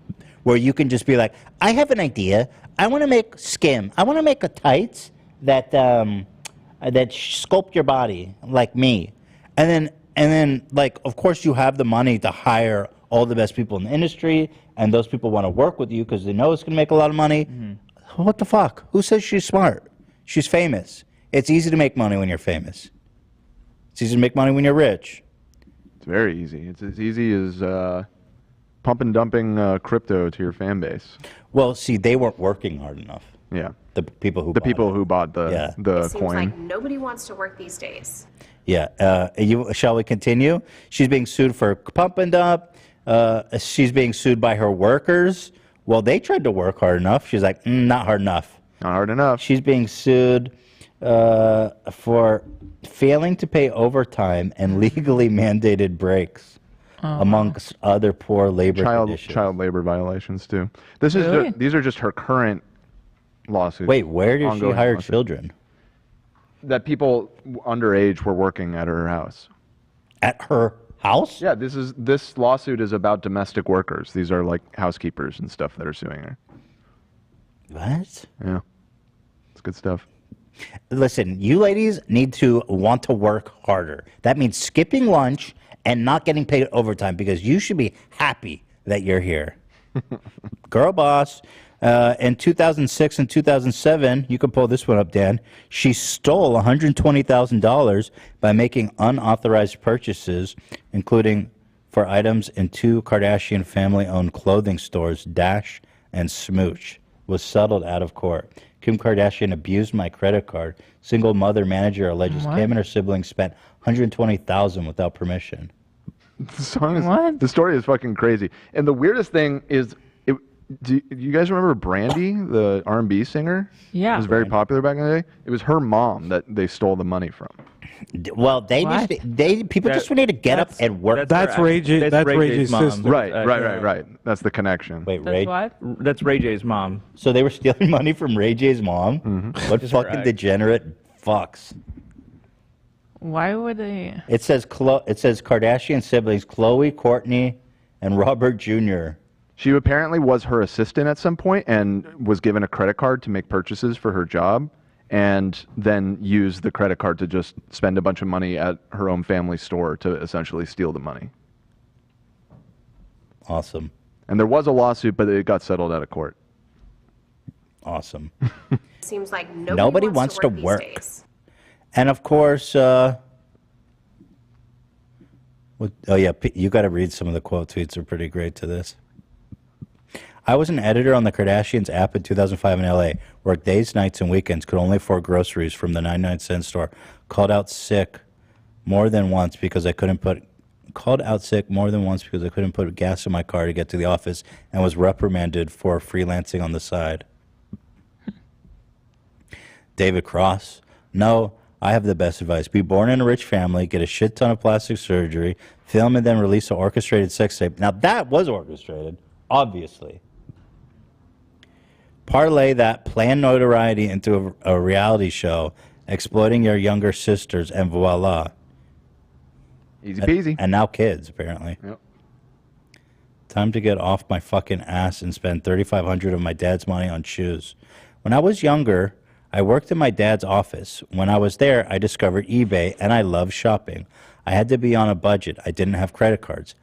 where you can just be like, I have an idea. I want to make skim. I want to make a tights that sculpt your body like me, and then like, of course you have the money to hire all the best people in the industry, and those people want to work with you because they know it's going to make a lot of money. Mm-hmm. What the fuck? Who says she's smart? She's famous. It's easy to make money when you're famous. It's easy to make money when you're rich. It's very easy. It's as easy as pump and dumping crypto to your fan base. Well, see, they weren't working hard enough. Yeah. The people who bought the It seems coin. like nobody wants to work these days. Yeah. Shall we continue? She's being sued for pump and dump. She's being sued by her workers. Well, they tried to work hard enough. She's like, not hard enough. Not hard enough. She's being sued for failing to pay overtime and legally mandated breaks, amongst other poor labor conditions. Child labor violations too. This is Really? these are just her current lawsuits. Wait, where did she ongoing hire lawsuits. children? That people underage were working at her house. At her house? Yeah, this lawsuit is about domestic workers. These are like housekeepers and stuff that are suing her. What? Yeah, it's good stuff. Listen, you ladies need to want to work harder. That means skipping lunch and not getting paid overtime, because you should be happy that you're here. Girl boss. In 2006 and 2007, you can pull this one up, Dan, she stole $120,000 by making unauthorized purchases, including for items in 2 Kardashian family-owned clothing stores, Dash and Smooch, was settled out of court. Kim Kardashian abused my credit card. Single mother manager alleges What? Kim and her siblings spent $120,000 without permission. The story is fucking crazy. And the weirdest thing is, do you guys remember Brandy, the R&B singer? Yeah. It was very popular back in the day. It was her mom that they stole the money from. Well, people just need to get up and work. That's Ray J. That's Ray J's sister. Right. That's the connection. Wait, That's Ray? what? That's Ray J's mom. So they were stealing money from Ray J's mom? Mm-hmm. What Just her fucking ex. degenerate fucks. Why would they? It says Kardashian siblings Khloe, Kourtney, and Robert Jr. She apparently was her assistant at some point and was given a credit card to make purchases for her job, and then used the credit card to just spend a bunch of money at her own family store to essentially steal the money. Awesome. And there was a lawsuit, but it got settled out of court. Awesome. Seems like Nobody wants to work. these days. And of course, oh yeah, you got to read some of the quote tweets. Are pretty great to this. I was an editor on the Kardashians app in 2005 in LA. Worked days, nights, and weekends. Could only afford groceries from the 99-cent store. Called out sick more than once because I couldn't put gas in my car to get to the office, and was reprimanded for freelancing on the side. David Cross. No, I have the best advice. Be born in a rich family, get a shit ton of plastic surgery, film and then release an orchestrated sex tape. Now that was orchestrated, obviously. Parlay that planned notoriety into a reality show, exploiting your younger sisters, and voila. Easy peasy. And now kids, apparently. Yep. Time to get off my fucking ass and spend $3,500 of my dad's money on shoes. When I was younger, I worked in my dad's office. When I was there, I discovered eBay, and I love shopping. I had to be on a budget. I didn't have credit cards.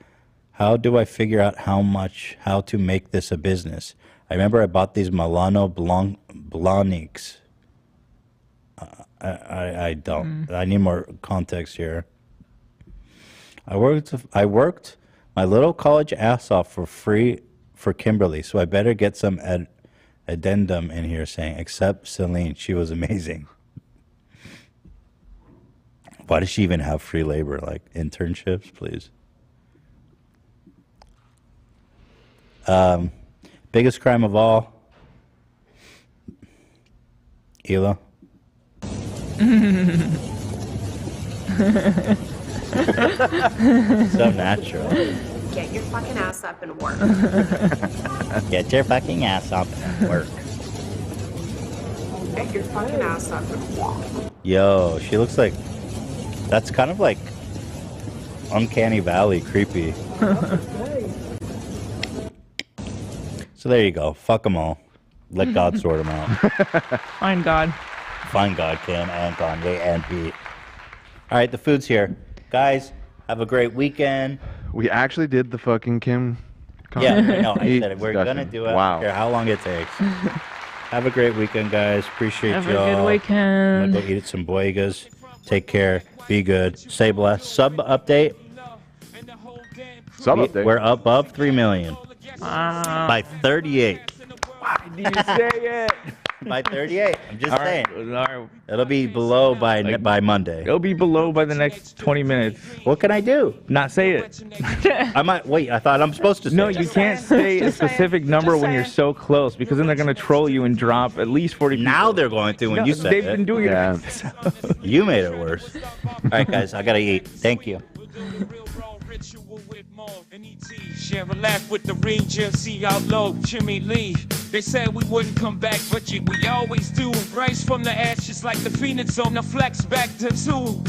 How do I figure out how to make this a business? I remember I bought these Milano Blahniks. I don't. I need more context here. I worked my little college ass off for free for Kimberly, so I better get some addendum in here saying, except Celine, she was amazing. Why does she even have free labor? Like internships, please. Biggest crime of all. Hila. So natural. Get your fucking ass up and work. Get your fucking ass up and work. Get your fucking ass up and walk. Yo, she looks like... That's kind of like... Uncanny Valley creepy. So there you go. Fuck them all. Let God sort them out. Find God. Find God, Kim and Kanye and Pete. All right, the food's here. Guys, have a great weekend. We actually did the fucking Kim. Yeah, I know. I said it. We're discussion. going to do it. Wow. I don't care how long it takes. Have a great weekend, guys. Appreciate Have y'all. a good weekend. I'm going to go eat some boigas. Take care. Be good. Stay blessed. Sub update. We're up 3 million. By 38. Why did you say it? By 38. I'm just saying. All right. It'll be below by Monday. It'll be below by the next 20 minutes. What can I do? Not say it. I might wait. I thought I'm supposed to say No, it. you can't say a specific number when you're so close because then they're going to troll you and drop at least 40 people. Now they're going to when you said they've it. been doing it. You made it worse. All right, guys. I got to eat. Thank you. Share a laugh with the Ranger, see how low Jimmie Lee. They said we wouldn't come back, but we always do. Rise from the ashes like the phoenix on the flex back to 2.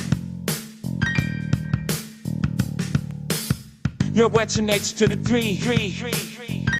You're wet your next to the 3.